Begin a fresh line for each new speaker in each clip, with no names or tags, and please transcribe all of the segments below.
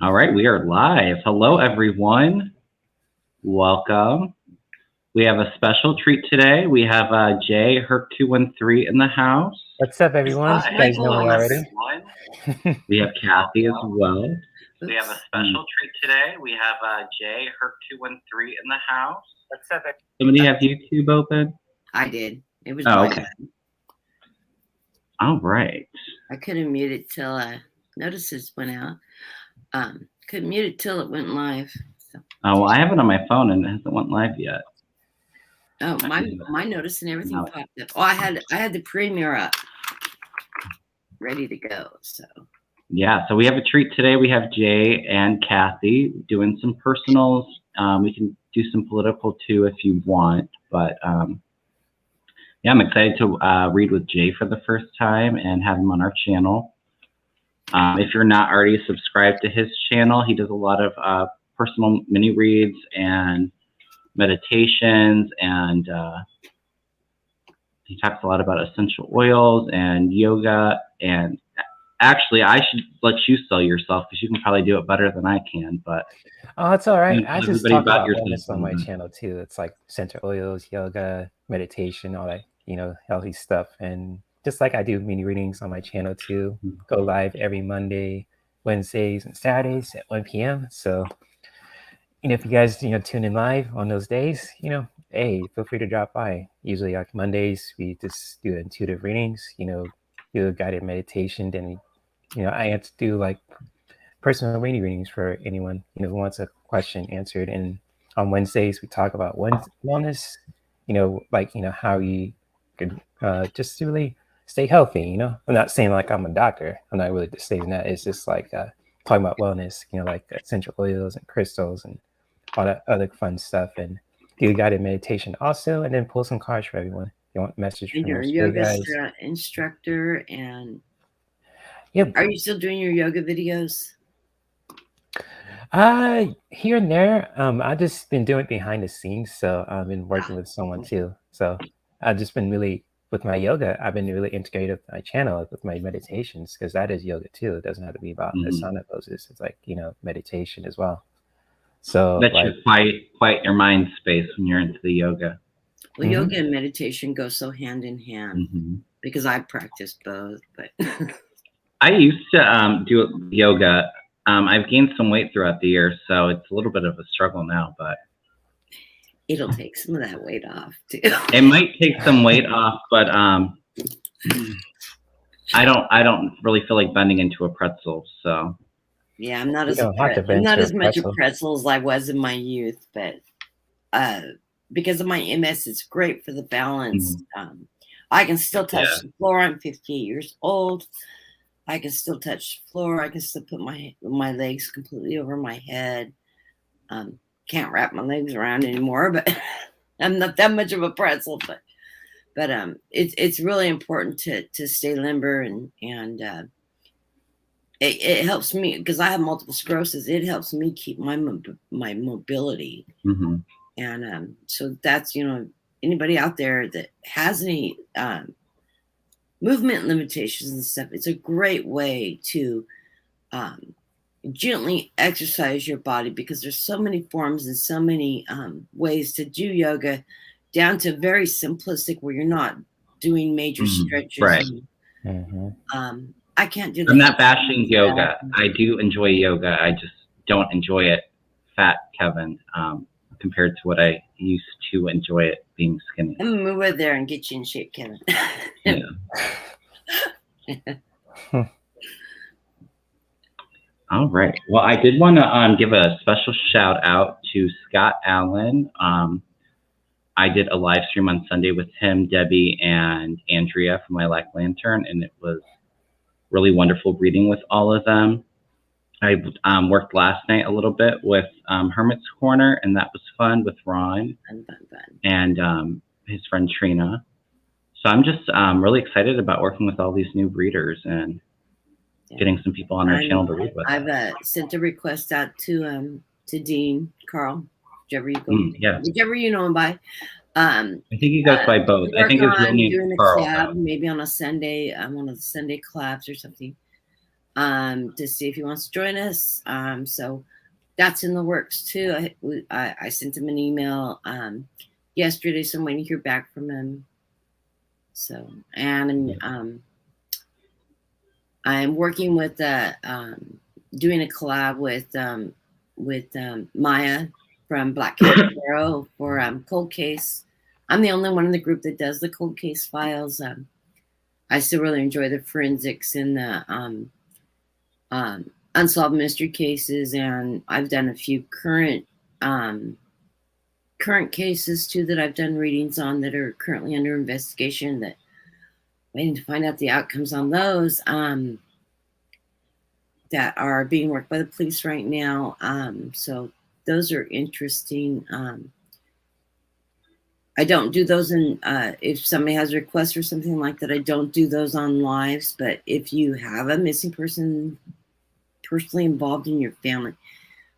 All right, we are live. Hello, everyone. Welcome. We have a special treat today. We have Jay Herc213 in the house.
What's up, everyone?
Hi.
You guys know me
Hello,
already.
everyone. We have Kathy as well. We have a special treat today. We have Jay Herc213 in the house.
What's up?
Somebody have YouTube open?
I did. It was
okay. All right.
I couldn't mute it till notices went out. Couldn't mute it till it went live. So.
Oh, well, I have it on my phone and it hasn't went live yet.
Oh, my notice and everything popped up. Oh, I had the premiere up, ready to go. So.
Yeah, so we have a treat today. We have Jay and Kathy doing some personals. We can do some political too if you want, but yeah, I'm excited to read with Jay for the first time and have him on our channel. If you're not already subscribed to his channel, he does a lot of personal mini reads and meditations, and he talks a lot about essential oils and yoga. And actually, I should let you sell yourself because you can probably do it better than I can. But
oh, it's all right. I just talk about
your
wellness on my channel too. It's like essential oils, yoga, meditation, all that, healthy stuff. And just like I do mini readings on my channel too. Go live every Monday, Wednesdays, and Saturdays at 1 p.m. So, if you guys, tune in live on those days, hey, feel free to drop by. Usually like Mondays, we just do intuitive readings, do a guided meditation. Then, I have to do like personal readings for anyone, who wants a question answered. And on Wednesdays, we talk about wellness, like, how you could just really stay healthy, I'm not saying like I'm a doctor. I'm not really just saying that. It's just like talking about wellness, like essential oils and crystals and all that other fun stuff, and do guided meditation also, and then pull some cards for everyone. You want a message from
your yoga instructor, and
yep.
Are you still doing your yoga videos?
Here and there. I've just been doing it behind the scenes, so I've been working with someone too. So I've just been really with my yoga. I've been really integrated with my channel with my meditations, because that is yoga too. It doesn't have to be about asana poses. It's like meditation as well. So
that you quiet your mind space when you're into the yoga.
Well, yoga and meditation go so hand in hand because I practice both. But
I used to do yoga. I've gained some weight throughout the year, so it's a little bit of a struggle now, but
it'll take some of that weight off too.
It might take some weight off, but I don't really feel like bending into a pretzel. So
yeah, I'm not as much a pretzel as I was in my youth, but because of my MS, it's great for the balance. I can still touch the floor. I'm 58 years old. I can still touch the floor. I can still put my legs completely over my head. Can't wrap my legs around anymore, but I'm not that much of a pretzel. But it's really important to stay limber, and it helps me because I have multiple sclerosis. It helps me keep my mobility, and so that's anybody out there that has any movement limitations and stuff. It's a great way to gently exercise your body, because there's so many forms and so many ways to do yoga, down to very simplistic where you're not doing major stretches.
Right.
I can't do that.
I'm not bashing yoga. I do enjoy yoga. I just don't enjoy it fat, Kevin, compared to what I used to enjoy it being skinny.
I'm gonna move over there and get you in shape, Kevin.
Yeah. All right. Well, I did want to give a special shout out to Scott Allen. I did a live stream on Sunday with him, Debbie, and Andrea from Lilac Lantern, and it was really wonderful reading with all of them. I worked last night a little bit with Hermit's Corner, and that was fun with Ron and his friend Trina. So I'm just really excited about working with all these new readers and getting some people on our channel to read with.
I've sent a request out to Dean Carl, whichever you know him by.
I think he goes by both. I think his real name is Carl.
Collab, maybe on a Sunday, one of the Sunday collabs or something. to see if he wants to join us. So that's in the works too. I sent him an email yesterday, so I'm waiting to hear back from him. So, and I'm working with doing a collab with Maya from Black Cat Tarot for Cold Case. I'm the only one in the group that does the Cold Case files. I still really enjoy the forensics and the unsolved mystery cases, and I've done a few current cases too that I've done readings on that are currently under investigation, that waiting to find out the outcomes on those that are being worked by the police right now. So those are interesting. I don't do those if somebody has a request or something like that, I don't do those on lives. But if you have a missing person personally involved in your family,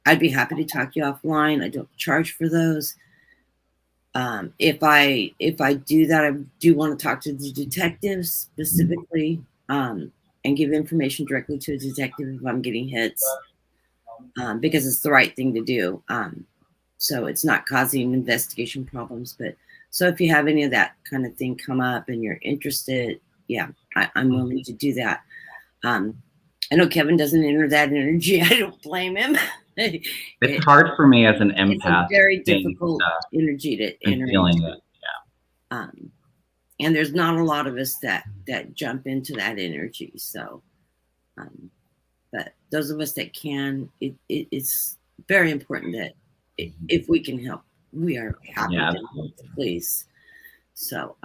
I'd be happy to talk to you offline. I don't charge for those. If I do that, I do want to talk to the detectives specifically and give information directly to a detective if I'm getting hits, because it's the right thing to do. So it's not causing investigation problems. But so if you have any of that kind of thing come up and you're interested, yeah, I'm willing to do that. I know Kevin doesn't enter that energy. I don't blame him.
It's hard for me as an empath.
It's a very difficult energy to enter into. Yeah. And there's not a lot of us that jump into that energy. So, but those of us that can, it's very important that if we can help, we are happy to help, please. So,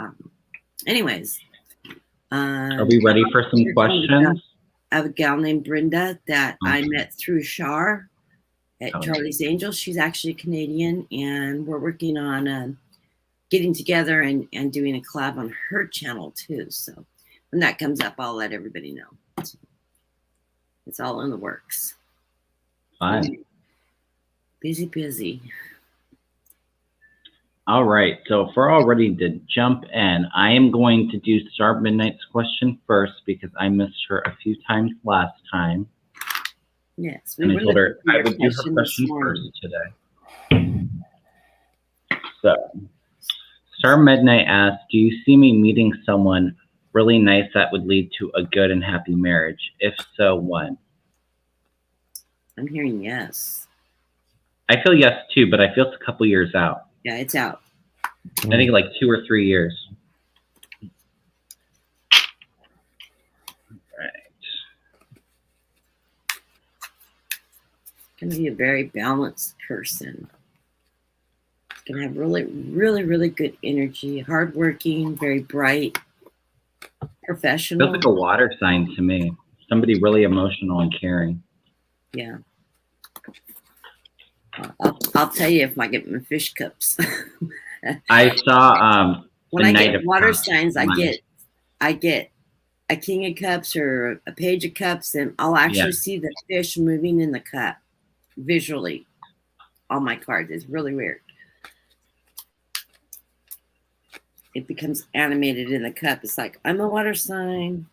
anyways.
Are we ready for some questions?
I have a gal named Brenda that I met through Shar at Charlie's Angels. She's actually Canadian, and we're working on getting together and doing a collab on her channel too. So when that comes up, I'll let everybody know. It's all in the works.
Fine.
Busy.
All right. So if we're all ready to jump in, I am going to do Star Midnight's question first because I missed her a few times last time.
Yes.
And I told her I would do her question first today. So Star Midnight asked, do you see me meeting someone really nice that would lead to a good and happy marriage? If so, when?
I'm hearing yes.
I feel yes too, but I feel it's a couple years out.
Yeah, it's out.
I think like 2 or 3 years. Right.
Going to be a very balanced person. Going to have really good energy, hardworking, very bright, professional.
Feels like a water sign to me. Somebody really emotional and caring.
Yeah. I'll tell you if I get my fish cups.
I saw
when I get water signs, I get a king of cups or a page of cups, and I'll actually see the fish moving in the cup visually on my cards. It's really weird. It becomes animated in the cup. It's like, I'm a water sign.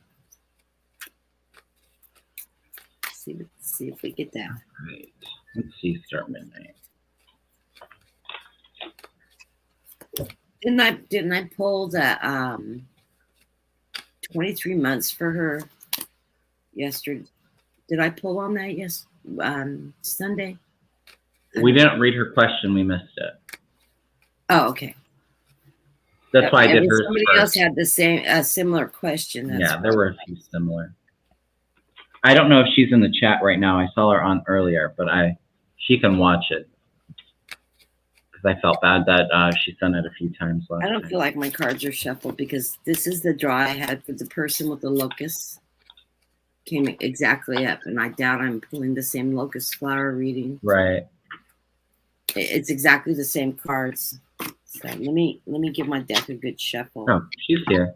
See if we get that.
Right. Let's see, Star Midnight.
Didn't I pull the 23 months for her yesterday? Did I pull on that Sunday?
We didn't read her question. We missed it.
Oh, okay.
That's why I did hers.
Somebody else had the same similar question.
There were a few similar. I don't know if she's in the chat right now. I saw her on earlier, but she can watch it because I felt bad that she sent it a few times last
I don't feel like my cards are shuffled because this is the draw I had for the person with the locust. Came exactly up, and I doubt I'm pulling the same locust flower reading.
Right.
It's exactly the same cards. So let me give my deck a good shuffle.
Oh, she's here.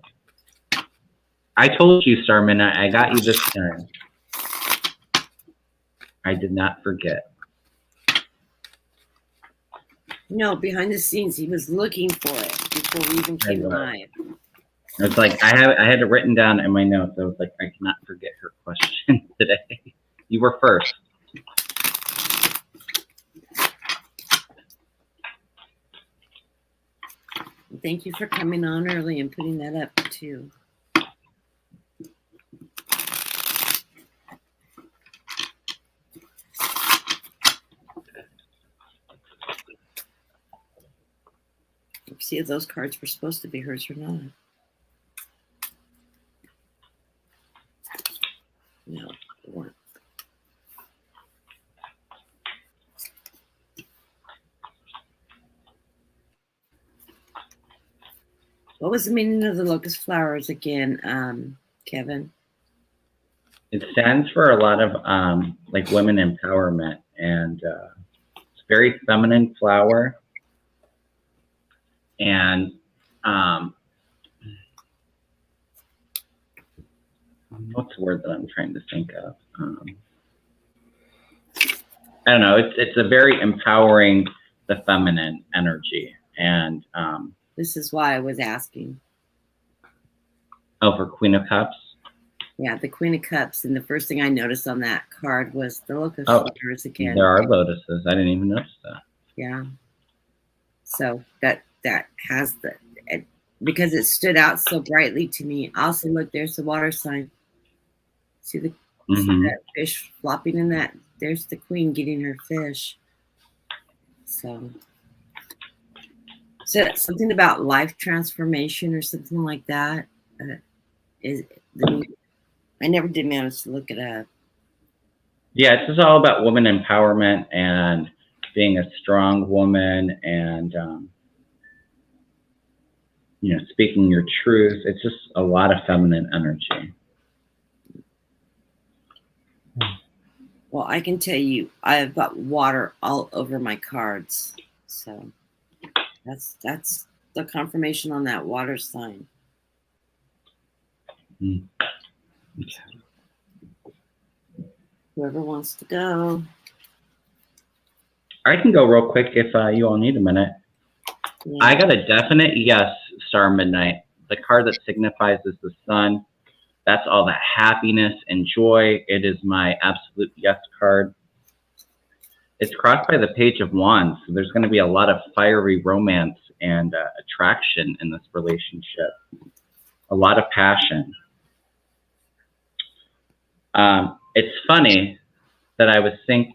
I told you, Star Midnight, I got you this time. I did not forget.
No, behind the scenes, he was looking for it before we even came live.
It's like I had it written down in my notes. I was like, I cannot forget her question today. You were first.
Thank you for coming on early and putting that up too. See if those cards were supposed to be hers or not. No, they weren't. What was the meaning of the locust flowers again, Kevin?
It stands for a lot of like women empowerment, and it's a very feminine flower. And what's the word that I'm trying to think of? I don't know. It's a very empowering the feminine energy, and
this is why I was asking.
Oh, for Queen of Cups.
Yeah, the Queen of Cups, and the first thing I noticed on that card was the locust flowers again.
There are lotuses. I didn't even notice that.
Yeah. So that has the, because it stood out so brightly to me. Also, look, there's the water sign. See the see that fish flopping in that? There's the queen getting her fish. So something about life transformation or something like that. I never did manage to look it up.
Yeah, it's just all about woman empowerment and being a strong woman, and you know, speaking your truth. It's just a lot of feminine energy.
Well, I can tell you, I've got water all over my cards, so that's the confirmation on that water sign.
Okay.
Whoever wants to go.
I can go real quick if you all need a minute. Yeah. I got a definite yes, Star Midnight. The card that signifies is the sun. That's all that happiness and joy. It is my absolute yes card. It's crossed by the Page of Wands. So there's going to be a lot of fiery romance and attraction in this relationship. A lot of passion. It's funny that I was thinking,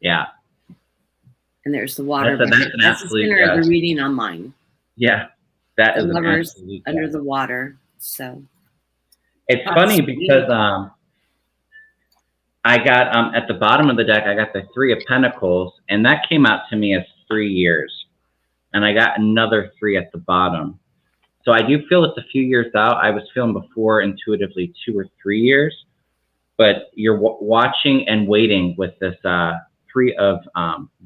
yeah.
And there's the water.
That's
the center of the reading on mine.
Yeah, that is
lovers under the water. So
it's funny because I got at the bottom of the deck, I got the 3 of Pentacles, and that came out to me as 3 years, and I got another 3 at the bottom. So I do feel it's a few years out. I was feeling before intuitively 2 or 3 years, but you're watching and waiting with this 3 of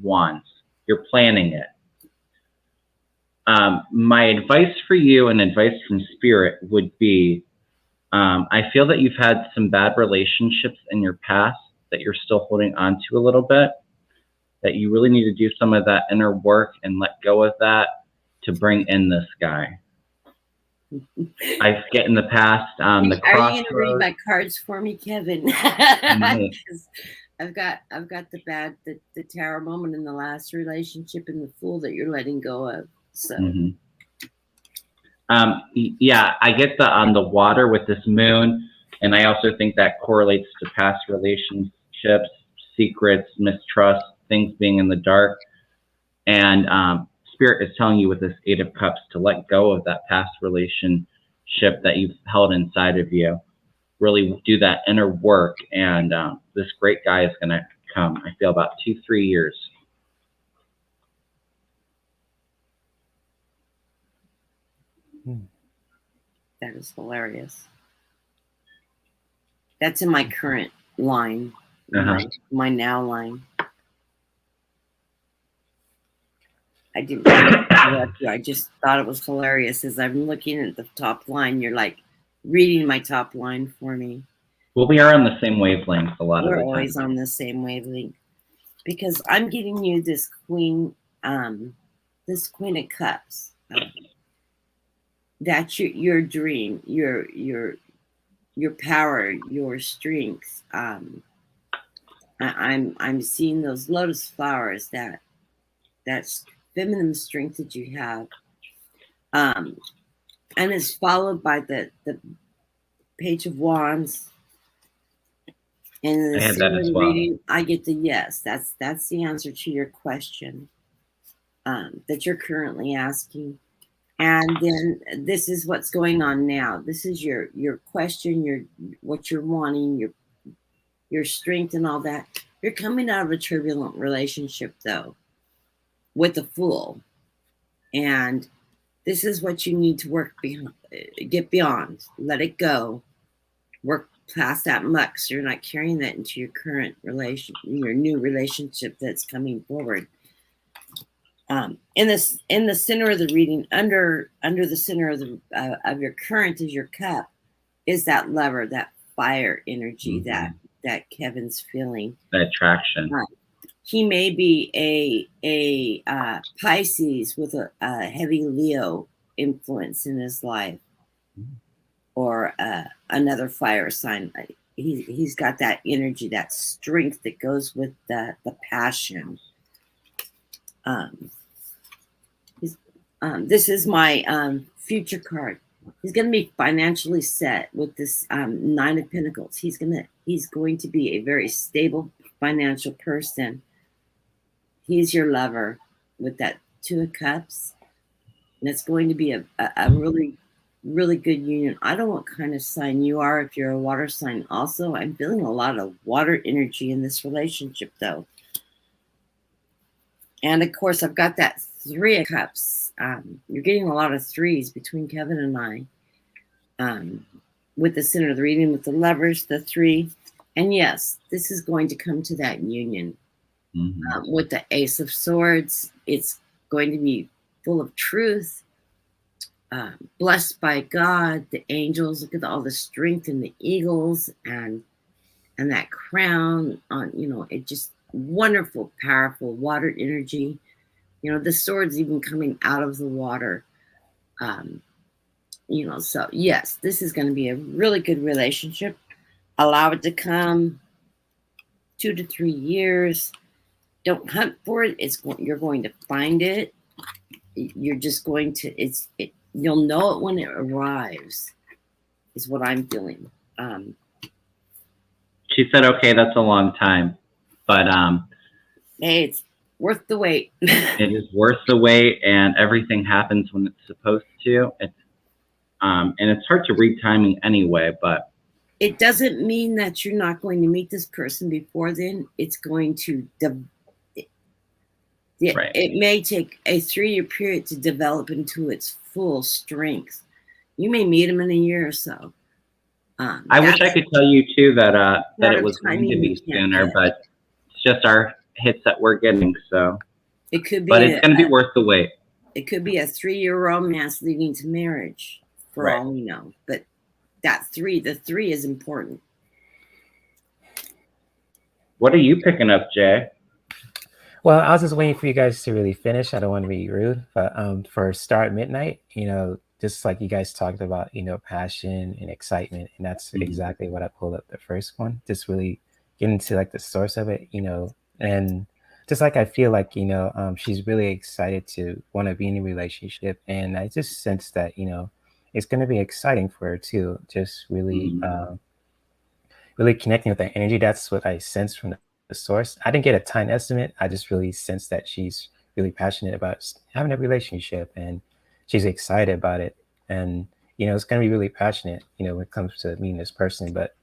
Wands. You're planning it. My advice for you and advice from Spirit would be, I feel that you've had some bad relationships in your past that you're still holding on to a little bit, that you really need to do some of that inner work and let go of that to bring in this guy. I get in the past, the crossroads.
Are you going to read my cards for me, Kevin? Because I've got the Tower moment in the last relationship and the Fool that you're letting go of. So.
Yeah, I get the water with this moon, and I also think that correlates to past relationships, secrets, mistrust, things being in the dark. And Spirit is telling you with this 8 of Cups to let go of that past relationship that you've held inside of you. Really do that inner work, and this great guy is going to come. I feel about 2-3 years.
That is hilarious. That's in my current line, my now line. I didn't interrupt you. I just thought it was hilarious. As I'm looking at the top line, you're like reading my top line for me.
Well, we are on the same wavelength a lot of the time.
We're always on the same wavelength, because I'm getting you this Queen of Cups. that's your dream, your power, your strength. I'm seeing those lotus flowers, that's feminine strength that you have, and it's followed by the Page of Wands. And the center of the reading, I get the yes. That's the answer to your question that you're currently asking. And then this is what's going on now. This is your question, what you're wanting, your strength and all that. You're coming out of a turbulent relationship though, with a Fool. And this is what you need to work beyond, get beyond, let it go, work past that muck, so you're not carrying that into your current your new relationship that's coming forward. In the center of the reading, under the center of your current is your cup, is that Lover, that fire energy, that Kevin's feeling,
that attraction.
He may be a Pisces with a heavy Leo influence in his life, or another fire sign. He's got that energy, that strength that goes with the passion. This is my future card. He's going to be financially set with this Nine of Pentacles. He's going to be a very stable financial person. He's your lover with that Two of Cups. And it's going to be a really, really good union. I don't know what kind of sign you are, if you're a water sign also. I'm feeling a lot of water energy in this relationship, though. And, of course, I've got that Three of Cups. You're getting a lot of threes between Kevin and I. With the center of the reading, with the Lovers, the three. And, yes, this is going to come to that union. With the Ace of Swords, it's going to be full of truth, blessed by God, the angels. Look at all the strength in the eagles and that crown on, it just wonderful, powerful water energy. The swords even coming out of the water. So yes, this is going to be a really good relationship. Allow it to come 2 to 3 years. Don't hunt for it. You're going to find it. You're just going to, you'll know it when it arrives, is what I'm feeling.
She said, okay, that's a long time, but
hey, it's worth the wait.
It is worth the wait, and everything happens when it's supposed to. And it's hard to read timing anyway, but
it doesn't mean that you're not going to meet this person before then. It's going to
right.
It may take a 3-year period to develop into its full strength. You may meet him in a year or so.
I wish I could tell you too that it was going to be sooner, but it's just our hits that we're getting. So
it could be,
but it's going to be worth the wait.
It could be a 3-year romance leading to marriage, for all we know. But the 3 is important.
What are you picking up, Jay?
Well, I was just waiting for you guys to really finish. I don't want to be rude, but for Star at Midnight, just like you guys talked about, passion and excitement, and that's exactly what I pulled up the first one. Just really get into like the source of it, and just like I feel like she's really excited to want to be in a relationship, and I just sense that it's going to be exciting for her too. Just really, really connecting with that energy. That's what I sense from the source. I didn't get a time estimate. I just really sense that she's really passionate about having a relationship, and she's excited about it. And it's going to be really passionate when it comes to meeting this person. But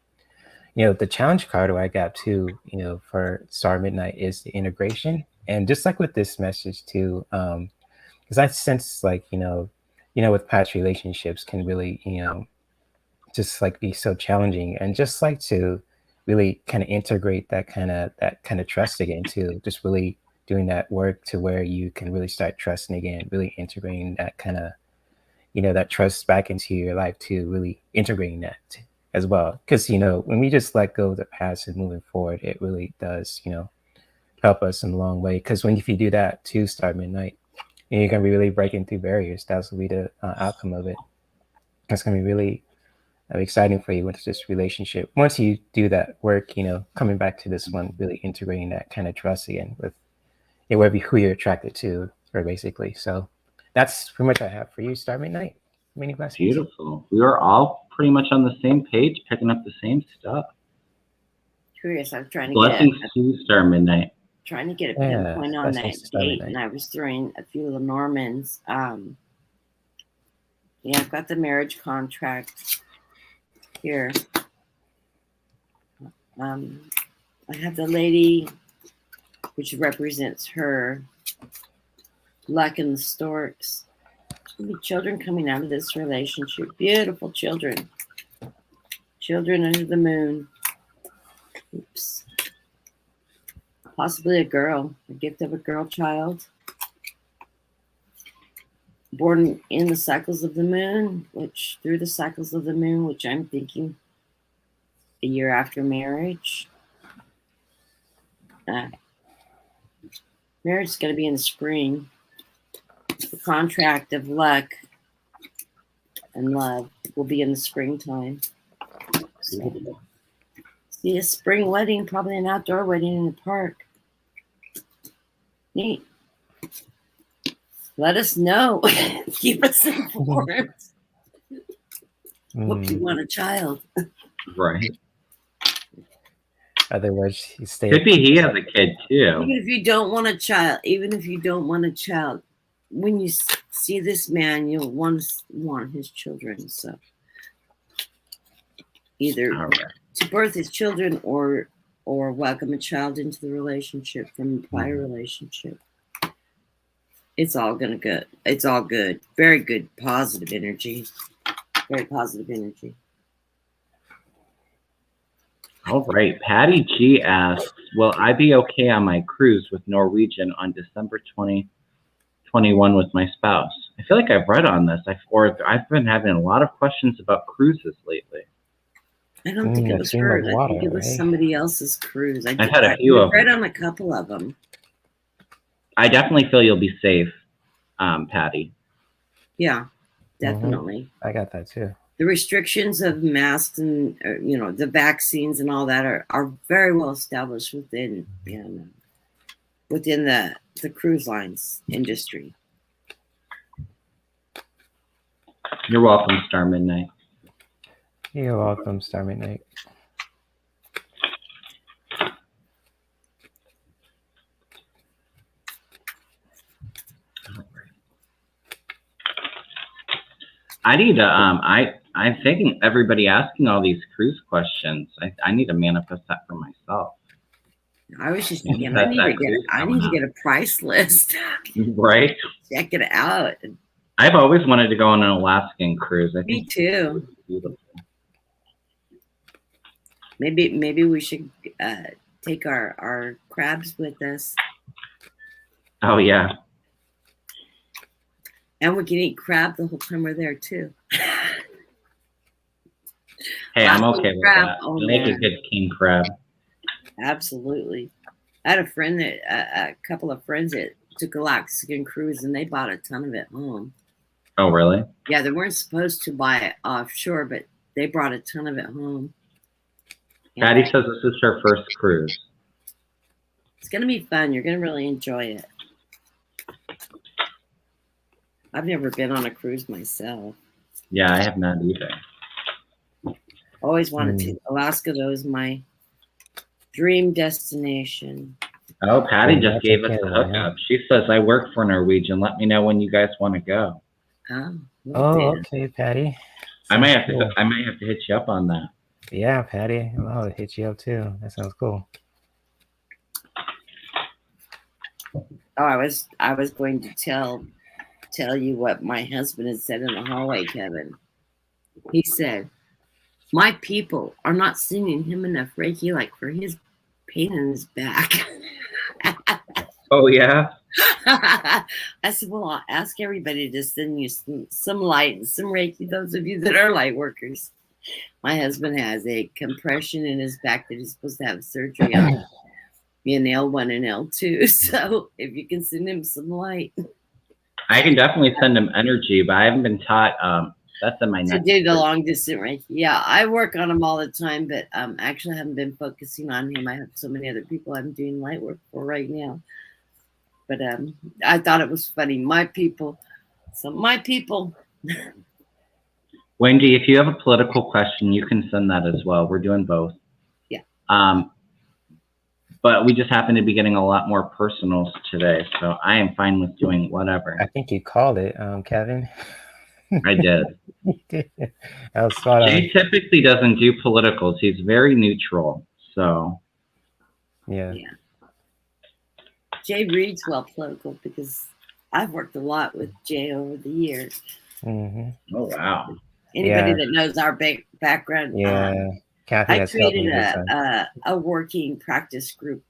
the challenge card I got too for Star Midnight is the integration. And just like with this message too, because I sense like with past relationships can really just like be so challenging, and just like to really kind of integrate that kind of trust again too. Just really doing that work to where you can really start trusting again, really integrating that kind of that trust back into your life too, really integrating that as well. Because when we just let go of the past and moving forward, it really does help us in a long way. Because if you do that too, Star Midnight, you're gonna be really breaking through barriers. That's will be the outcome of it. That's going to be really exciting for you with this relationship. Once you do that work, coming back to this one, really integrating that kind of trust again with who you're attracted to, or basically. So that's pretty much what I have for you, Star Midnight. Many blessings.
Beautiful. We are all pretty much on the same page, picking up the same stuff.
Curious. I'm trying to
blessings to Star Midnight.
Trying to get a pinpoint on that date, and I was throwing a few of the Normans. Yeah, I've got the marriage contract here. I have the lady, which represents her, luck and the storks. There's going to be children coming out of this relationship. Beautiful children. Children under the moon. Oops. Possibly a girl, a gift of a girl child. Born in the cycles of the moon, through the cycles of the moon, which I'm thinking a year after marriage. Marriage is going to be in the spring. The contract of luck and love will be in the springtime. So, see a spring wedding, probably an outdoor wedding in the park. Neat. Let us know. Keep us informed. Hope you want a child.
Right.
Otherwise, you stay.
Could be he has a kid too.
Even if you don't want a child, when you see this man, you'll want his children. So either to birth his children or welcome a child into the relationship from a prior relationship. It's all good. It's all good. Very good, positive energy. Very positive energy.
All right. Patty G asks, will I be okay on my cruise with Norwegian on December 2021 with my spouse? I feel like I've read on this. I've been having a lot of questions about cruises lately.
I don't think it was hers. I think it was somebody else's cruise.
I've had a few of them.
Read on a couple of them.
I definitely feel you'll be safe, Patty.
Yeah, definitely.
I got that too.
The restrictions of masks and the vaccines and all that are very well established within the cruise lines industry.
You're welcome, Star Midnight.
You're welcome, Star Midnight.
I need to, I'm thinking everybody asking all these cruise questions. I need to manifest that for myself.
I was just thinking, I need to get a price list.
Right?
Check it out.
I've always wanted to go on an Alaskan cruise.
Me too. Beautiful. Maybe we should take our crabs with us.
Oh yeah.
And we can eat crab the whole time we're there too.
Hey, I'm okay with that. I like a good king crab.
Absolutely. I had a couple of friends that took a Alaskan cruise and they bought a ton of it home.
Oh, really?
Yeah, they weren't supposed to buy it offshore, but they brought a ton of it home.
Patty says this is her first cruise.
It's going to be fun. You're going to really enjoy it. I've never been on a cruise myself.
Yeah, I have not either.
Always wanted to. Alaska, though, is my dream destination.
Oh, Patty just gave us a hookup. She says, I work for Norwegian. Let me know when you guys want to go.
Oh, okay, Patty.
I might have to hit you up on that.
Yeah, Patty. I'll hit you up too. That sounds cool.
Oh, I was going to tell you what my husband had said in the hallway, Kevin. He said, my people are not sending him enough Reiki, like for his pain in his back.
Oh, yeah?
I said, well, I'll ask everybody to send you some light and some Reiki, those of you that are light workers. My husband has a compression in his back that he's supposed to have surgery on, in L1 and L2. So if you can send him some light.
I can definitely send him energy, but I haven't been taught That's in my next.
To do the long distance Reiki. Yeah, I work on him all the time, but actually I haven't been focusing on him. I have so many other people I'm doing light work for right now. But I thought it was funny. My people. So my people.
Wendy, if you have a political question, you can send that as well. We're doing both.
Yeah.
But we just happen to be getting a lot more personals today, so I am fine with doing whatever.
I think you called it, Kevin.
I did.
You did. I was spot on.
Jay typically doesn't do politicals. He's very neutral. So.
Yeah.
Jay reads well political because I've worked a lot with Jay over the years.
Mm-hmm.
Oh wow!
Anybody that knows our background,
Kathy
I created a working practice group.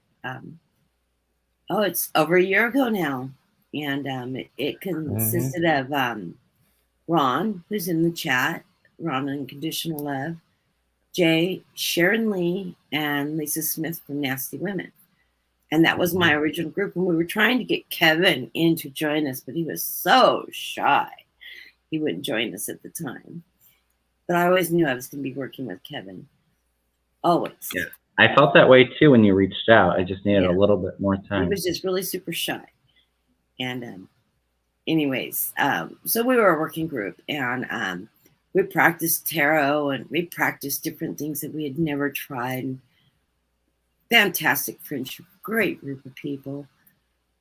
It's over a year ago now, and it consisted of Ron, who's in the chat, Ron Unconditional Love, Jay, Sharon Lee, and Lisa Smith from Nasty Women. And that was my original group. And we were trying to get Kevin in to join us, but he was so shy. He wouldn't join us at the time. But I always knew I was going to be working with Kevin. Always.
Yeah. I felt that way too when you reached out. I just needed a little bit more time.
He was just really super shy. And anyways, so we were a working group, and we practiced tarot, and we practiced different things that we had never tried. Fantastic friendship, great group of people.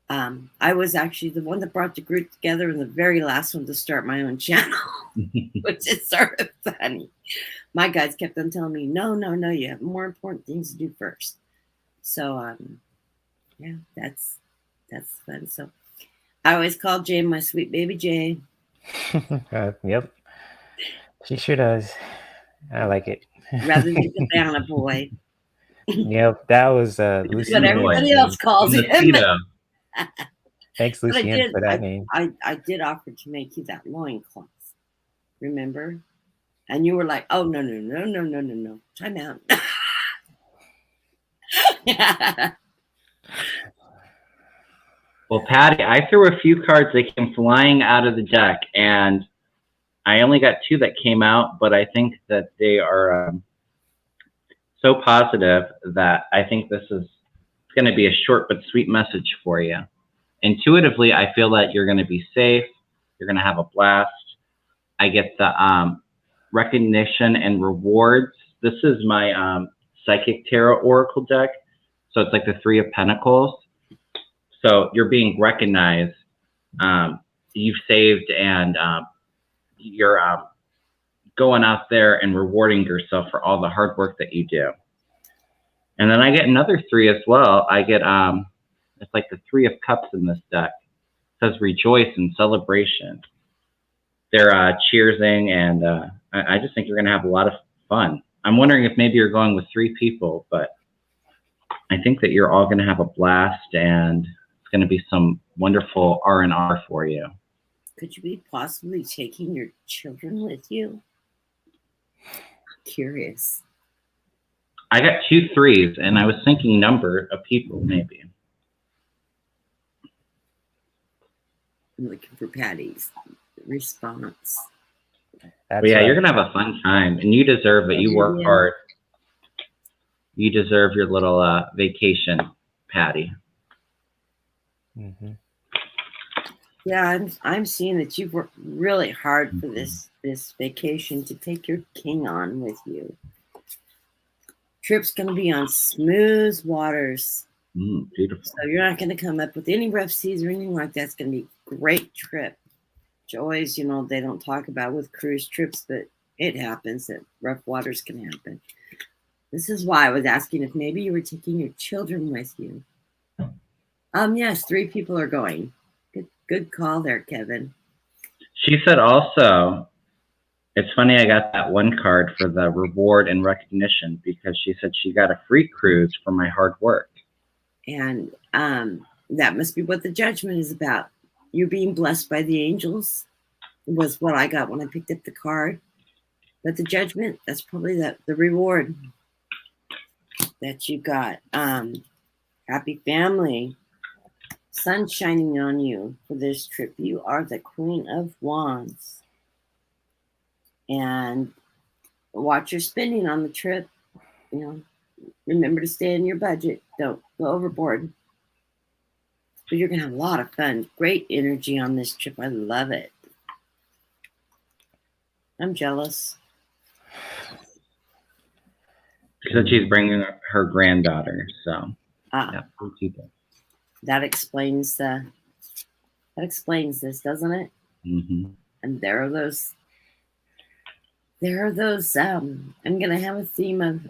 I was actually the one that brought the group together and the very last one to start my own channel, which is sort of funny. My guys kept on telling me, no, you have more important things to do first. So, that's fun. So I always call Jay my sweet baby Jay.
Yep. She sure does. I like it.
Rather than Cabana boy.
Yep, that was Lucy.
What everybody else calls him.
Thanks, Lucienne, for that name.
I did offer to make you that loincloth. Remember? And you were like, oh, no. Time out.
Well, Patty, I threw a few cards that came flying out of the deck, and I only got 2 that came out, but I think that they are so positive that I think this is going to be a short but sweet message for you. Intuitively, I feel that you're going to be safe. You're going to have a blast. I get the recognition and rewards. This is my Psychic Tarot Oracle deck. So it's like the 3 of Pentacles. So you're being recognized. You've saved, and you're going out there and rewarding yourself for all the hard work that you do. And then I get another 3 as well. I get, it's like the 3 of Cups in this deck. It says rejoice and celebration. They're cheersing, and I just think you're going to have a lot of fun. I'm wondering if maybe you're going with 3 people, but I think that you're all going to have a blast, and it's going to be some wonderful R&R for you.
Could you be possibly taking your children with you? Curious.
I got 2 3s, and I was thinking number of people, maybe.
I'm looking for Patty's response.
But yeah, you're going to have a fun time, and you deserve it. You work hard. You deserve your little vacation, Patty.
Mm-hmm.
Yeah, I'm seeing that you've worked really hard for this vacation to take your king on with you. Trip's going to be on smooth waters.
Beautiful.
So you're not going to come up with any rough seas or anything like that. It's going to be a great trip. Joys, they don't talk about with cruise trips, but it happens that rough waters can happen. This is why I was asking if maybe you were taking your children with you. Yes, 3 people are going. Good call there, Kevin.
She said also, it's funny I got that 1 card for the reward and recognition, because she said she got a free cruise for my hard work.
And that must be what the judgment is about. You're being blessed by the angels was what I got when I picked up the card. But the judgment, that's probably the reward that you got. Happy family. Sun shining on you for this trip. You are the Queen of Wands. and watch your spending on the trip. You know, remember to stay in your budget. Don't go overboard. But you're gonna have a lot of fun. Great energy on this trip. I love it. I'm jealous.
She said she's bringing her granddaughter, so
that explains this, doesn't it?
Mm-hmm.
And there are those. I'm gonna have a theme of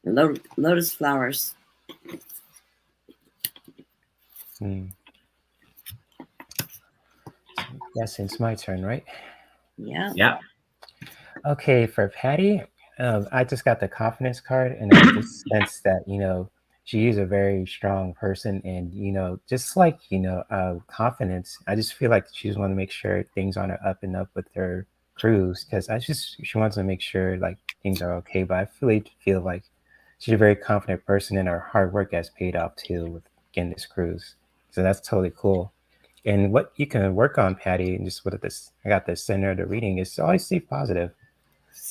lotus flowers.
Yes, it's my turn, right?
Yeah.
Yeah.
Okay, for Patty, I just got the confidence card, and I just sense that, she is a very strong person, and, just like, confidence, I just feel like she just want to make sure things on her up and up with her cruise, because she wants to make sure, like, things are okay, but I really feel like she's a very confident person, and her hard work has paid off, too, with getting this cruise. So that's totally cool. And what you can work on, Patty, and just with this, I got the center of the reading, is to always stay positive.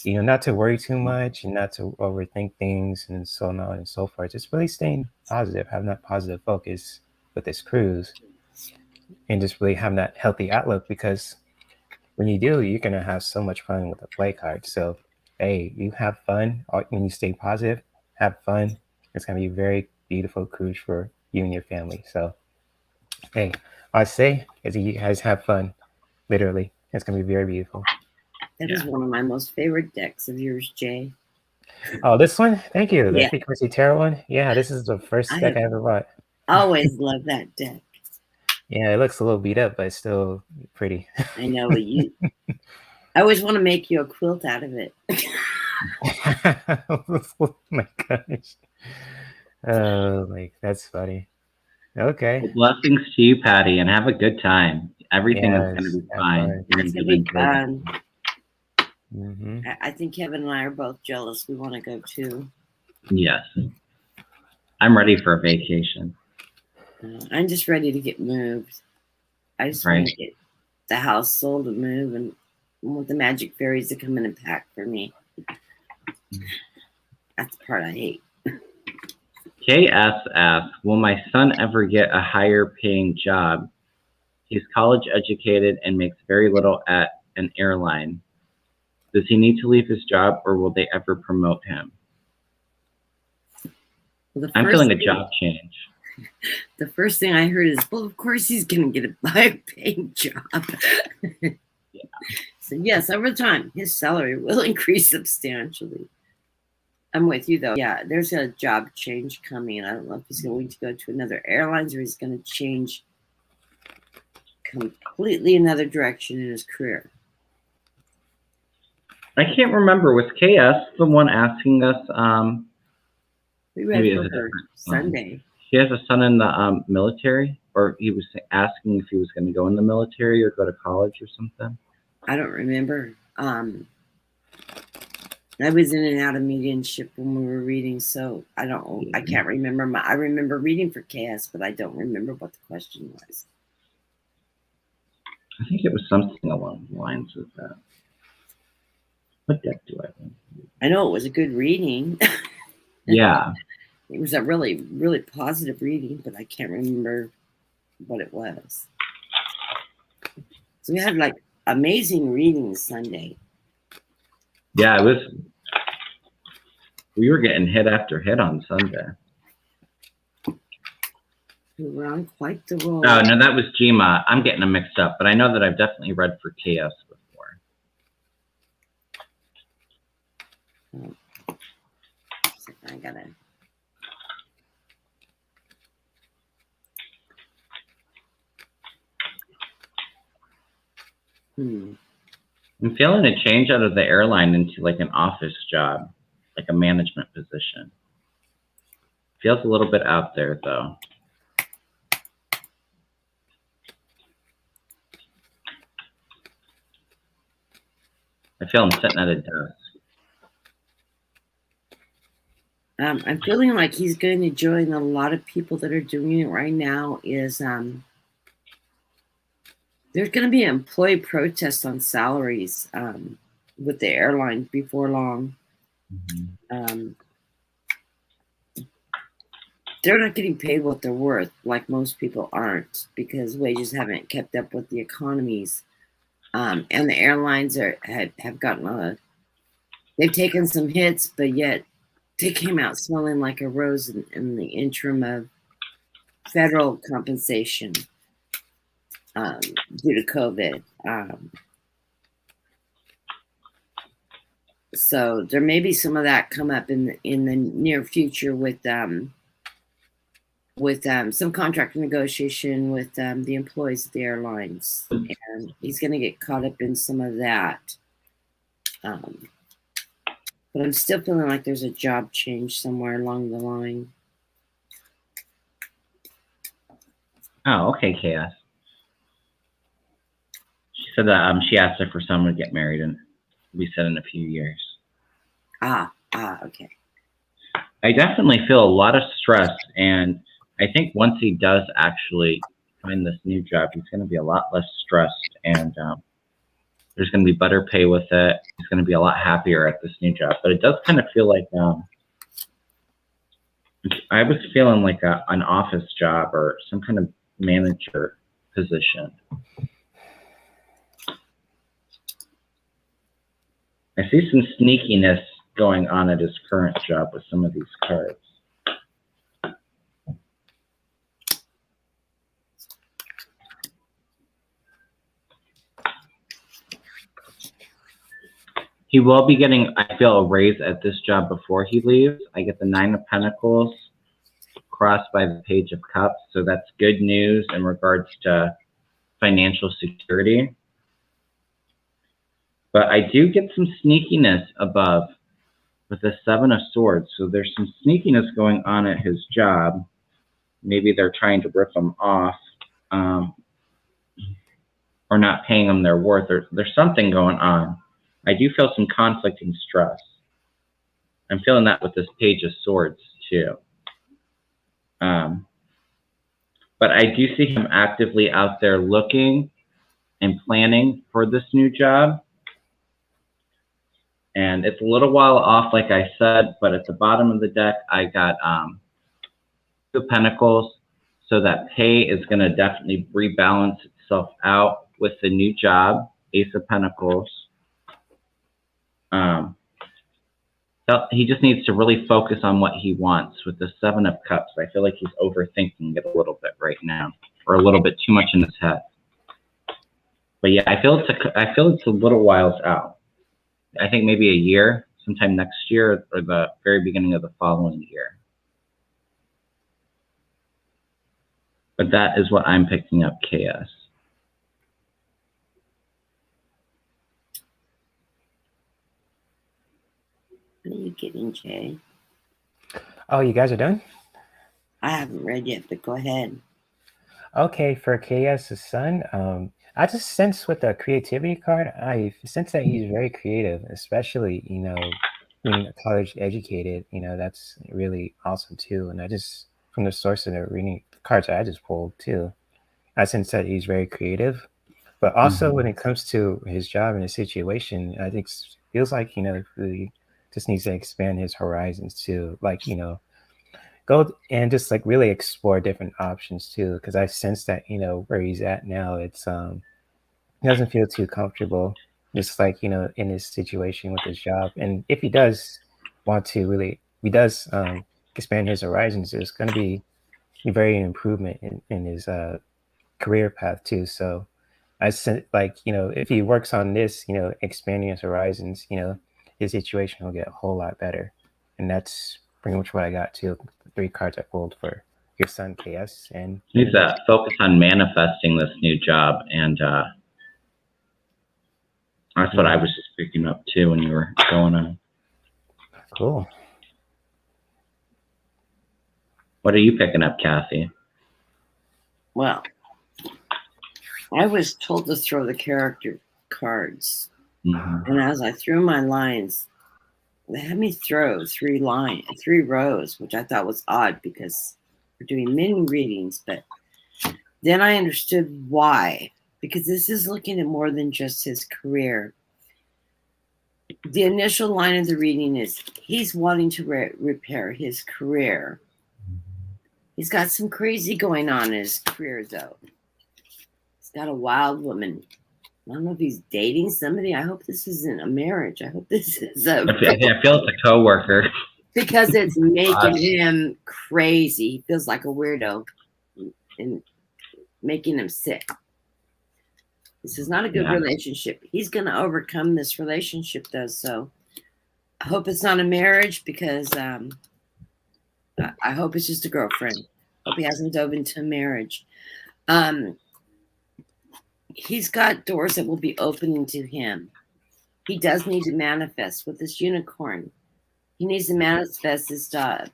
Not to worry too much and not to overthink things and so on and so forth. Just really staying positive, having that positive focus with this cruise, and just really having that healthy outlook, because when you do, you're going to have so much fun with the play card. So, hey, you have fun when you stay positive, have fun. It's going to be a very beautiful cruise for you and your family. So, hey, I say is you guys have fun. Literally, it's going to be very beautiful.
That is one of my most favorite decks of yours, Jay.
Oh, this one? Thank you. The Frequency Tarot one? Yeah, this is the first deck I ever bought.
Always love that deck.
Yeah, it looks a little beat up, but it's still pretty.
I know, but I always want to make you a quilt out of it.
Oh my gosh. Oh, that's funny. Okay.
Well, blessings to you, Patty, and have a good time. Everything is going to be fine.
It's going to be fun.
Mm-hmm.
I think Kevin and I are both jealous. We want to go too.
Yes. I'm ready for a vacation.
I'm just ready to get moved. I just want to get the house sold and move, and want the magic fairies to come in and pack for me. That's the part I hate.
KS asks, will my son ever get a higher paying job? He's college educated and makes very little at an airline. Does he need to leave his job, or will they ever promote him? Well, I'm feeling a job change.
The first thing I heard is, well, of course he's going to get a higher paying job.
Yeah.
So yes, over time, his salary will increase substantially. I'm with you, though. Yeah, there's a job change coming. I don't know if he's going to go to another airlines, or he's going to change completely another direction in his career.
I can't remember. Was KS the one asking us?
We read for her Sunday.
He has a son in the military, or he was asking if he was going to go in the military or go to college or something.
I don't remember. I was in and out of mediumship when we were reading, so I can't remember. I remember reading for KS, but I don't remember what the question was.
I think it was something along the lines of that. What deck do I have?
I know it was a good reading.
Yeah.
It was a really, really positive reading, but I can't remember what it was. So we had like amazing readings Sunday.
Yeah, it was. We were getting hit after hit on Sunday.
We were on quite the roll.
Oh, no, that was Jima. I'm getting them mixed up, but I know that I've definitely read for KS before.
I gotta.
I'm feeling a change out of the airline into like an office job, like a management position. Feels a little bit out there, though. I feel I'm sitting at a desk.
I'm feeling like he's going to join a lot of people that are doing it right now. There's there's going to be an employee protest on salaries with the airlines before long. They're not getting paid what they're worth, like most people aren't, because wages haven't kept up with the economies. And the airlines have gotten they've taken some hits, but yet they came out smelling like a rose in the interim of federal compensation due to COVID. So there may be some of that come up in the near future with some contract negotiation with the employees at the airlines, and he's going to get caught up in some of that. But I'm still feeling like there's a job change somewhere along the line.
Oh, okay, Chaos. She said that she asked her for someone to get married, and we said in a few years.
Okay.
I definitely feel a lot of stress, and I think once he does actually find this new job, he's going to be a lot less stressed, and there's going to be better pay with it. He's going to be a lot happier at this new job. But it does kind of feel like I was feeling like an office job or some kind of manager position. I see some sneakiness going on at his current job with some of these cards. He will be getting, I feel, a raise at this job before he leaves. I get the 9 of Pentacles crossed by the Page of Cups. So that's good news in regards to financial security. But I do get some sneakiness above with the 7 of Swords. So there's some sneakiness going on at his job. Maybe they're trying to rip him off or not paying him their worth. There's something going on. I do feel some conflicting stress. I'm feeling that with this Page of Swords too. But I do see him actively out there looking and planning for this new job. And it's a little while off, like I said, but at the bottom of the deck, I got 2 of Pentacles. So that pay is going to definitely rebalance itself out with the new job, Ace of Pentacles. He just needs to really focus on what he wants with the 7 of Cups. I feel like he's overthinking it a little bit right now, or a little bit too much in his head. But yeah, I feel it's a little whiles out. I think maybe a year, sometime next year, or the very beginning of the following year. But that is what I'm picking up, Chaos.
What are you getting, Jay?
Oh, you guys are done?
I haven't read yet, but go ahead.
Okay, for Chaos' Sun, I just sense with the creativity card, I sense that he's very creative, especially, being college educated, that's really awesome too. And I just, from the source of the reading cards I just pulled too, I sense that he's very creative. But also when it comes to his job and his situation, I think feels like, he just needs to expand his horizons too. Like, go and just like really explore different options too. Because I sense that, where he's at now, it's he doesn't feel too comfortable, just like, in his situation with his job. And if he does want to really, expand his horizons, there's going to be a very improvement in his career path too. So I said, like, if he works on this, expanding his horizons, his situation will get a whole lot better. And that's pretty much what I got too. The 3 cards I pulled for your Sun, KS. And
he's focus on manifesting this new job, and that's what I was just picking up too when you were going on.
Cool.
What are you picking up, Kathy?
Well, I was told to throw the character cards. And as I threw my lines, they had me throw 3 rows, which I thought was odd because we're doing mini readings. But then I understood why. because this is looking at more than just his career. The initial line of the reading is he's wanting to repair his career. He's got some crazy going on in his career, though. He's got a wild woman. I don't know if he's dating somebody. I hope this isn't a marriage. I hope this is a...
I feel it's a coworker.
Because it's making him crazy. He feels like a weirdo and making him sick. This is not a good relationship. He's going to overcome this relationship, though. So I hope it's not a marriage, because I hope it's just a girlfriend. Hope he hasn't dove into a marriage. He's got doors that will be opening to him. He does need to manifest with this unicorn. He needs to manifest his job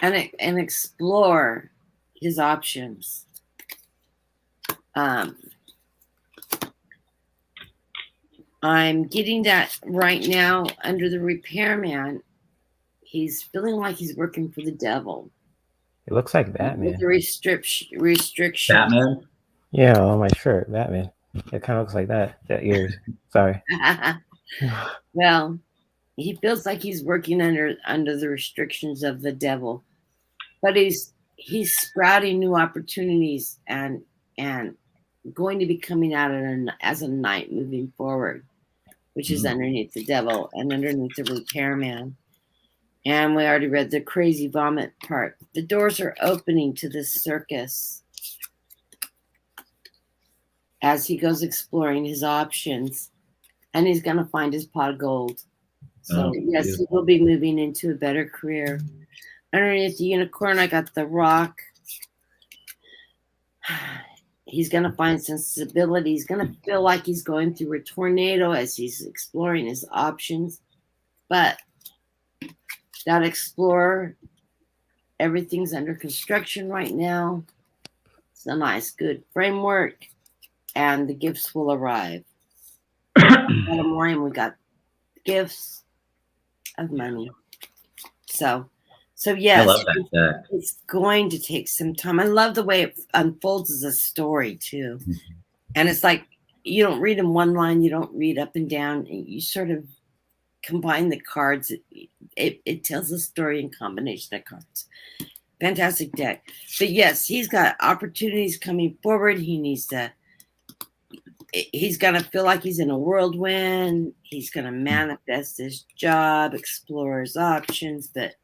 and explore his options. I'm getting that right now under the repairman. He's feeling like he's working for the devil.
It looks like Batman.
With the restriction.
Batman?
Yeah, on my shirt, Batman. It kind of looks like that. The ears. Sorry.
Well, he feels like he's working under the restrictions of the devil, but he's sprouting new opportunities and going to be coming out as a knight moving forward, which is underneath the devil and underneath the repairman. And we already read the crazy vomit part. The doors are opening to this circus as he goes exploring his options, and he's going to find his pot of gold. So yes, he will be moving into a better career. Underneath the unicorn, I got the rock. He's going to find some stability. He's going to feel like he's going through a tornado as he's exploring his options. But that explorer, everything's under construction right now. It's a nice, good framework, and the gifts will arrive. Bottom line, we got gifts of money. So yes,
I love that.
It's going to take some time. I love the way it unfolds as a story too. And it's like you don't read in one line, you don't read up and down, you sort of combine the cards. It tells a story in combination of cards. Fantastic deck. But yes, he's got opportunities coming forward. He's going to feel like he's in a whirlwind. He's going to manifest his job, explore his options. But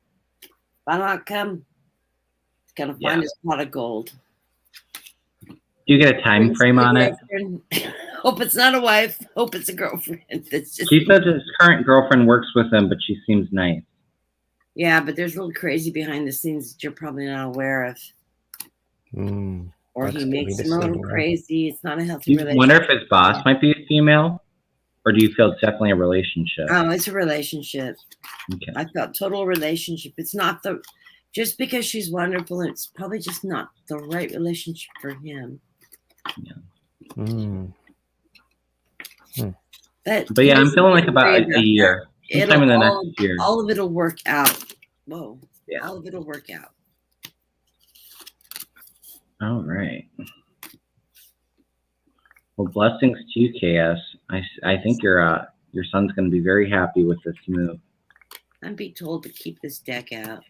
final outcome, he's going to find his pot of gold.
Do you get a time frame on it?
Hope it's not a wife. Hope it's a girlfriend.
She said his current girlfriend works with him, but she seems nice.
Yeah, but there's really crazy behind the scenes that you're probably not aware of. Or he makes him a little crazy. It's not a healthy relationship.
I wonder if his boss might be a female, or do you feel it's definitely a relationship?
Oh, it's a relationship.
Okay.
I felt total relationship. It's not just because she's wonderful, it's probably just not the right relationship for him.
Yeah.
But
yeah, I'm feeling like about a year. Sometime in the next year.
All of it'll work out. Whoa.
Yeah.
All of it'll work out.
All right. Well, blessings to you, KS. I think your son's going to be very happy with this move.
I'm being told to keep this deck out.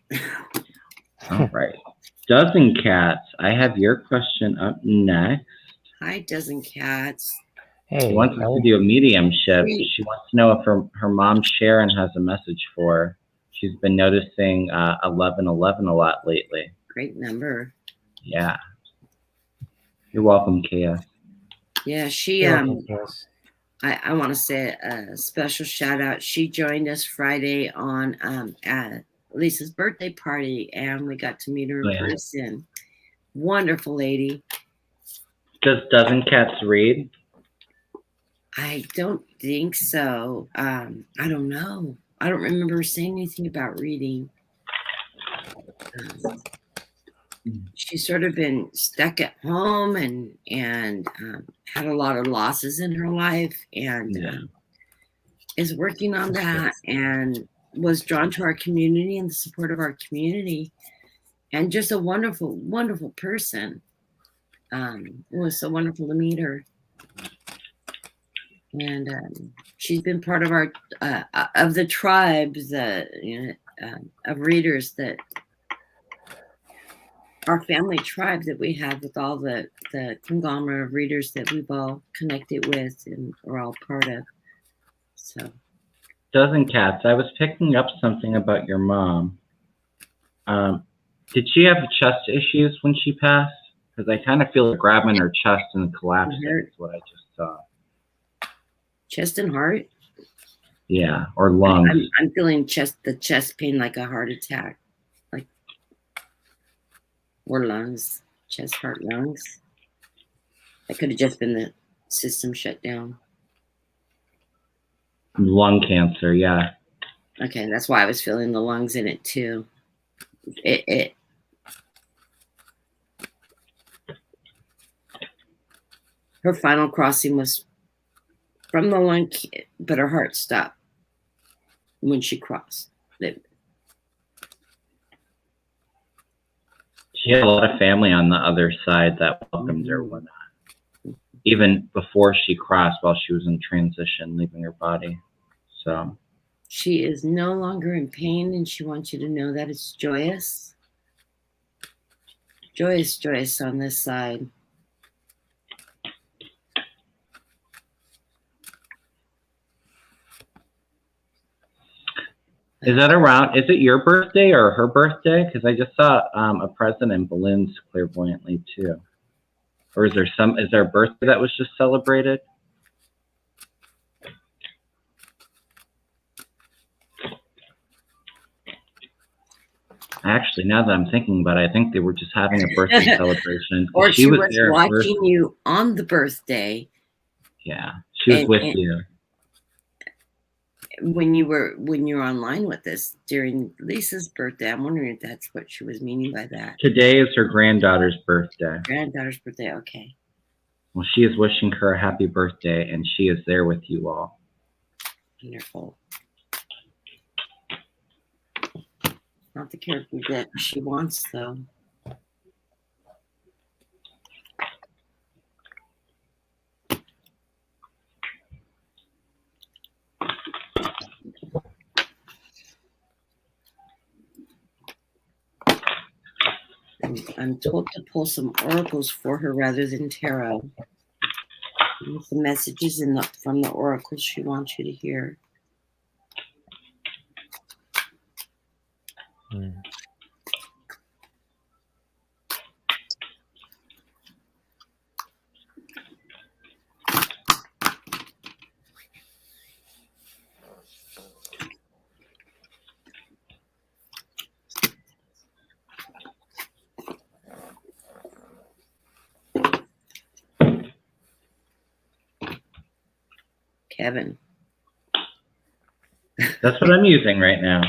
All right. Dozen Cats, I have your question up next.
Hi, Dozen Cats.
Hey, she wants us to do a mediumship. She wants to know if her mom Sharon has a message for her. She's been noticing 1111 a lot lately.
Great number.
Yeah. You're welcome, KS.
Yeah, she I want to say a special shout out. She joined us Friday on at Lisa's birthday party, and we got to meet her in person. Wonderful lady.
Does Dozen Cats read?
I don't think so. I don't know. I don't remember saying anything about reading. She's sort of been stuck at home and had a lot of losses in her life, and is working on that, and was drawn to our community and the support of our community, and just a wonderful, wonderful person. It was so wonderful to meet her. And she's been part of our of the tribes that of readers, that our family tribe that we have, with all the conglomerate of readers that we've all connected with and are all part of. So,
Dozen Cats, I was picking up something about your mom. Did she have chest issues when she passed? Because I kind of feel it grabbing her chest and collapsing. Is what I just saw.
Chest and heart?
Yeah, or lungs.
I'm feeling the chest pain like a heart attack. Like, or lungs. Chest, heart, lungs. That could have just been the system shut down.
Lung cancer, yeah.
Okay, that's why I was feeling the lungs in it too. Her final crossing was from the lung, but her heart stopped when she crossed.
She had a lot of family on the other side that welcomed her, whatnot. Even before she crossed, while she was in transition, leaving her body. So
she is no longer in pain, and she wants you to know that it's joyous. Joyous on this side.
Is it your birthday or her birthday? Because I just saw a present in balloons clairvoyantly too. Or is there a birthday that was just celebrated? Actually, now that I'm thinking about it, I think they were just having a birthday celebration.
Or she was watching you on the birthday.
Yeah, she was with you.
When you were online with us during Lisa's birthday, I'm wondering if that's what she was meaning by that.
Today is her granddaughter's birthday.
Granddaughter's birthday, okay.
Well, she is wishing her a happy birthday, and she is there with you all.
Wonderful. Not the character that she wants, though. I'm told to pull some oracles for her rather than tarot. With the messages from the oracles she wants you to hear. Kevin.
That's what I'm using right now.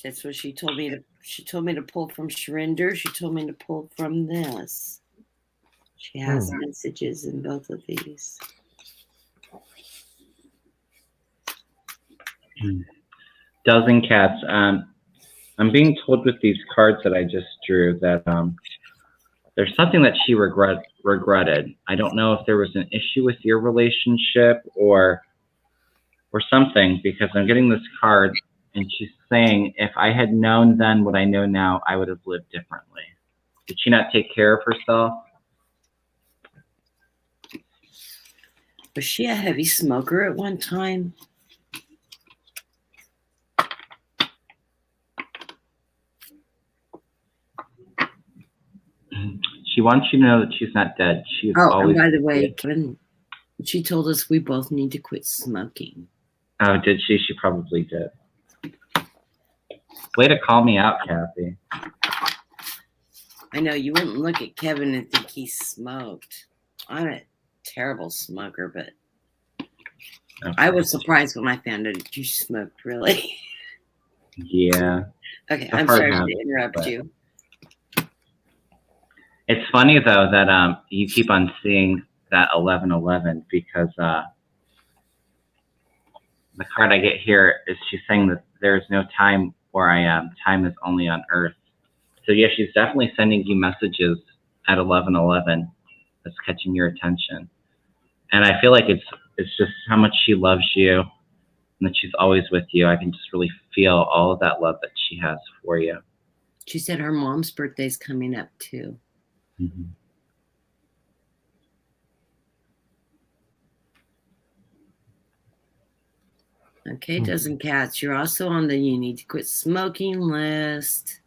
That's what she told me to. She told me to pull from Shrinder. She told me to pull from this. She has messages in both of these.
Dozen Cats. I'm being told with these cards that I just drew that there's something that she regretted. I don't know if there was an issue with your relationship or something, because I'm getting this card and she's saying, if I had known then what I know now, I would have lived differently. Did she not take care of herself?
Was she a heavy smoker at one time?
She wants you to know that she's not dead. She's always.
And by the way, Kevin, she told us we both need to quit smoking.
Oh, did she? She probably did. Way to call me out, Kathy.
I know you wouldn't look at Kevin and think he smoked. I'm a terrible smoker, but okay. I was surprised when I found out that you smoked, really.
Yeah.
Okay, I'm sorry to interrupt you.
It's funny, though, that you keep on seeing that 1111, because the card I get here is she's saying that there is no time where I am. Time is only on Earth. So, yeah, she's definitely sending you messages at 1111 that's catching your attention. And I feel like it's just how much she loves you and that she's always with you. I can just really feel all of that love that she has for you.
She said her mom's birthday's coming up too.
Mm-hmm.
Okay, Dozen Cats, you're also on the you need to quit smoking list.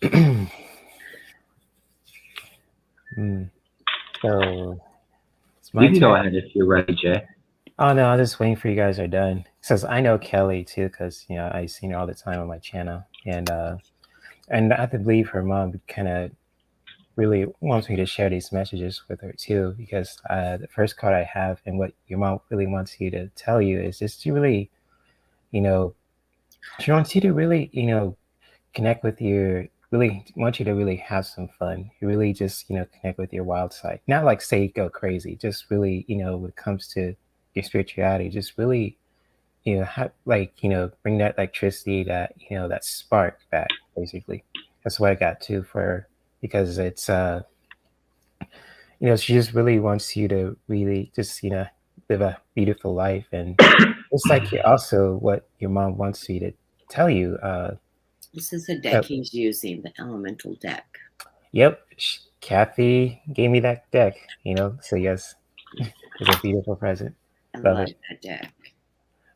So
you can go ahead if you're ready, Jay.
Oh no, I'm just waiting for you guys are done. Since I know Kelly too, because I seen her all the time on my channel, and I have to believe her mom kind of really wants me to share these messages with her too, because the first card I have and what your mom really wants you to tell you is just to really, she wants you to really, connect with really want you to really have some fun. You really just, connect with your wild side. Not like say go crazy, just really, when it comes to your spirituality, just really, bring that electricity, that, that spark back, basically. That's what I got too for her, because it's, she just really wants you to really just, live a beautiful life. And it's like also what your mom wants you to tell you.
This is a deck he's using, the elemental deck.
Yep. Kathy gave me that deck, so yes, it's a beautiful present.
I love that deck.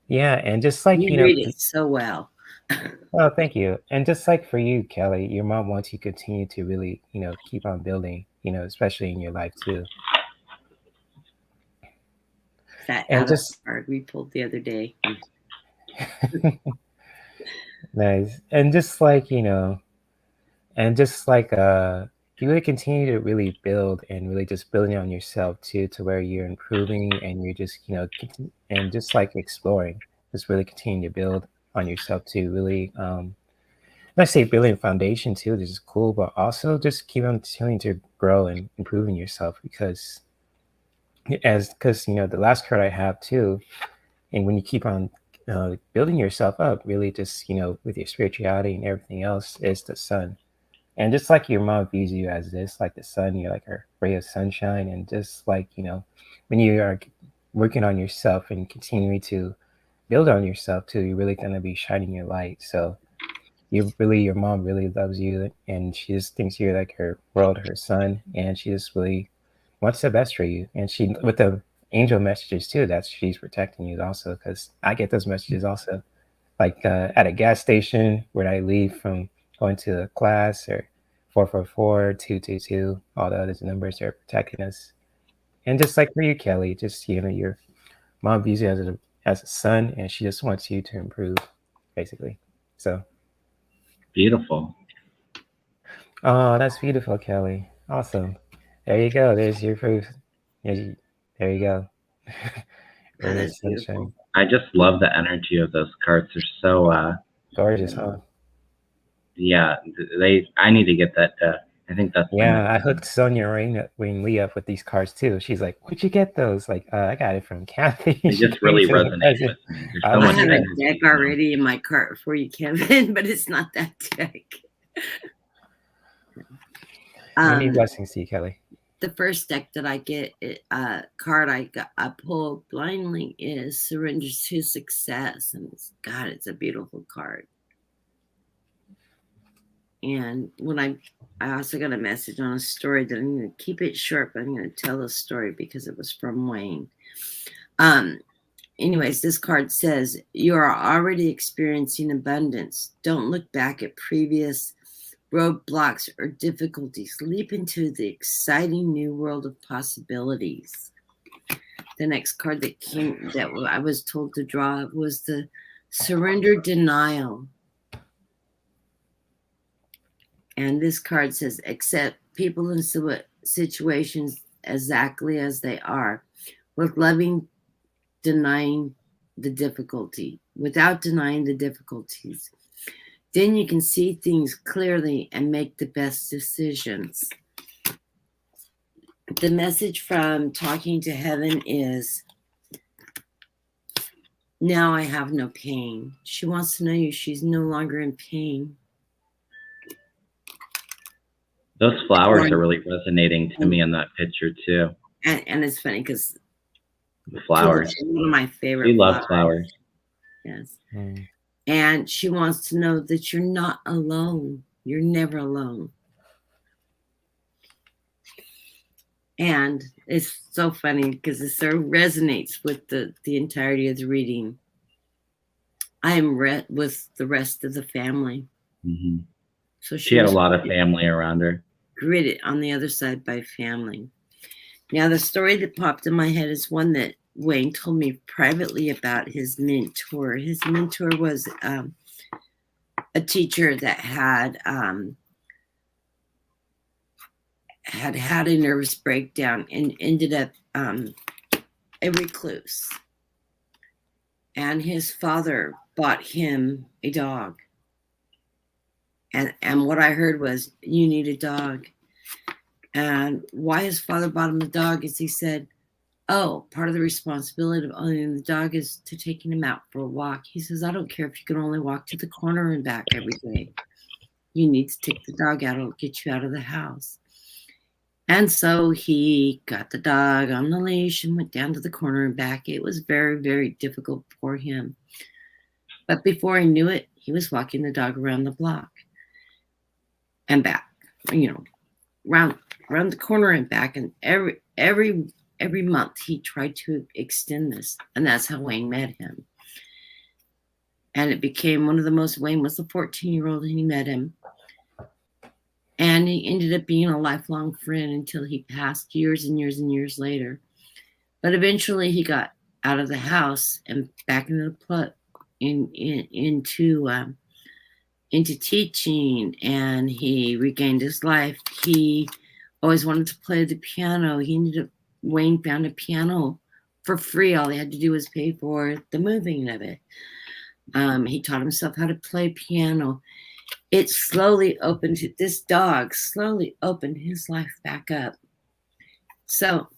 Yeah, and just like,
you read it so well.
Oh, thank you. And just like for you, Kelly, your mom wants you to continue to really, keep on building, especially in your life too.
That and just card we pulled the other day.
Nice. And just like, and just like you really continue to really build and really just building on yourself too, to where you're improving and you're just, and just like exploring, just really continue to build on yourself to really let's say building a foundation too. This is cool, but also just keep on continuing to grow and improving yourself, because the last card I have too, and when you keep on building yourself up, really just with your spirituality and everything else, is the sun. And just like your mom views you as this, like the sun, you're like a ray of sunshine. And just like when you are working on yourself and continuing to build on yourself too, you're really going to be shining your light. So your mom really loves you, and she just thinks you're like her world, her sun, and she just really wants the best for you. And she, with the angel messages too, that she's protecting you also, because I get those messages also, like at a gas station when I leave from going to a class, or 444-222, all the other numbers are protecting us. And just like for you, Kelly, just your mom views you as a son, and she just wants you to improve, basically. So
beautiful.
Oh, that's beautiful, Kelly. Awesome. There you go. There's your proof. There you go.
That's beautiful.
I just love the energy of those cards. They're so
gorgeous, huh?
Yeah, I need to get that. I think that's
I hooked Sonia Wayne Lee up with these cards too. She's like, "Where'd you get those?" Like, I got it from Kathy.
They just really resonate with me.
I have a deck already in my cart for you, Kevin, but it's not that deck.
Many blessings to you, Kelly.
The first deck that I get, card I pulled blindly is Surrender to Success, and it's a beautiful card. And when I also got a message on a story that I'm going to keep it short, but I'm going to tell the story because it was from Wayne. Anyways, this card says, you are already experiencing abundance. Don't look back at previous roadblocks or difficulties. Leap into the exciting new world of possibilities. The next card that I was told to draw was the Surrender Denial. And this card says, accept people and situations exactly as they are, with loving denying the difficulty, without denying the difficulties. Then you can see things clearly and make the best decisions. The message from Talking to Heaven is, now I have no pain. She wants to know she's no longer in pain.
Those flowers are really resonating to me in that picture too.
And it's funny because
the flowers.
One of my favorite.
She loves flowers.
Yes.
Mm.
And she wants to know that you're not alone. You're never alone. And it's so funny because it sort of resonates with the entirety of the reading. I am with the rest of the family.
Mm-hmm.
So
she had a lot of family around her.
Gridded on the other side by family. Now, the story that popped in my head is one that Wayne told me privately about his mentor. His mentor was a teacher that had a nervous breakdown and ended up a recluse. And his father bought him a dog. And what I heard was, you need a dog. And why his father bought him a dog is he said, oh, part of the responsibility of owning the dog is to taking him out for a walk. He says, I don't care if you can only walk to the corner and back every day. You need to take the dog out. It'll get you out of the house. And so he got the dog on the leash and went down to the corner and back. It was very, very difficult for him. But before he knew it, he was walking the dog around the block and back, around the corner and back. And every month he tried to extend this. And that's how Wayne met him. And it became one of the most, Wayne was the 14-year-old and he met him. And he ended up being a lifelong friend until he passed years and years and years later. But eventually he got out of the house and back into into teaching, and he regained his life. He always wanted to play the piano. Wayne found a piano for free. All he had to do was pay for the moving of it. He taught himself how to play piano. It slowly opened, this dog slowly opened his life back up. So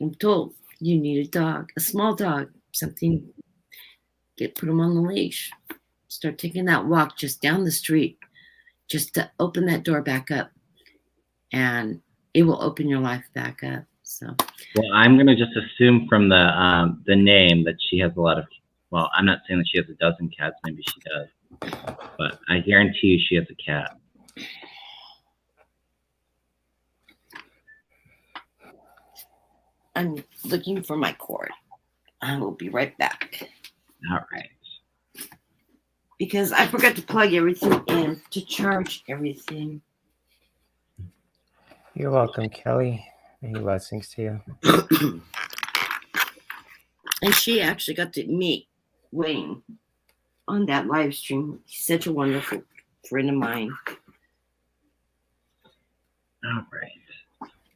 I'm told you need a dog, a small dog, something, put him on the leash. Start taking that walk just down the street, just to open that door back up. And it will open your life back up. So,
well, I'm going to just assume from the name that she has a lot of, well, I'm not saying that she has a dozen cats, maybe she does. But I guarantee you she has a cat.
I'm looking for my cord. I will be right back.
All right.
Because I forgot to plug everything in to charge everything.
You're welcome, Kelly. Many blessings to you.
And she actually got to meet Wayne on that live stream. He's such a wonderful friend of mine.
All right.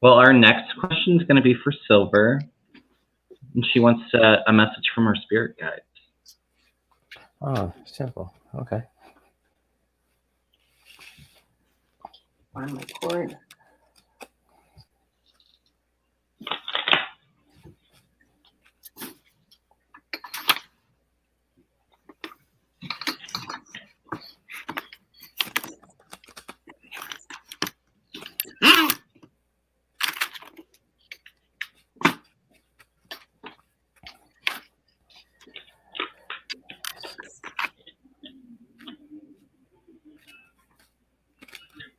Well, our next question is going to be for Silver. And she wants a message from her spirit guides.
Oh, simple. Okay.
Find my cord.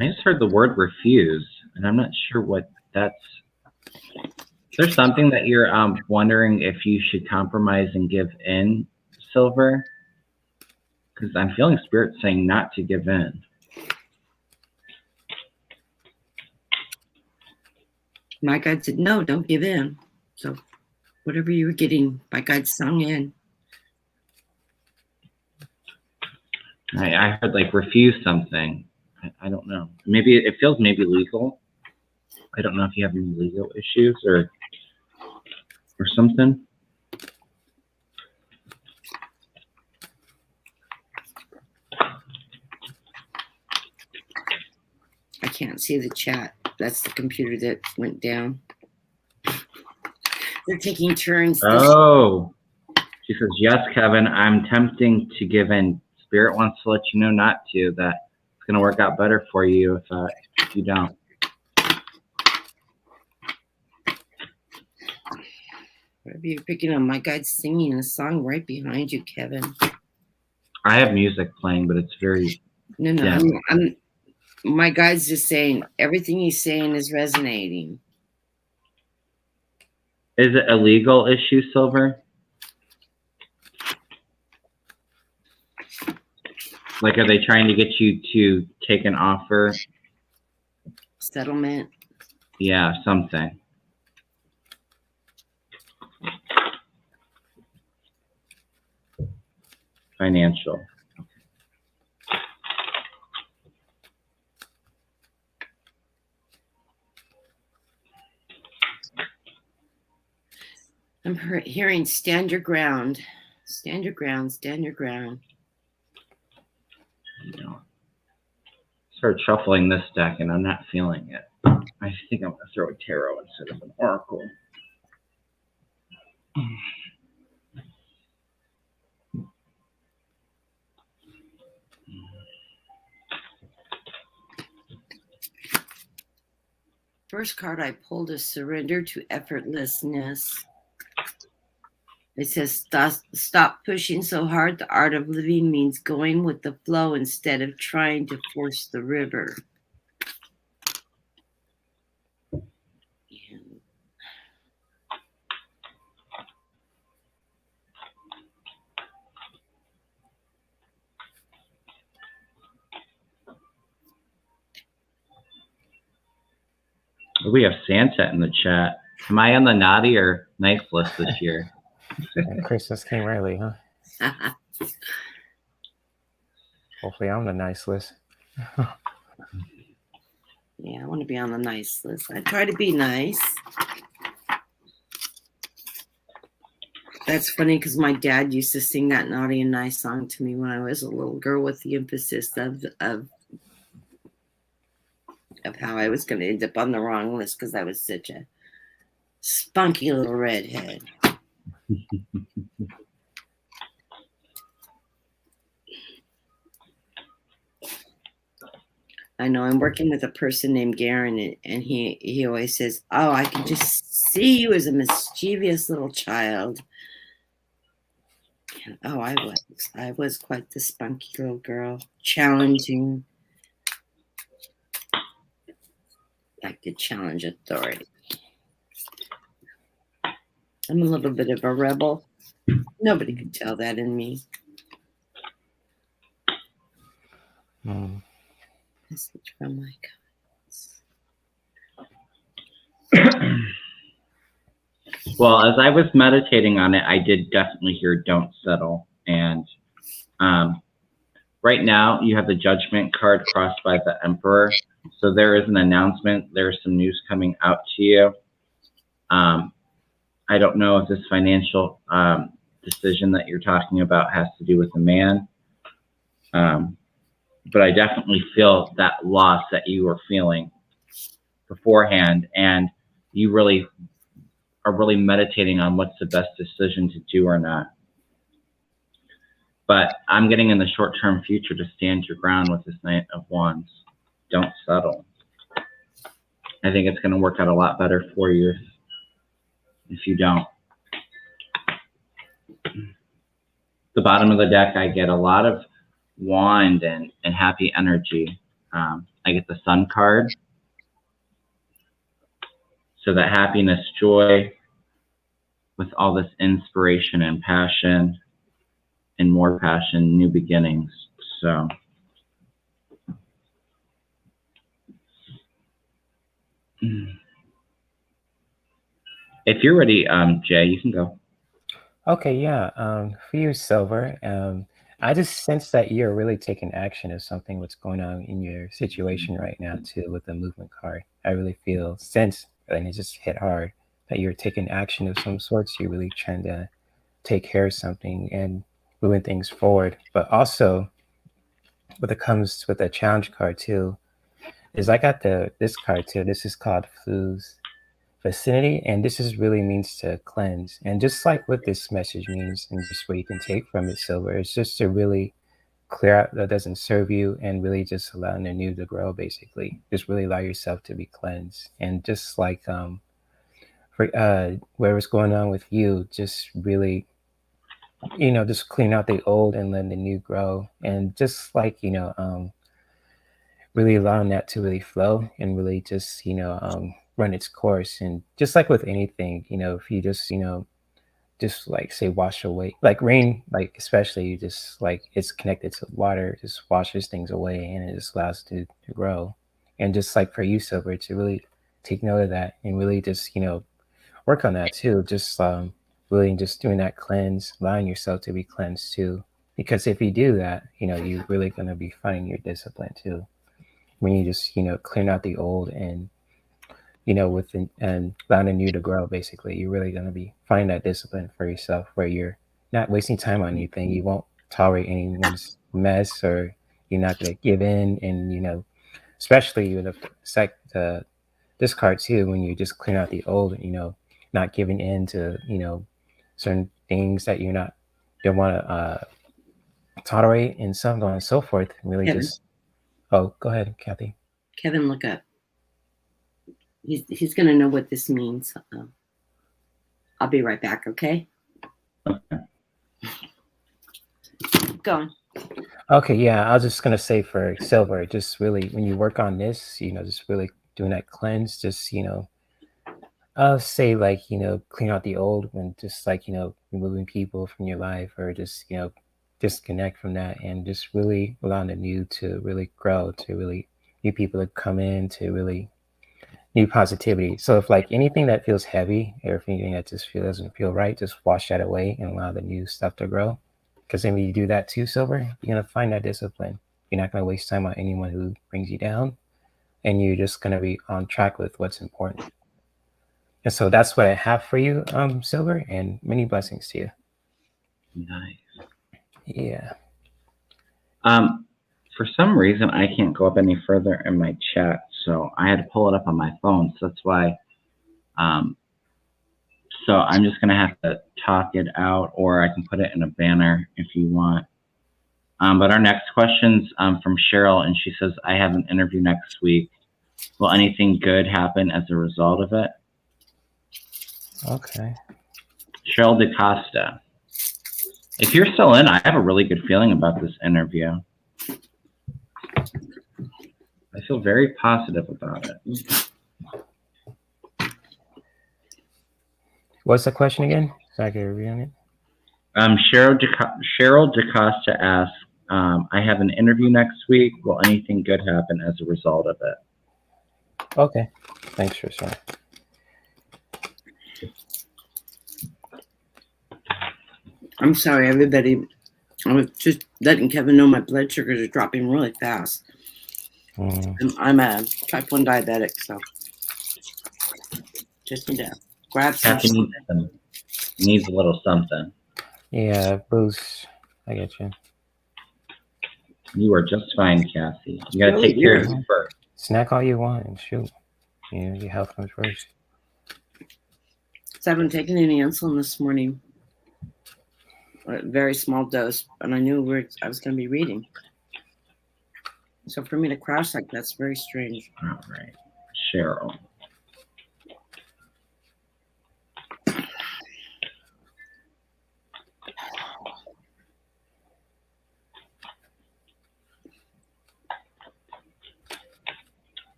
I just heard the word refuse, and I'm not sure what that's. Is there something that you're wondering if you should compromise and give in, Silver? Because I'm feeling spirit saying not to give in.
My guide said, no, don't give in. So whatever you were getting, my guide sung in.
I heard like refuse something. I don't know. Maybe it feels maybe legal. I don't know if you have any legal issues or something.
I can't see the chat. That's the computer that went down. They're taking turns.
Oh, she says, yes, Kevin, I'm tempting to give in. Spirit wants to let you know not to, that it's going to work out better for you if you don't.
Whatever you're picking up, my guy's singing a song right behind you, Kevin.
I have music playing, but it's very
No, I'm my guy's just saying everything he's saying is resonating.
Is it a legal issue, Silver? Like, are they trying to get you to take an offer?
Settlement?
Yeah, something. Financial.
I'm hearing stand your ground. Stand your ground, stand your ground.
Start shuffling this deck and I'm not feeling it. I think I'm going to throw a tarot instead of an oracle.
First card I pulled is surrender to effortlessness. It says, stop pushing so hard. The art of living means going with the flow instead of trying to force the river.
We have Santa in the chat. Am I on the naughty or nice list this year?
Christmas came early, huh? Hopefully I'm the nice list.
Yeah, I want to be on the nice list. I try to be nice. That's funny because my dad used to sing that naughty and nice song to me when I was a little girl, with the emphasis of how I was going to end up on the wrong list because I was such a spunky little redhead. I know I'm working with a person named Garen, and he always says, "Oh, I can just see you as a mischievous little child." And, oh, I was quite the spunky little girl, challenging. Like to challenge authority. I'm a little bit of a rebel. Nobody could tell that in me. Message from my
gods. Well, as I was meditating on it, I did definitely hear "don't settle." And right now, you have the Judgment card crossed by the Emperor. So there is an announcement. There's some news coming out to you. I don't know if this financial decision that you're talking about has to do with a man. But I definitely feel that loss that you were feeling beforehand, and you really are really meditating on what's the best decision to do or not. But I'm getting in the short-term future to stand your ground with this Knight of Wands. Don't settle. I think it's going to work out a lot better for you if you don't. The bottom of the deck, I get a lot of wand and happy energy. I get the Sun card. So that happiness, joy, with all this inspiration and passion and more passion, new beginnings. So if you're ready, Jay, you can go.
Okay, yeah. For you, Silver, I just sense that you're really taking action of something what's going on in your situation right now too with the movement card. I really sense, and it just hit hard, that you're taking action of some sorts. You're really trying to take care of something and moving things forward. But also, when it comes with the challenge card too, is I got this card too. This is called Flu's Vicinity, and this is really means to cleanse. And just like what this message means, and just what you can take from it, Silver, it's just to really clear out that doesn't serve you, and really just allowing the new to grow. Basically, just really allow yourself to be cleansed. And just like for whatever's going on with you, just really, just clean out the old and let the new grow. And just like, really allowing that to really flow and really just, run its course. And just like with anything, if you just like say wash away, like rain, like especially you just like it's connected to water, it just washes things away and it just allows to grow. And just like for you, Silver, to really take note of that and really just, work on that too. Just really just doing that cleanse, allowing yourself to be cleansed too. Because if you do that, you're really gonna be finding your discipline too. When you just, clean out the old and and allowing you to grow, basically, you're really going to be finding that discipline for yourself where you're not wasting time on anything. You won't tolerate anyone's mess, or you're not going to give in. And, especially with the discard too, when you just clean out the old, not giving in to, certain things that don't want to tolerate and so on and so forth. Really
Kevin.
Oh, go ahead, Kathy.
Kevin, look up. He's going to know what this means. I'll be right back, okay? Go on.
Okay, yeah, I was just going to say for Silver, just really, when you work on this, just really doing that cleanse, just, I'll say like, clean out the old when just like, removing people from your life or just, disconnect from that and just really allowing the new to really grow, to really new people to come in, to really new positivity. So if like anything that feels heavy or if anything that just doesn't feel right, just wash that away and allow the new stuff to grow. Because then when you do that too, Silver, you're gonna find that discipline. You're not gonna waste time on anyone who brings you down, and you're just gonna be on track with what's important. And so that's what I have for you, Silver, and many blessings to you.
Nice.
Yeah.
For some reason, I can't go up any further in my chat, so I had to pull it up on my phone. So that's why. So I'm just gonna have to talk it out, or I can put it in a banner if you want. But our next question's from Cheryl, and she says, "I have an interview next week. Will anything good happen as a result of it?"
Okay.
Cheryl DaCosta. If you're still in, I have a really good feeling about this interview. I feel very positive about it.
What's the question again? So I can read on it.
Cheryl DaCosta asks, I have an interview next week. Will anything good happen as a result of it?
Okay. Thanks for sharing.
I'm sorry, everybody. I was just letting Kevin know my blood sugars are dropping really fast. I'm a type 1 diabetic, so just need to grab some.
Kathy needs a little something.
Yeah, boost. I get you.
You are just fine, Kathy. You gotta take care of you first.
Snack all you want and shoot. Your health comes first.
So I haven't taken any insulin this morning. A very small dose, and I knew I was going to be reading. So for me to crash like that's very strange.
All right, Cheryl.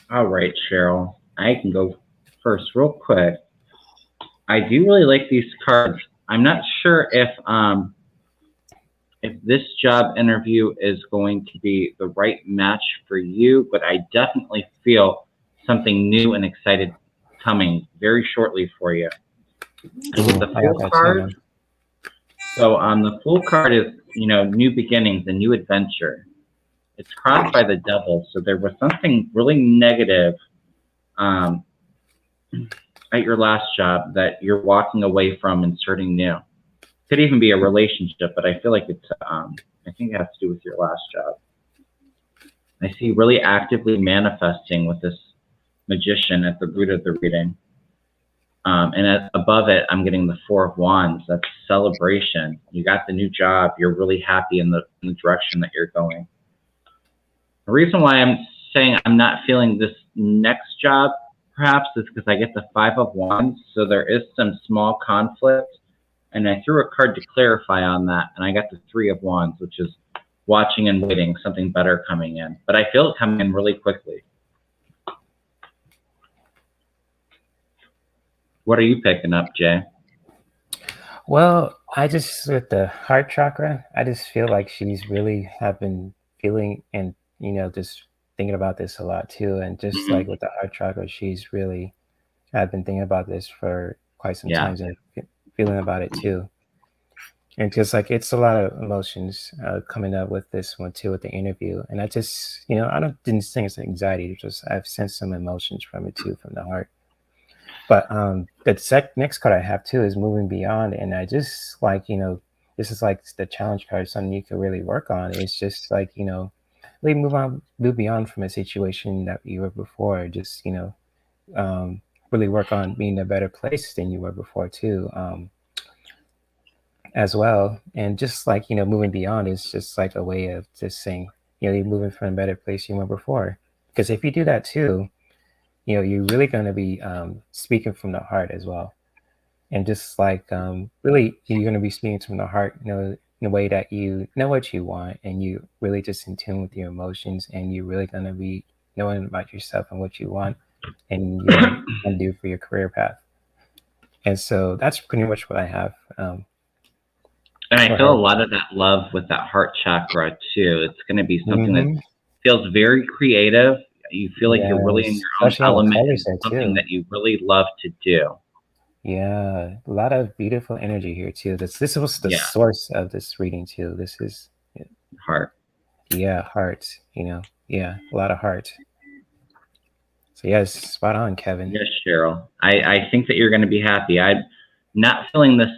All right, Cheryl. I can go first real quick. I do really like these cards. I'm not sure if this job interview is going to be the right match for you, but I definitely feel something new and excited coming very shortly for you. And with the Fool card, so the Fool card is, new beginnings, a new adventure. It's crossed by the Devil, so there was something really negative at your last job that you're walking away from and starting new. Could even be a relationship, but I feel like it's, I think it has to do with your last job. I see really actively manifesting with this Magician at the root of the reading. And above it, I'm getting the Four of Wands. That's celebration. You got the new job. You're really happy in the direction that you're going. The reason why I'm saying I'm not feeling this next job, perhaps, is because I get the Five of Wands. So there is some small conflict. And I threw a card to clarify on that. And I got the Three of Wands, which is watching and waiting, something better coming in. But I feel it coming in really quickly. What are you picking up, Jay?
Well, I just, with the heart chakra, I just feel like she's really have been feeling and, you know, just thinking about this a lot too. And just like with the heart chakra, she's really have been thinking about this for quite some time and feeling about it too. And just like, it's a lot of emotions coming up with this one too, with the interview. And I just, you know, didn't think it's anxiety. It's just, I've sensed some emotions from it too, from the heart. But the next card I have too is Moving Beyond. And I just like, you know, this is like the challenge card, something you can really work on. It's just like, you know, really move beyond from a situation that you were before. Just, you know, really work on being in a better place than you were before too, as well. And just like, you know, moving beyond is just like a way of just saying, you know, you're moving from a better place you were before. Because if you do that too, you know, you're really going to be speaking from the heart as well. And just like really, you're going to be speaking from the heart, you know, in a way that you know what you want, and you really just in tune with your emotions, and you're really going to be knowing about yourself and what you want and you want to do for your career path. And so that's pretty much what I have.
And I feel a lot of that love with that heart chakra too. It's going to be something that feels very creative. You feel like you're really in your own element. It's something that you really love to do.
Yeah, a lot of beautiful energy here too. This was the source of this reading too. This is
heart.
Yeah, heart. You know, yeah, a lot of heart. So yes, spot on, Kevin.
Yes, Cheryl. I think that you're going to be happy. I'm not feeling this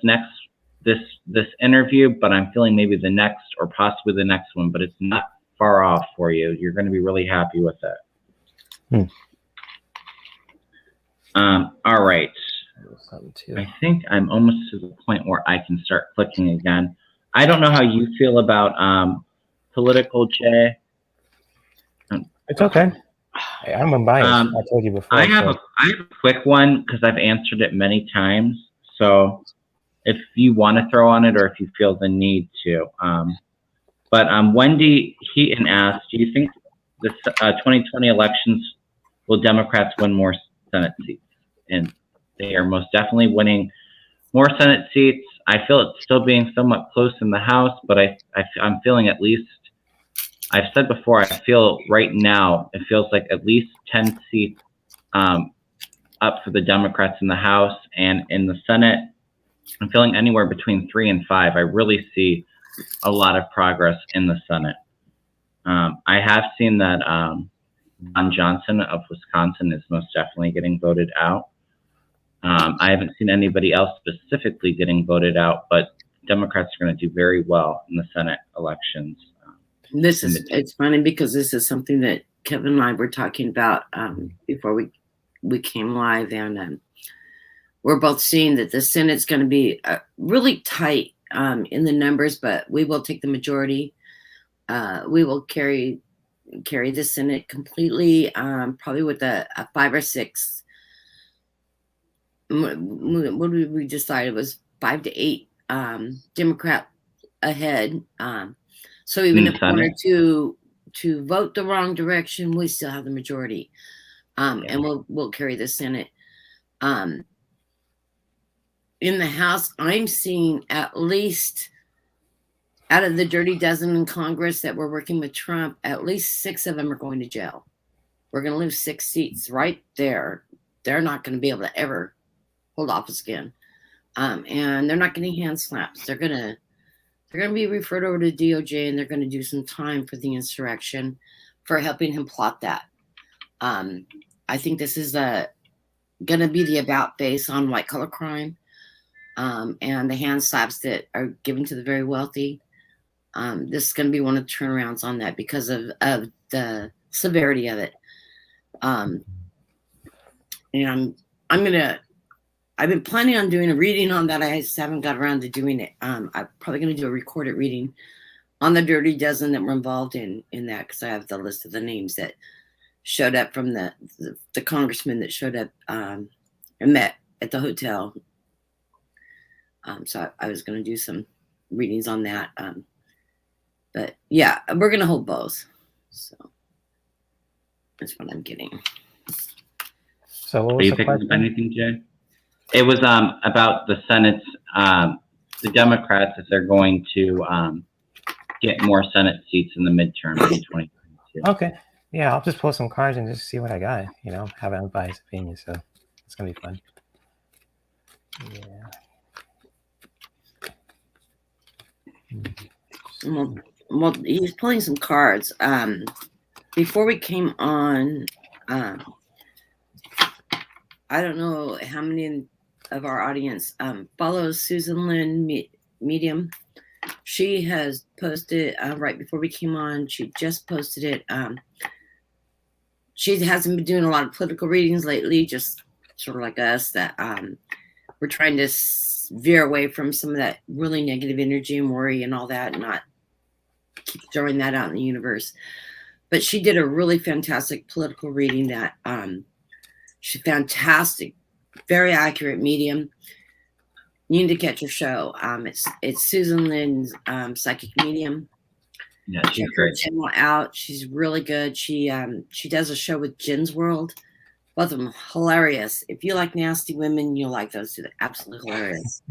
interview, but I'm feeling maybe the next or possibly the next one. But it's not far off for you. You're going to be really happy with it. All right. I think I'm almost to the point where I can start clicking again. I don't know how you feel about political, Jay.
It's okay. I'm unbiased. I told you before.
I have a quick one because I've answered it many times. So if you want to throw on it or if you feel the need to. But Wendy Heaton asked, do you think the 2020 elections will Democrats win more Senate seats? And they are most definitely winning more Senate seats. I feel it's still being somewhat close in the House, but I'm feeling at least, I've said before, I feel right now, it feels like at least 10 seats up for the Democrats in the House, and in the Senate, I'm feeling anywhere between 3 and 5. I really see a lot of progress in the Senate. I have seen that Ron Johnson of Wisconsin is most definitely getting voted out. I haven't seen anybody else specifically getting voted out, but Democrats are going to do very well in the Senate elections.
It's funny because this is something that Kevin and I were talking about before we came live, and we're both seeing that the Senate's going to be really tight in the numbers, but we will take the majority. We will carry the Senate completely, probably with a 5 or 6. What did we decide? It was 5 to 8 Democrat ahead. So even if one or two to vote the wrong direction, we still have the majority, and we'll carry the Senate. In the House, I'm seeing at least out of the dirty dozen in Congress that were working with Trump, at least 6 of them are going to jail. We're going to lose 6 seats right there. They're not going to be able to ever hold office again, and they're not getting hand slaps. They're going to be referred over to DOJ, and they're going to do some time for the insurrection for helping him plot that. I think this is going to be the about face on white collar crime, and the hand slaps that are given to the very wealthy. This is going to be one of the turnarounds on that because of the severity of it. And I've been planning on doing a reading on that. I just haven't got around to doing it. I'm probably going to do a recorded reading on the Dirty Dozen that were involved in that, because I have the list of the names that showed up from the congressman that showed up and met at the hotel. So I was going to do some readings on that. But yeah, we're going to hold both. So that's what I'm getting.
So what was
Are you picking up anything, Jay? It was about the Senate's, the Democrats, if they're going to get more Senate seats in the midterm in 2022.
Okay. Yeah, I'll just pull some cards and just see what I got. You know, have an unbiased opinion, so it's gonna be fun.
Yeah. Well, he's pulling some cards. Before we came on, I don't know how many of our audience follows Susan Lynn Medium. She has posted right before we came on. She just posted it. She hasn't been doing a lot of political readings lately, just sort of like us, that we're trying to veer away from some of that really negative energy and worry and all that, and not keep throwing that out in the universe. But she did a really fantastic political reading that she's fantastic, very accurate medium. You need to catch her show. It's Susan Lynn's Psychic Medium.
Yeah, she's great.
Channel out. She's really good. She does a show with Jen's World. Both of them hilarious. If you like nasty women, you'll like those two. They're absolutely hilarious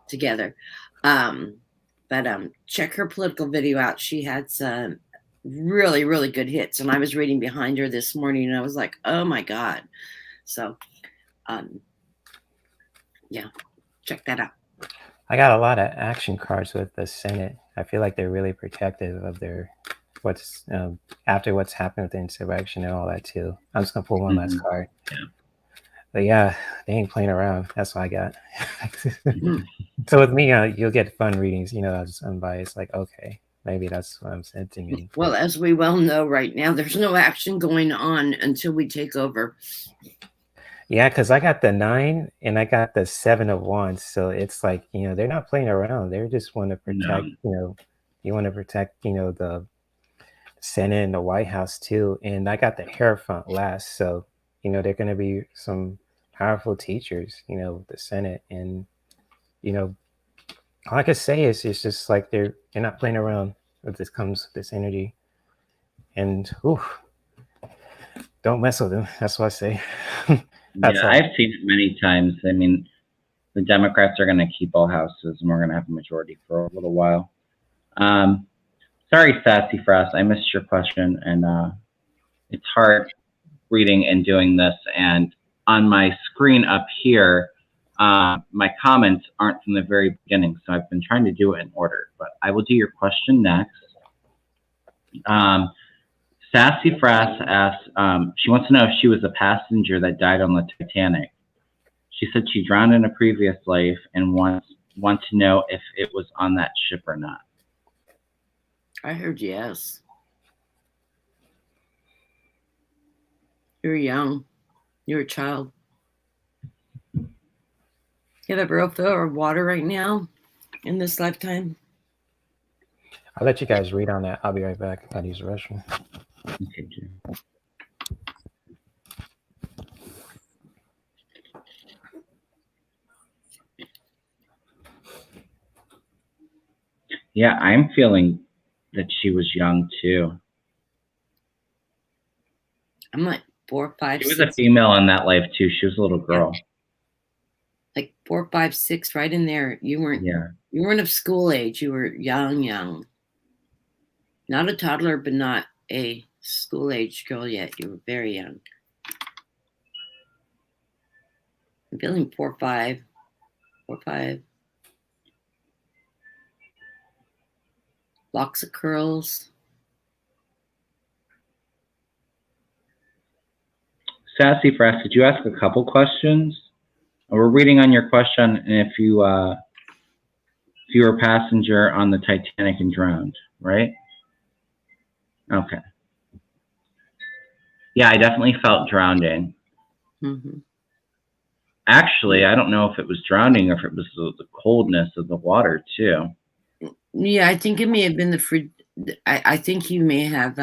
together. But check her political video out. She had some really, really good hits. And I was reading behind her this morning and I was like, oh my God. So yeah, check that out.
I got a lot of action cards with the Senate. I feel like they're really protective of their what's after what's happened with the insurrection and all that too. I'm just gonna pull one last card.
Yeah.
But yeah, they ain't playing around. That's what I got. So with me, you'll get fun readings. You know, I was unbiased. Like, okay, maybe that's what I'm sensing.
Well, as we well know right now, there's no action going on until we take over.
Yeah, because I got the 9 and I got the 7 of Wands. So it's like, you know, they're not playing around. They just want to protect, you know, you want to protect, you know, the Senate and the White House too. And I got the Hierophant last. So, you know, they're going to be some powerful teachers, you know, the Senate. And, you know, all I can say is it's just like they're not playing around with this energy. And, don't mess with them. That's what I say.
Yeah, I've seen it many times. I mean, the Democrats are going to keep all houses, and we're going to have a majority for a little while. Sorry, Sassy Frost, I missed your question, and it's hard reading and doing this. And on my screen up here, my comments aren't from the very beginning, so I've been trying to do it in order. But I will do your question next. Sassy Frass asks, she wants to know if she was a passenger that died on the Titanic. She said she drowned in a previous life and wants to know if it was on that ship or not.
I heard yes. You're young. You're a child. You have a real fill of water right now in this lifetime?
I'll let you guys read on that. I'll be right back. I'll use the restroom.
Okay, Jim. Yeah, I'm feeling that she was young too.
I'm like 4, 5,
She was a female in that life too. She was a little girl.
Yeah. Like 4, 5, 6, right in there. You weren't of school age. You were young. Not a toddler, but not a school age girl yet. You were very young. I'm feeling 4, 5. Locks of curls.
Sassafras, did you ask a couple questions? We're reading on your question, and if you were a passenger on the Titanic and drowned, right? Okay. Yeah, I definitely felt drowning.
Mm-hmm.
Actually, I don't know if it was drowning or if it was the coldness of the water too.
Yeah, I think it may have been the I think you may have.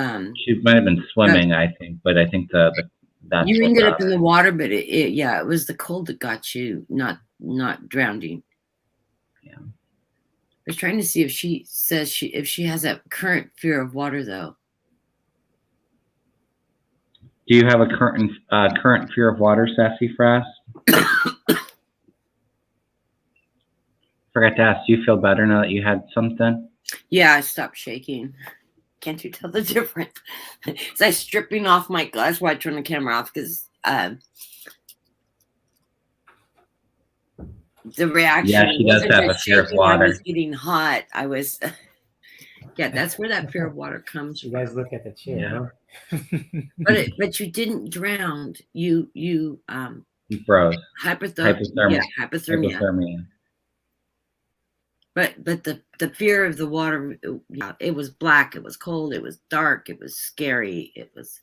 She might have been swimming, I think, but I think that's
you ended up in the water, but it was the cold that got you, not drowning.
Yeah.
I was trying to see if she says if she has a current fear of water though.
Do you have a current fear of water, Sassafras? Forgot to ask. Do you feel better now that you had something?
Yeah, I stopped shaking. Can't you tell the difference? It's like stripping off my glass. That's why I turned the camera off, because the reaction.
Yeah, she does have a fear of water.
I was getting hot. I was. Yeah, that's where that fear of water comes from.
You guys look at the chair,
huh? but you didn't drown. You
froze.
Hypothermia. Yeah,
hypothermia.
But the fear of the water, yeah, it was black, it was cold, it was dark, it was scary, it was.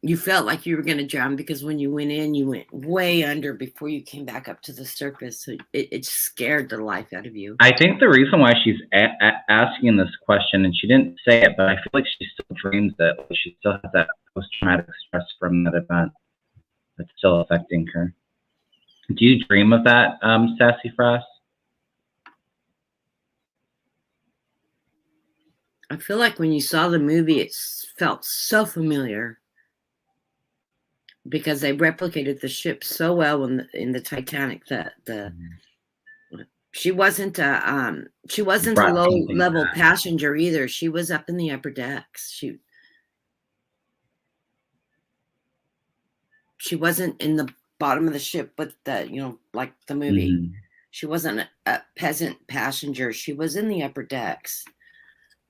You felt like you were going to drown, because when you went in, you went way under before you came back up to the surface. So it scared the life out of you.
I think the reason why she's asking this question, and she didn't say it, but I feel like she still dreams that she still has that post-traumatic stress from that event that's still affecting her. Do you dream of that, Sassafras?
I feel like when you saw the movie, it felt so familiar, because they replicated the ship so well in the Titanic that she wasn't a low level passenger either. She was up in the upper decks. She wasn't in the bottom of the ship with the like the movie. Mm-hmm. She wasn't a peasant passenger. She was in the upper decks.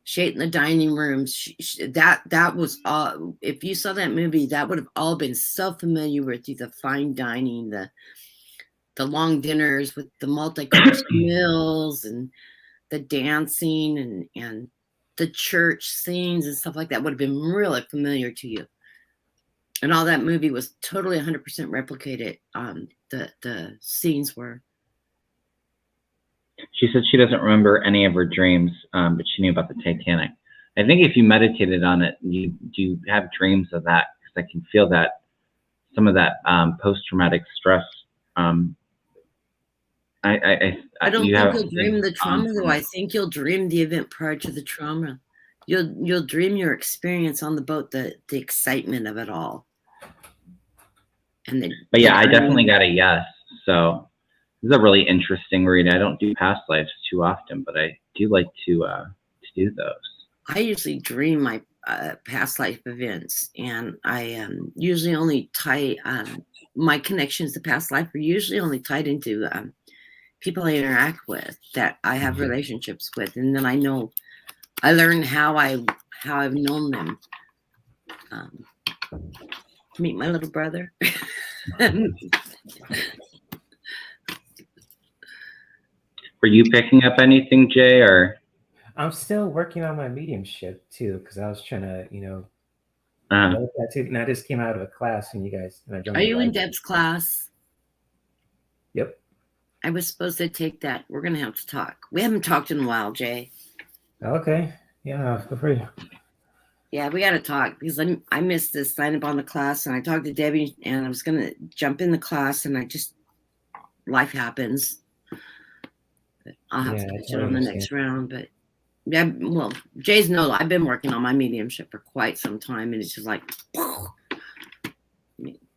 She ate in the dining rooms. That was all. If you saw that movie, that would have all been so familiar with you. The fine dining, the long dinners with the multi-course meals, and the dancing, and the church scenes and stuff like that would have been really familiar to you. And all that movie was totally 100% replicated. The scenes were.
She said she doesn't remember any of her dreams, but she knew about the Titanic. I think if you meditated on it, you do have dreams of that, because I can feel that some of that post-traumatic stress. I
don't think you'll dream the trauma, though. I think you'll dream the event prior to the trauma. You'll dream your experience on the boat, the excitement of it all.
But yeah, I definitely got a yes. So. This is a really interesting read. I don't do past lives too often, but I do like to do those. I
usually dream my past life events, and I usually only tie my connections to past life are usually only tied into people I interact with, that I have relationships with, and then I learn how I've known them. Meet my little brother.
Were you picking up anything, Jay, or?
I'm still working on my mediumship too, because I was trying to, and I just came out of a class, and you guys. And
Are you in Deb's class?
Yep.
I was supposed to take that. We're gonna have to talk. We haven't talked in a while, Jay.
Okay. Yeah, feel free.
Yeah, we got to talk, because I missed this sign up on the class, and I talked to Debbie, and I was gonna jump in the class, and life happens. I'll have to pitch it on the next round, but yeah, well, Jay's no, I've been working on my mediumship for quite some time, and it's just like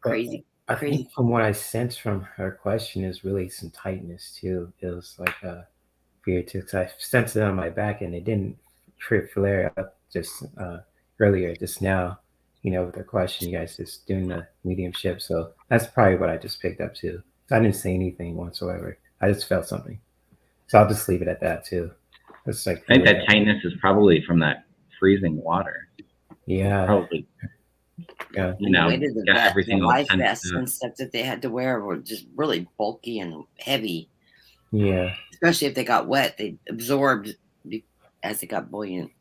crazy.
I think from what I sense from her question is really some tightness too. It was like a fear too, because I sensed it on my back, and it didn't flare up just earlier, just now. With her question, you guys just doing the mediumship, so that's probably what I just picked up too. I didn't say anything whatsoever. I just felt something. So I'll just leave it at that too. It's like
I think that tightness is probably from that freezing water.
Yeah.
Probably.
Yeah.
You know,
the life vests and stuff that they had to wear were just really bulky and heavy.
Yeah.
Especially if they got wet, they absorbed as it got buoyant.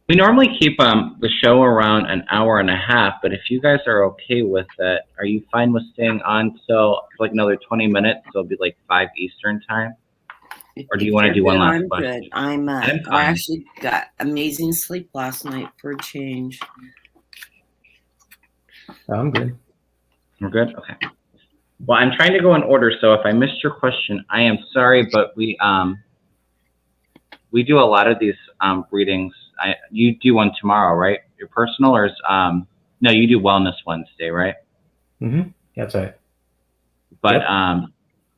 We normally keep the show around an hour and a half, but if you guys are okay with it, are you fine with staying on till like another 20 minutes? So it'll be like 5 Eastern time? Or do you want to do one last question?
Good. I actually got amazing sleep last night for a change.
I'm good.
We're good? Okay. Well, I'm trying to go in order, so if I missed your question, I am sorry, but we do a lot of these readings. You do one tomorrow, right? Your personal, or is no, you do Wellness Wednesday, right?
Mm-hmm. That's right.
But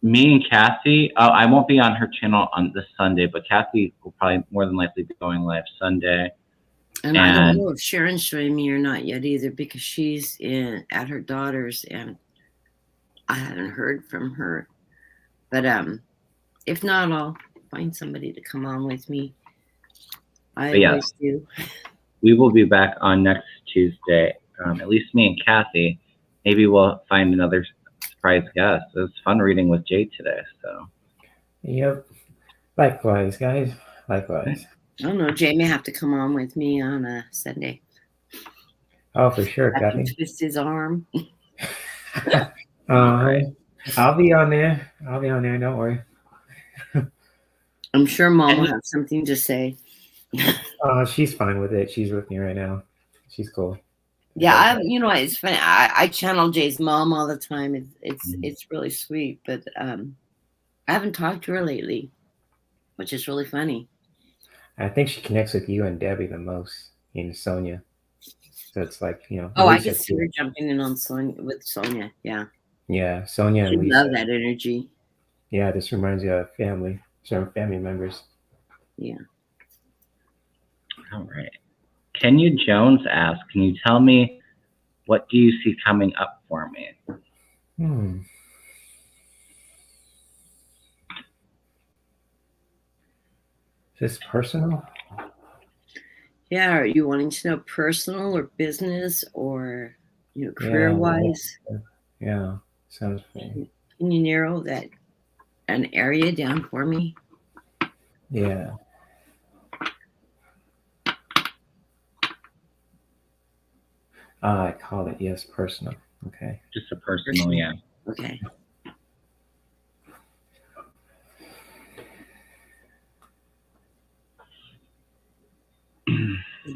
me and Kathy, I won't be on her channel on this Sunday, but Kathy will probably more than likely be going live Sunday.
And I don't know if Sharon's showing me or not yet either, because she's at her daughter's and I haven't heard from her. But if not, I'll find somebody to come on with me. I always do.
We will be back on next Tuesday. At least me and Kathy. Maybe we'll find another surprise guest. It was fun reading with Jade today. So.
Yep. Likewise, guys. Likewise.
I don't know. Jay may have to come on with me on a Sunday.
Oh, for sure, Kathy.
Twist his arm.
I'll be on there. Don't worry.
I'm sure Mom will have something to say.
She's fine with it. She's with me right now. She's cool.
Yeah, it's funny. I channel Jay's mom all the time. It's really sweet, but I haven't talked to her lately, which is really funny.
I think she connects with you and Debbie the most, and Sonia. So it's like,
Oh, I can see her jumping in on Sonia. Yeah.
Yeah, Sonia and Lisa.
Love that energy.
Yeah, this reminds you of family, certain family members.
Yeah.
All right. Kenya Jones asks, can you tell me what do you see coming up for me?
Is this personal?
Yeah, are you wanting to know personal or business or career-wise?
Yeah, sounds funny.
Can you narrow an area down for me?
Yeah. I call it, yes, personal. Okay.
Just a personal, yeah.
Okay.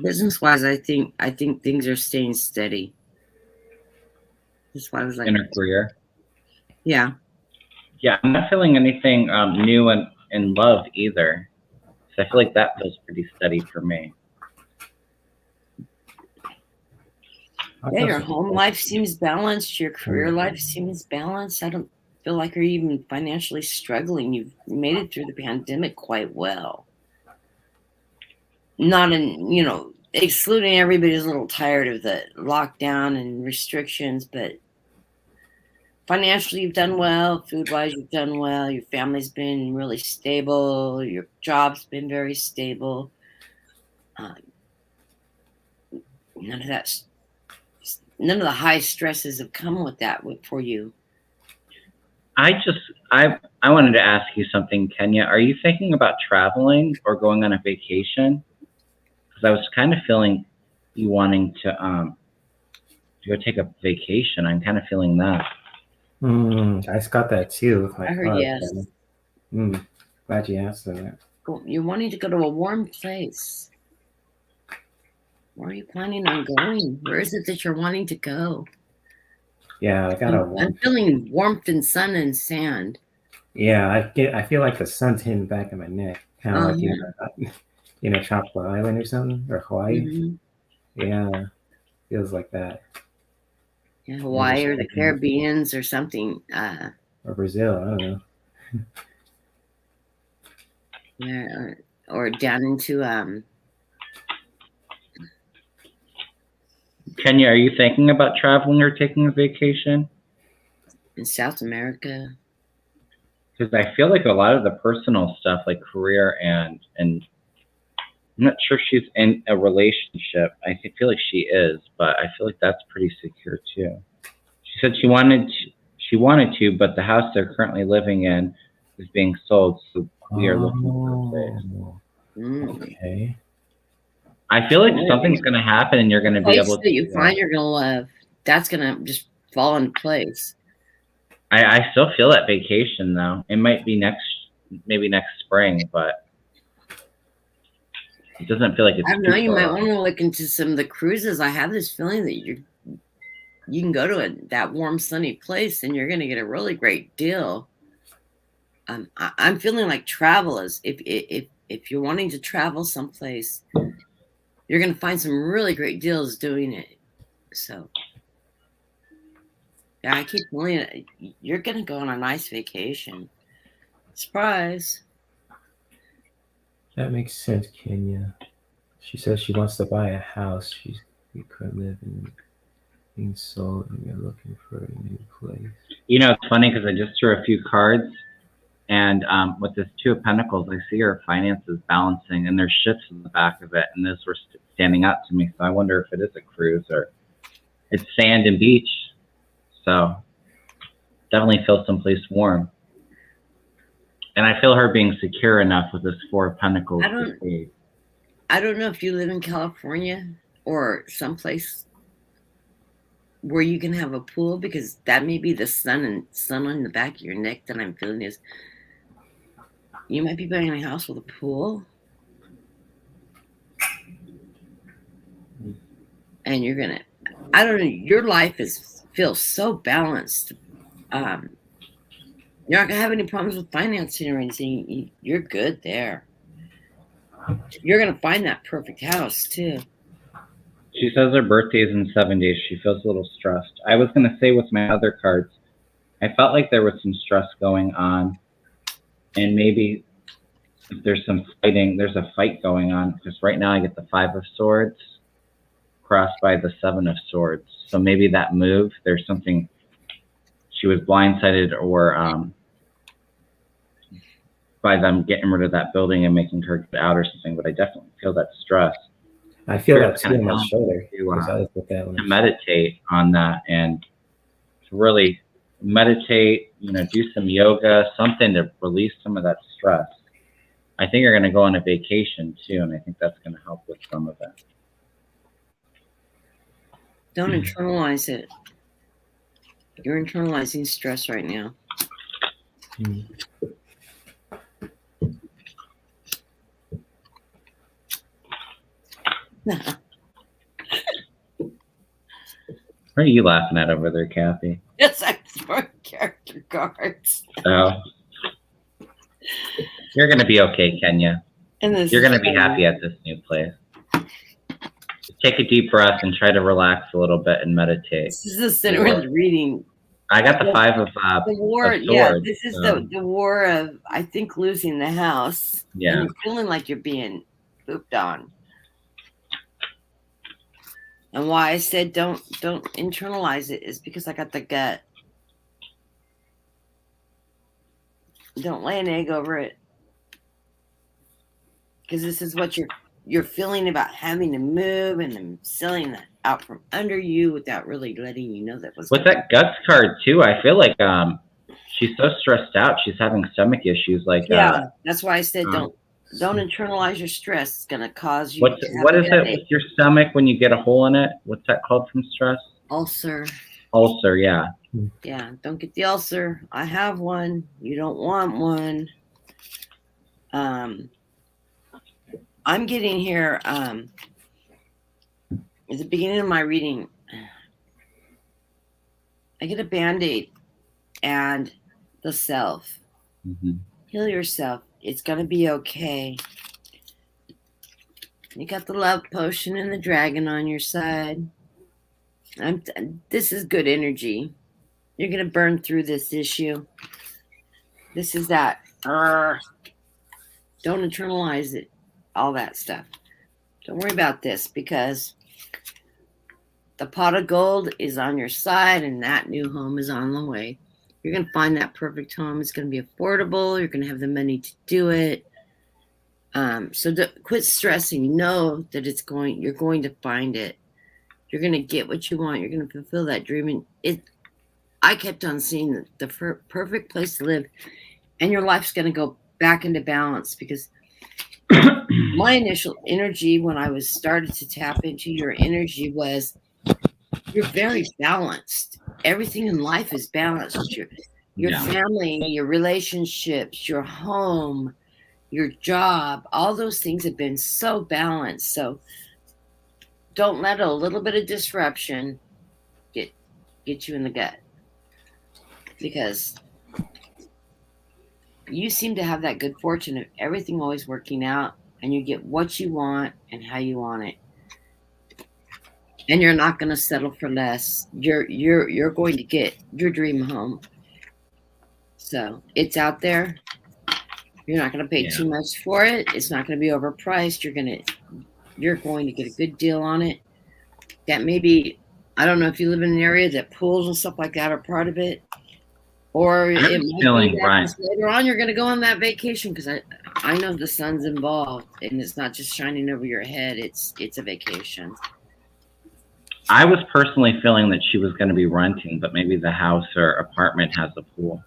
Business-wise, I think things are staying steady. That's why I was like
in her career.
Yeah.
Yeah, I'm not feeling anything new in love either. So I feel like that feels pretty steady for me.
Yeah, your home life seems balanced. Your career life seems balanced. I don't feel like you're even financially struggling. You've made it through the pandemic quite well. Not excluding everybody's a little tired of the lockdown and restrictions, but financially you've done well. Food-wise, you've done well. Your family's been really stable. Your job's been very stable. None of the high stresses have come with that for you.
I wanted to ask you something, Kenya. Are you thinking about traveling or going on a vacation? Because I was kind of feeling you wanting to go take a vacation. I'm kind of feeling that.
I just got that too.
I heard yes.
Glad you asked that.
Cool. You're wanting to go to a warm place. Where are you planning on going? Where is it that you're wanting to go?
Yeah,
I'm feeling warmth and sun and sand.
Yeah, I feel like the sun's hitting back in my neck, kind of like Tropical Island or something, or Hawaii. Mm-hmm. Yeah, feels like that.
Yeah, Hawaii or the Caribbeans or something.
Or Brazil, I don't know.
Yeah, or down into
Kenya, are you thinking about traveling or taking a vacation?
In South America. Because
I feel like a lot of the personal stuff, like career and I'm not sure she's in a relationship. I feel like she is, but I feel like that's pretty secure too. She said she wanted to, but the house they're currently living in is being sold, so we are looking for a place.
Okay.
I feel like something's going to happen, and you're going to be able to.
That you find you're going to love. That's going to just fall into place.
I still feel that vacation though. It might be maybe next spring, but it doesn't feel like it's.
I know you might want to look into some of the cruises. I have this feeling that you can go to that warm, sunny place, and you're going to get a really great deal. I'm feeling like travel is if you're wanting to travel someplace, you're going to find some really great deals doing it. So, yeah, I keep feeling you're going to go on a nice vacation. Surprise.
That makes sense, Kenya. She says she wants to buy a house. We could live in being sold, and we're looking for a new place.
You know, it's funny because I just threw a few cards, and with this Two of Pentacles, I see her finances balancing, and there's ships in the back of it, and those were standing out to me. So I wonder if it is a cruise or it's sand and beach. So definitely feel someplace warm. And I feel her being secure enough with this Four of Pentacles.
I don't know if you live in California or someplace where you can have a pool, because that may be the sun on the back of your neck that I'm feeling is you might be buying a house with a pool. And you're gonna, I don't know, your life feels so balanced. You're not gonna have any problems with financing or anything. You're good there. You're gonna find that perfect house too.
She says her birthday is in 7 days. She feels a little stressed. I was gonna say with my other cards, I felt like there was some stress going on, and maybe if there's some fighting, there's a fight going on, because right now I get the Five of Swords crossed by the Seven of Swords. So maybe that move, there's something, she was blindsided or by them getting rid of that building and making her get out or something, but I definitely feel that stress.
I feel that too in my shoulder.
To meditate on that and to really meditate, do some yoga, something to release some of that stress. I think you're going to go on a vacation too, and I think that's going to help with some of it.
Don't internalize it. You're internalizing stress right now.
What are you laughing at over there, Kathy?
Yes, I'm throwing character cards.
Oh. You're going to be okay, Kenya. You're going to be happy at this new place. Just take a deep breath and try to relax a little bit and meditate.
This is the center reading.
I got the Five of
the war.
Of swords,
yeah, this is the war of, I think, losing the house.
Yeah.
And you're feeling like you're being pooped on. And why I said don't internalize it is because I got the gut. Don't lay an egg over it. Because this is what you're feeling about having to move and then selling that out from under you without really letting you know that was.
With that guts card too, I feel like she's so stressed out. She's having stomach issues.
That's why I said don't internalize your stress. It's gonna cause you.
What is it with your stomach when you get a hole in it? What's that called from stress?
Ulcer.
Ulcer, yeah.
Yeah, don't get the ulcer. I have one. You don't want one. I'm getting here at the beginning of my reading, I get a Band-Aid and the self.
Mm-hmm.
Heal yourself. It's going to be okay. You got the love potion and the dragon on your side. This is good energy. You're going to burn through this issue. This is that. Don't internalize it. All that stuff. Don't worry about this, because the pot of gold is on your side and that new home is on the way. You're going to find that perfect home. It's going to be affordable. You're going to have the money to do it. So quit stressing. Know that you're going to find it. You're going to get what you want. You're going to fulfill that dream. And I kept on seeing the perfect place to live, and your life's going to go back into balance, because my initial energy when I was started to tap into your energy was, you're very balanced. Everything in life is balanced. Your family, your relationships, your home, your job, all those things have been so balanced. So don't let a little bit of disruption get you in the gut, because you seem to have that good fortune of everything always working out, and you get what you want and how you want it. And you're not going to settle for less. You're going to get your dream home. So it's out there. You're not going to pay too much for it. It's not going to be overpriced. You're going to get a good deal on it. That maybe, I don't know if you live in an area that pools and stuff like that are part of it, or it might be that later on you're going to go on that vacation, because I know the sun's involved, and it's not just shining over your head. It's a vacation.
I was personally feeling that she was going to be renting, but maybe the house or apartment has a pool.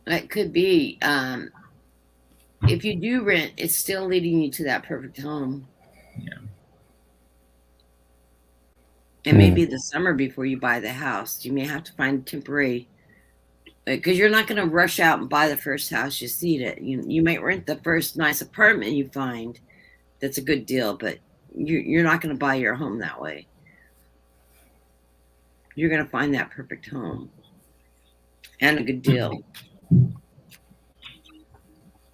It could be. If you do rent, it's still leading you to that perfect home.
Yeah.
And maybe the summer before you buy the house, you may have to find temporary, because you're not going to rush out and buy the first house you see it. You might rent the first nice apartment you find that's a good deal, but you're not going to buy your home that way. You're going to find that perfect home and a good deal.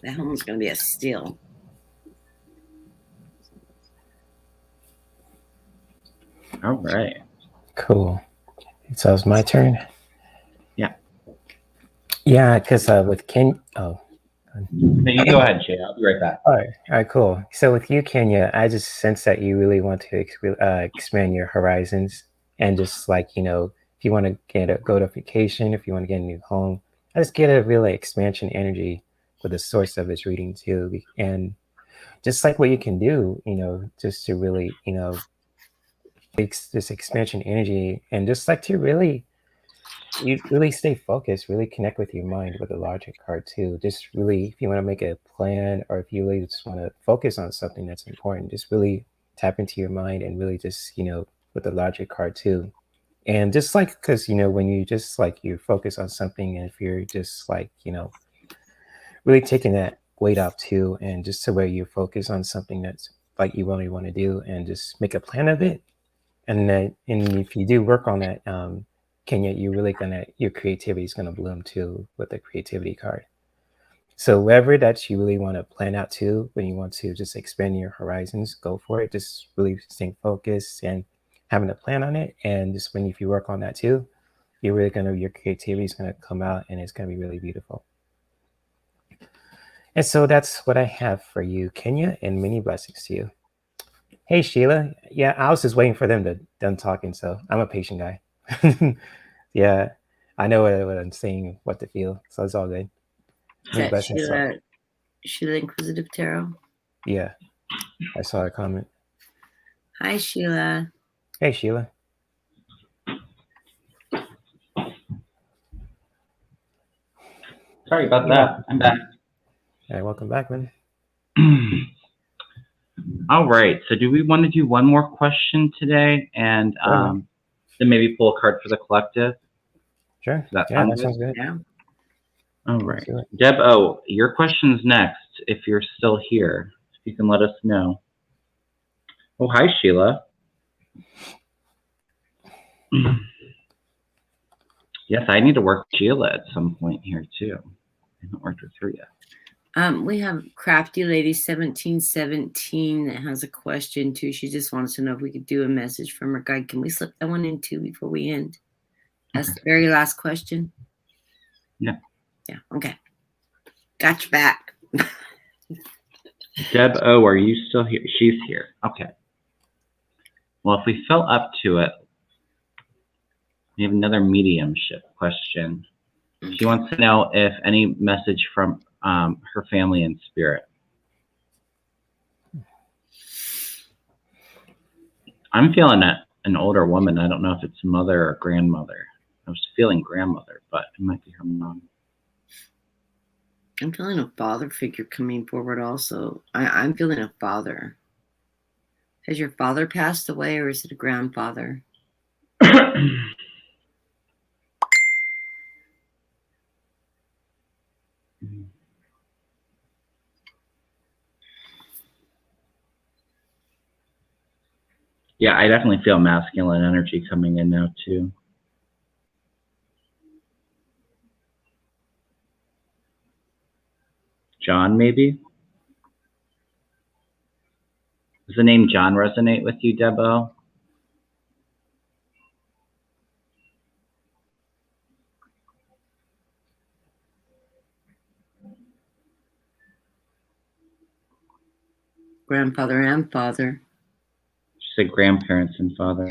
That home is going to be a steal.
All right.
Cool. So it's my turn.
Yeah.
Yeah, because with Ken. Oh.
No, you go ahead, Jay. I'll be right back.
All right, cool. So with you, Kenya, I just sense that you really want to expand your horizons, and just like, if you want to go to vacation, if you want to get a new home, I just get a really expansion energy with the source of this reading too, and just like what you can do, just to really, this expansion energy, and just like to really stay focused, really connect with your mind with the logic card too. Just really, if you want to make a plan, or if you really just want to focus on something that's important, just really tap into your mind and really just, with the logic card too. And just like, because, when you just like, you focus on something, and if you're just like, really taking that weight off too, and just to where you focus on something that's like you really want to do, and just make a plan of it. And then, and if you do work on that, Kenya, your creativity is gonna bloom too with the creativity card. So wherever that you really want to plan out to, when you want to just expand your horizons, go for it. Just really staying focused and having a plan on it. And just if you work on that too, your creativity is gonna come out, and it's gonna be really beautiful. And so that's what I have for you, Kenya, and many blessings to you. Hey, Sheila. Yeah, I was just waiting for them to done talking, so I'm a patient guy. Yeah, I know what I'm saying, what to feel, so it's all good.
Sheila Inquisitive Tarot?
Yeah, I saw her comment.
Hi, Sheila.
Hey, Sheila.
Sorry about that. I'm back.
All right, welcome back, man.
All right. So do we want to do one more question today, and then maybe pull a card for the collective?
Sure.
That
sounds good.
Yeah.
All right. Deb O, your question's next, if you're still here. If you can let us know. Oh, hi, Sheila. Yes, I need to work with Sheila at some point here, too. I haven't worked with her yet.
We have Crafty Lady 1717 that has a question too. She just wants to know if we could do a message from her guide. Can we slip that one in too before we end? That's the very last question.
Yeah.
Yeah. Okay. Got your back.
Deb O, are you still here? She's here. Okay. Well, if we fell up to it, we have another mediumship question. She wants to know if any message from her family and spirit. I'm feeling an older woman. I don't know if it's mother or grandmother. I was feeling grandmother, but it might be her mom.
I'm feeling a father figure coming forward also. I'm feeling a father. Has your father passed away, or is it a grandfather?
Yeah, I definitely feel masculine energy coming in now too. John, maybe? Does the name John resonate with you, Debo?
Grandfather and father.
She said grandparents and father.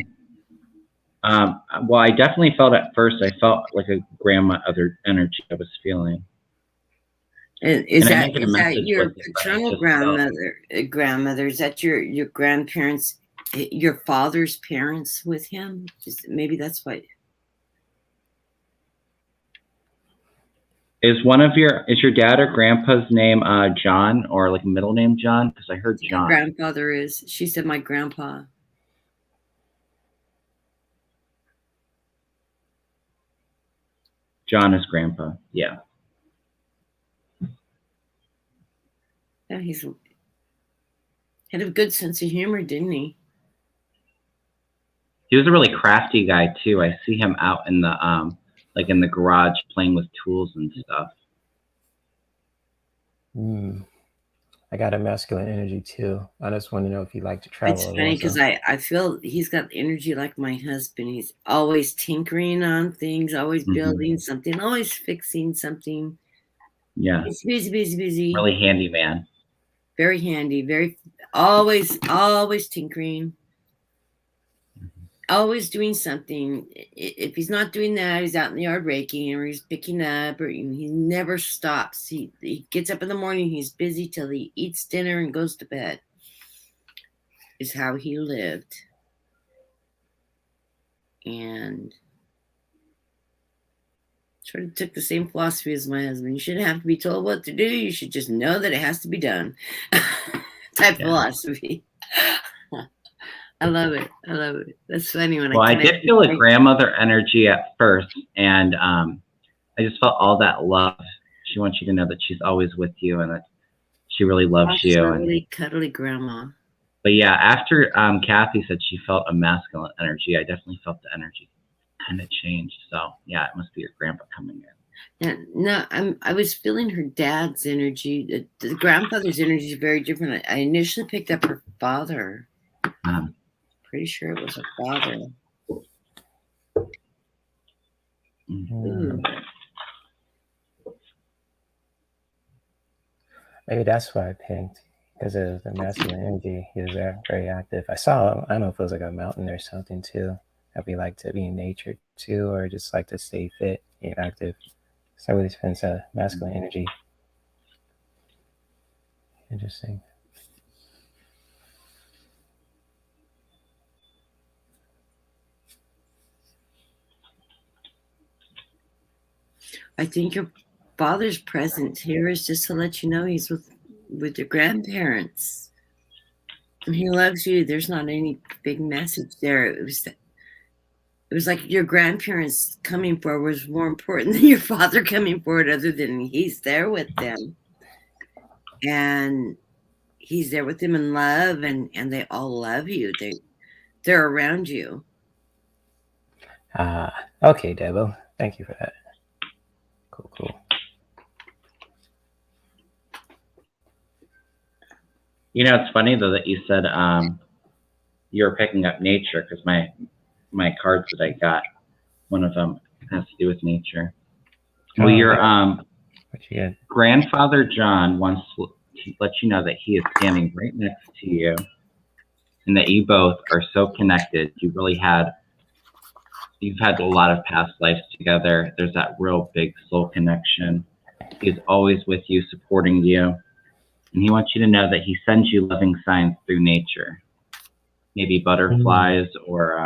Well, I definitely felt at first, I felt like a grandmother energy I was feeling.
Is that your paternal grandmother? Is that your grandparents, your father's parents with him? Maybe that's why.
Is your dad or grandpa's name John, or like middle name John? Because I heard John.
My grandfather is. She said my grandpa.
John is grandpa. Yeah.
Yeah, he's had a good sense of humor, didn't he?
He was a really crafty guy too. I see him out in the like in the garage playing with tools and stuff.
I got a masculine energy too. I just want to know if you like to travel.
It's funny because I feel he's got energy like my husband. He's always tinkering on things, always building something, always fixing something.
Yeah.
He's busy.
Really handy man.
Very handy, always tinkering. Always doing something. If he's not doing that, he's out in the yard raking, or he's picking up, or he never stops. He gets up in the morning, he's busy till he eats dinner and goes to bed. Is how he lived. And sort of took the same philosophy as my husband. You shouldn't have to be told what to do. You should just know that it has to be done. Type philosophy. I love it. That's funny when
I did feel a grandmother energy at first, and I just felt all that love. She wants you to know that she's always with you and that she really loves you.
Really cuddly grandma.
But yeah, after Kathy said she felt a masculine energy, I definitely felt the energy kind of changed. So yeah, it must be your grandpa coming in.
Yeah, no, I was feeling her dad's energy. The grandfather's energy is very different. I initially picked up her father. Pretty sure it was her father.
Maybe that's why I picked, because of the masculine energy. He was very active. I don't know if it was like a mountain or something too. I'd be like to be in nature too, or just like to stay fit and active. So it really depends on masculine energy. Interesting.
I think your father's presence here is just to let you know he's with your grandparents. And he loves you. There's not any big message there. It was like your grandparents coming forward was more important than your father coming forward, other than he's there with them. And he's there with them in love, and they all love you. They're around you.
Okay, Debo. Thank you for that. Cool.
You know, it's funny though that you said you were picking up nature, because my cards that I got, one of them has to do with nature. Well, your grandfather John wants to let you know that he is standing right next to you, and that you both are so connected. You've had a lot of past lives together. There's that real big soul connection. He's always with you, supporting you. And he wants you to know that he sends you loving signs through nature. maybe butterflies or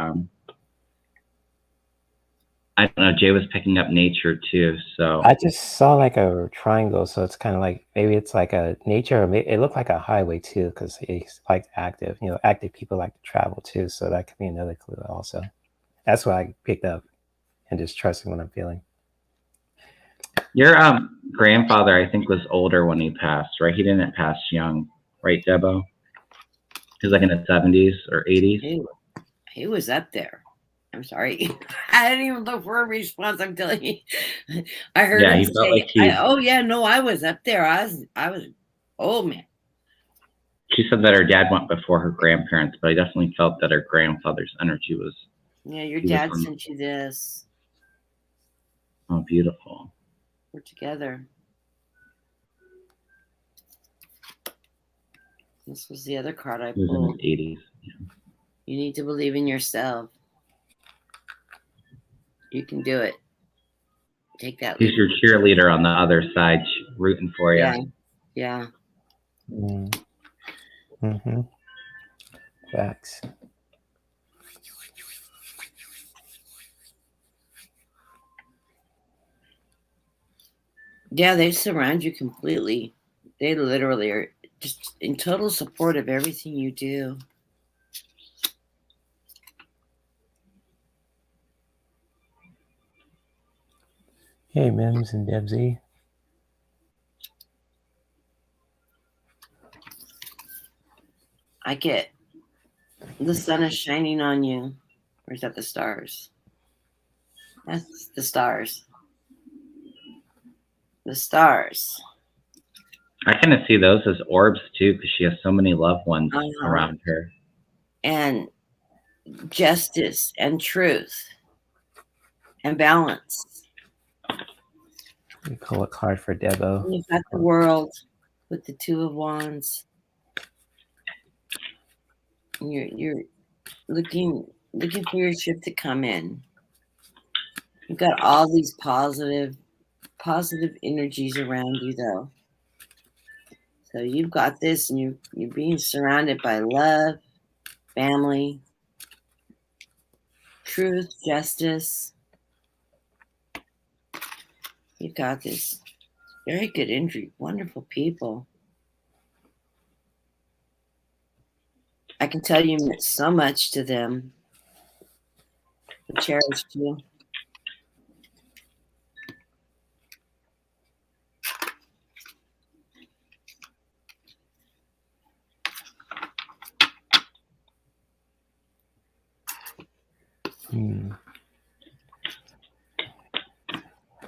I don't know. Jay was picking up nature too, so
I just saw like a triangle, so it's kind of like maybe it's like a nature, or it looked like a highway too, because it's like active. Active people like to travel too, so that could be another clue also. That's what I picked up, and just trusting what I'm feeling.
Your grandfather, I think, was older when he passed, right? He didn't pass young, right, Debo? He was like in the 70s or 80s.
He was up there. I'm sorry. I didn't even look for a response. I'm telling you. I heard him say, I was up there. I was, oh man.
She said that her dad went before her grandparents, but I definitely felt that her grandfather's energy was.
Yeah, your dad sent you this.
Oh, beautiful.
We're together. This was the other card I pulled.
It was in the 80s. Yeah.
You need to believe in yourself. You can do it. Take that.
He's your cheerleader on the other side, rooting for you.
Yeah.
Mm-hmm. Facts.
Yeah, they surround you completely. They literally are just in total support of everything you do.
Hey, Mims and Debsy.
I get the sun is shining on you. Or is that the stars? That's the stars. The stars.
I kind of see those as orbs too, because she has so many loved ones around her.
And justice and truth and balance.
We pull a card for Debo.
And you've got the world with the Two of Wands. And you're looking for your ship to come in. You've got all these positive energies around you, though. So you've got this, and you're being surrounded by love, family, truth, justice. You've got this very good energy, wonderful people. I can tell you meant so much to them. They cherished you.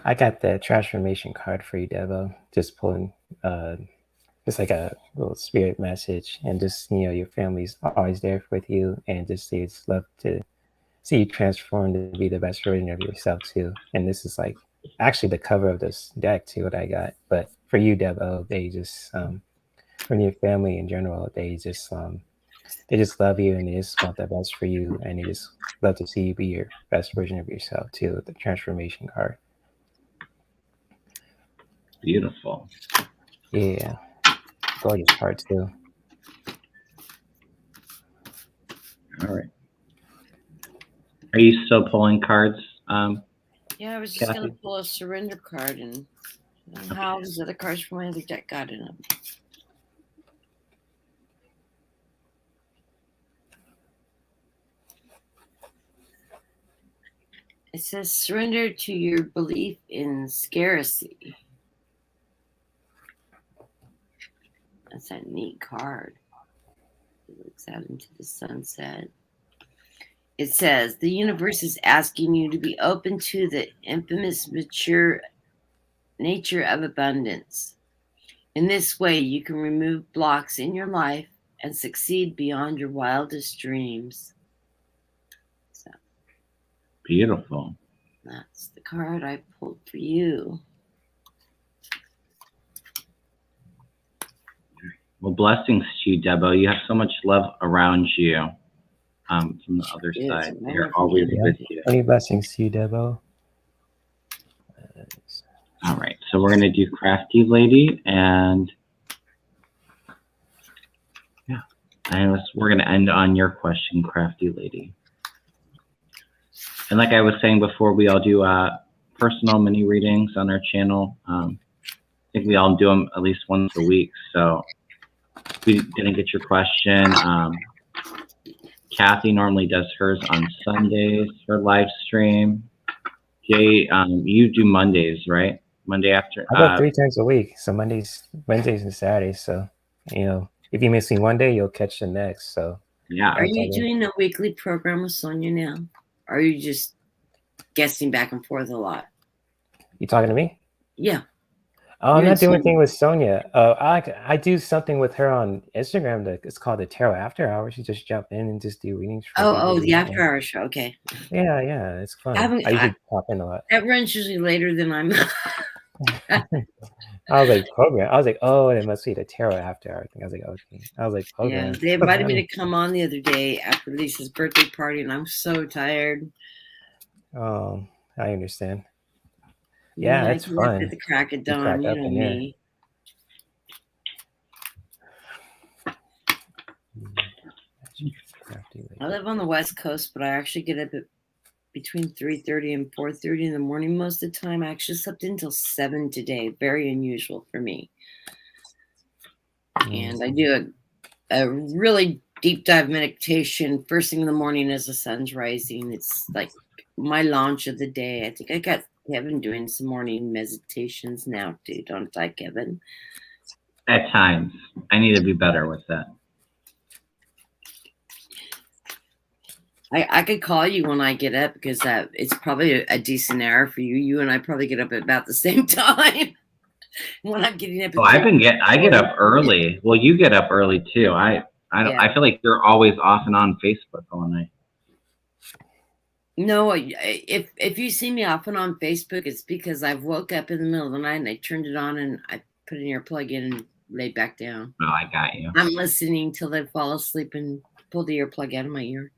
I got the transformation card for you, Devo. Just pulling, just like a little spirit message, and just your family's always there with you, and just they just love to see you transform to be the best version of yourself too. And this is like actually the cover of this deck too, what I got. But for you, Devo, they just from your family in general, they just love you, and they just want the best for you, and they just love to see you be your best version of yourself too. The transformation card.
Beautiful.
Yeah. Gorgeous card too.
All right. Are you still pulling cards?
Yeah, I was just going to pull a surrender card, and how those other cards from my other deck got in them. It says surrender to your belief in scarcity. That's a neat card. It looks out into the sunset. It says the universe is asking you to be open to the infamous mature nature of abundance. In this way, you can remove blocks in your life and succeed beyond your wildest dreams. So,
beautiful.
That's the card I pulled for you.
Well, blessings to you, Debo. You have so much love around you from the other side. They're always with you.
Many blessings to you, Debo.
All right, so we're going to do Crafty Lady, and yeah. we're going to end on your question, crafty lady. And like I was saying before, we all do personal mini readings on our channel. I think we all do them at least once a week. So if we didn't get your question, Kathy normally does hers on Sundays for live stream. Jay, you do Mondays, right? Monday after.
I go 3 times a week. So Mondays, Wednesdays, and Saturdays. So, you know, if you miss me one day, you'll catch the next. So
yeah.
Are you doing a weekly program with Sonia now? Or are you just guessing back and forth a lot?
You talking to me?
Yeah.
Oh, I'm not doing anything with Sonia. I do something with her on Instagram. It's called the Tarot After Hours. She just jump in and just do readings.
For the After Hours show. Okay.
Yeah, it's fun. I usually pop in a lot.
That runs usually later than I'm.
I was like, program. I was like, oh, it must be the Tarot After Hour thing. I was like, okay. I was like, program.
Yeah, they invited me to come on the other day after Lisa's birthday party, and I'm so tired.
Oh, I understand. Yeah, it's fun.
At the crack of dawn, you know me. I live on the West Coast, but I actually get up at between 3:30 and 4:30 in the morning most of the time. I actually slept until 7 today. Very unusual for me. And I do a really deep dive meditation first thing in the morning as the sun's rising. It's like my launch of the day. I think I got Kevin doing some morning meditations now too, don't I, Kevin?
At times. I need to be better with that.
I could call you when I get up because it's probably a decent hour for you. You and I probably get up at about the same time. When I'm getting up.
I get up early. Well, you get up early too. I feel like you're always off and on Facebook all night.
No, if you see me off and on Facebook, it's because I've woke up in the middle of the night and I turned it on and I put an earplug in and laid back down.
Oh, I got you.
I'm listening till they fall asleep and pull the earplug out of my ear.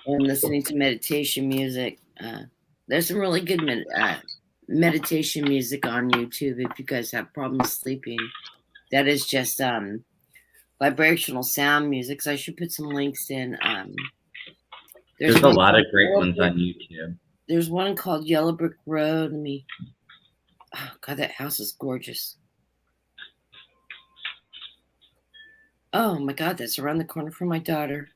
And listening to meditation music. There's some really good meditation music on YouTube if you guys have problems sleeping. That is just vibrational sound music. So I should put some links in.
There's a lot of great ones on YouTube.
There's one called Yellow Brick Road. Oh God, that house is gorgeous. Oh my God, that's around the corner from my daughter.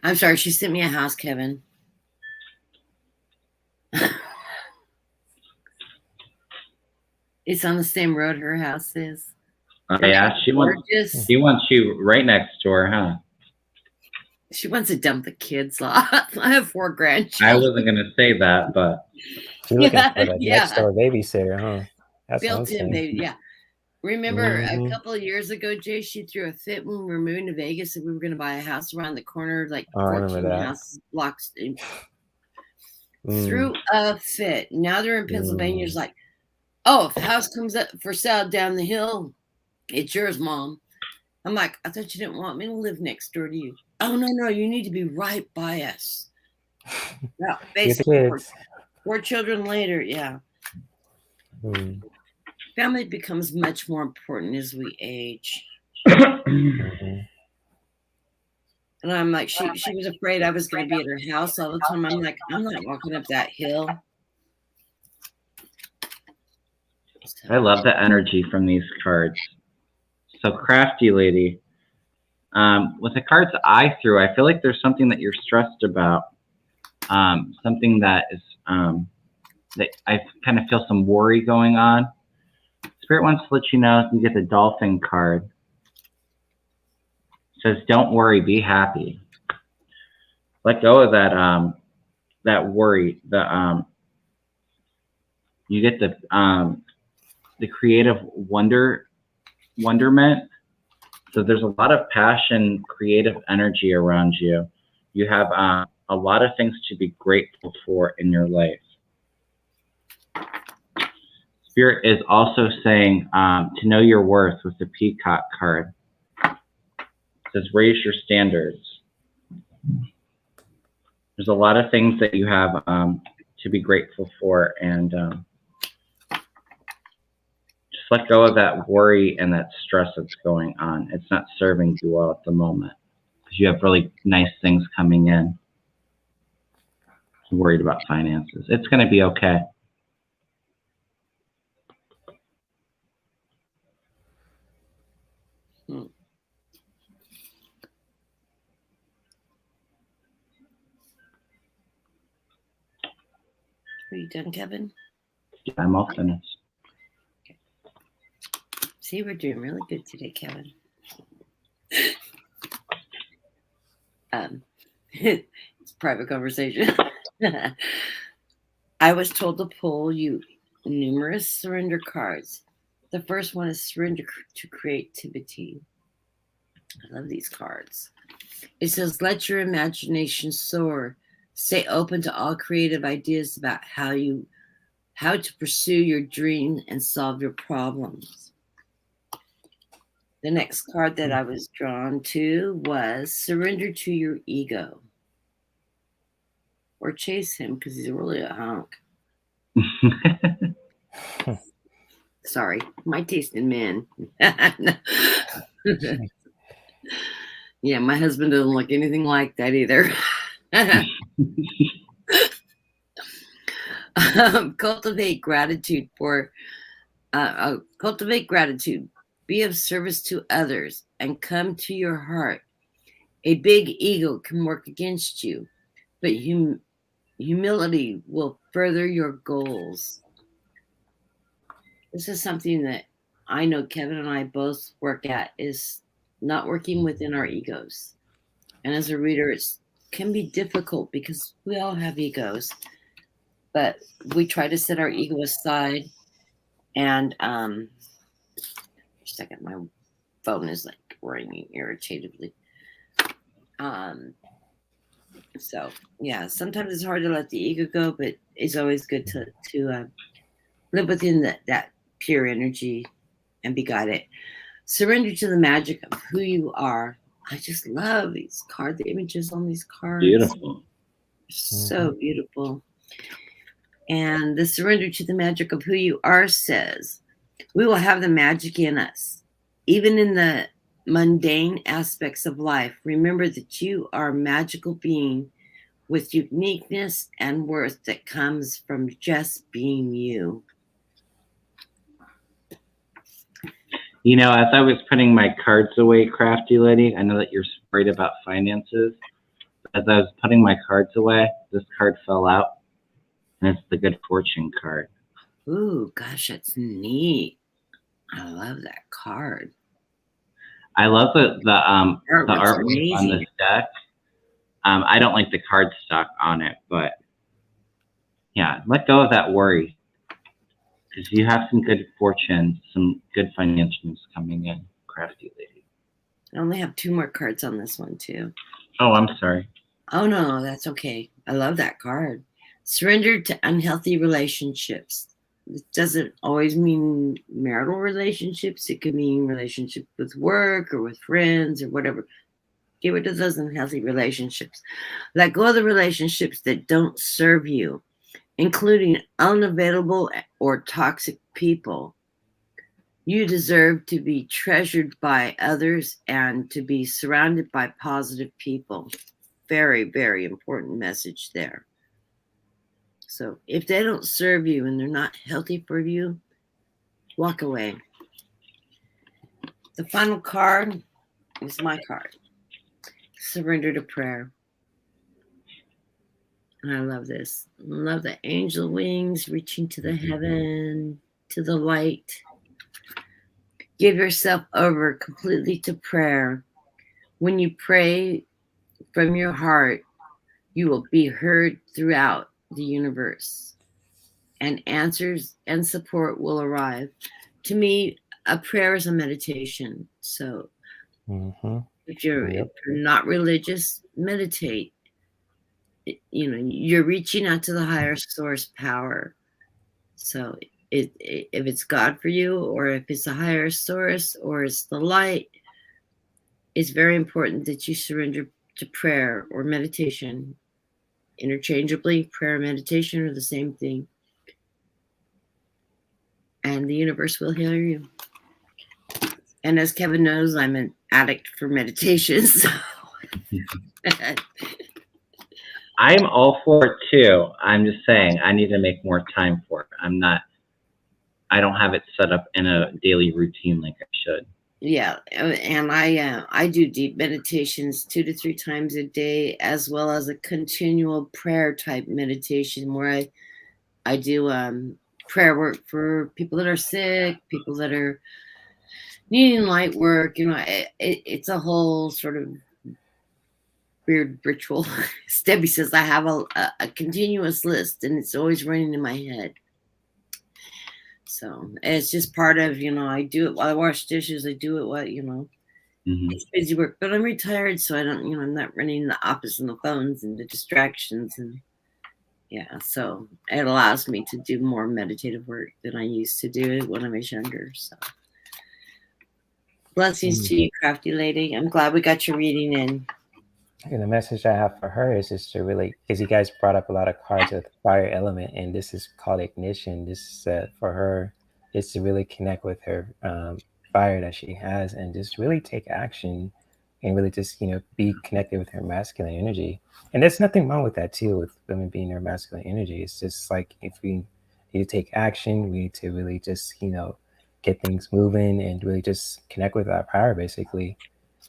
I'm sorry, she sent me a house, Kevin. It's on the same road her house is.
Yeah, she wants you right next to her, huh?
She wants to dump the kids off. I have 4 grandchildren.
I wasn't going to say that, but.
She's looking for the next door babysitter, huh? That's
built-in baby, yeah. Remember a couple of years ago, Jay, she threw a fit when we were moving to Vegas and we were going to buy a house around the corner, like 14 house blocks. Threw a fit. Now they're in Pennsylvania. It's like, oh, if the house comes up for sale down the hill, it's yours, Mom. I'm like, I thought you didn't want me to live next door to you. Oh, no, you need to be right by us. Yeah, basically, 4 children later, yeah. Family becomes much more important as we age. And I'm like, she was afraid I was going to be at her house all the time. I'm like, I'm not walking up that hill.
I love the energy from these cards. So crafty lady, with the cards I threw, I feel like there's something that you're stressed about. Something that is that I kind of feel some worry going on. Spirit wants to let you know you get the dolphin card. It says, don't worry, be happy. Let go of that that worry. You get the creative wonderment. So there's a lot of passion, creative energy around you. You have a lot of things to be grateful for in your life. Spirit is also saying to know your worth with the Peacock card. It says raise your standards. There's a lot of things that you have to be grateful for, and just let go of that worry and that stress that's going on. It's not serving you well at the moment because you have really nice things coming in. Worried about finances. It's going to be okay.
Are you done, Kevin?
Yeah, I'm all finished.
Okay. See, we're doing really good today, Kevin. It's a private conversation. I was told to pull you numerous surrender cards. The first one is surrender to creativity. I love these cards. It says, let your imagination soar. Stay open to all creative ideas about how to pursue your dream and solve your problems. The next card that I was drawn to was surrender to your ego. Or chase him because he's really a hunk. Sorry, my taste in men. Yeah, my husband doesn't look anything like that either. Cultivate gratitude cultivate gratitude. Be of service to others and come to your heart. A big ego can work against you, but humility will further your goals. This is something that I know Kevin and I both work at, is not working within our egos. And as a reader, it can be difficult because we all have egos, but we try to set our ego aside. And a second, my phone is like ringing irritatedly. So yeah, sometimes it's hard to let the ego go, but it's always good to live within that pure energy and be guided. Surrender to the magic of who you are. I just love these cards, the images on these cards.
Beautiful.
So beautiful. And the surrender to the magic of who you are says, we will have the magic in us. Even in the mundane aspects of life, remember that you are a magical being with uniqueness and worth that comes from just being you.
You know, as I was putting my cards away, Crafty Lady, I know that you're worried about finances. As I was putting my cards away, this card fell out, and it's the Good Fortune card.
Ooh, gosh, that's neat. I love that card.
I love the artwork on this deck. I don't like the cardstock on it, but yeah, let go of that worry. Because you have some good fortune, some good financials coming in, Crafty Lady.
I only have 2 more cards on this one, too.
Oh, I'm sorry.
Oh, no, that's okay. I love that card. Surrender to unhealthy relationships. It doesn't always mean marital relationships. It could mean relationship with work or with friends or whatever. Get rid of those unhealthy relationships. Let go of the relationships that don't serve you, including unavailable or toxic people. You deserve to be treasured by others and to be surrounded by positive people. Very, very important message there. So if they don't serve you and they're not healthy for you, walk away. The final card is my card. Surrender to prayer. And I love this. I love the angel wings reaching to the heaven, to the light. Give yourself over completely to prayer. When you pray from your heart, you will be heard throughout the universe, and answers and support will arrive. To me, a prayer is a meditation. So if you're not religious, meditate. You know, you're reaching out to the higher source power. So if it's God for you, or if it's a higher source, or it's the light, it's very important that you surrender to prayer or meditation. Interchangeably, prayer and meditation are the same thing. and the universe will heal you. And as Kevin knows, I'm an addict for meditation. So.
I'm all for it too. I'm just saying I need to make more time for it. I don't have it set up in a daily routine like I should.
Yeah, and I do deep meditations 2 to 3 times a day, as well as a continual prayer type meditation where I do prayer work for people that are sick, people that are needing light work. You know, it's a whole sort of weird ritual. Debbie says I have a continuous list, and it's always running in my head. So it's just part of, you know, I do it while I wash dishes. I do it while, you know, it's busy work, but I'm retired, so I don't, you know, I'm not running the office and the phones and the distractions. And yeah, so it allows me to do more meditative work than I used to do when I was younger. So blessings to you, crafty lady. I'm glad we got your reading in.
And the message I have for her is just to really, because you guys brought up a lot of cards with the fire element, and this is called ignition. This is for her is to really connect with her fire that she has, and just really take action, and really just, you know, be connected with her masculine energy. And there's nothing wrong with that too, with women being their masculine energy. It's just like, if we need to take action, we need to really just, you know, get things moving and really just connect with our power, basically.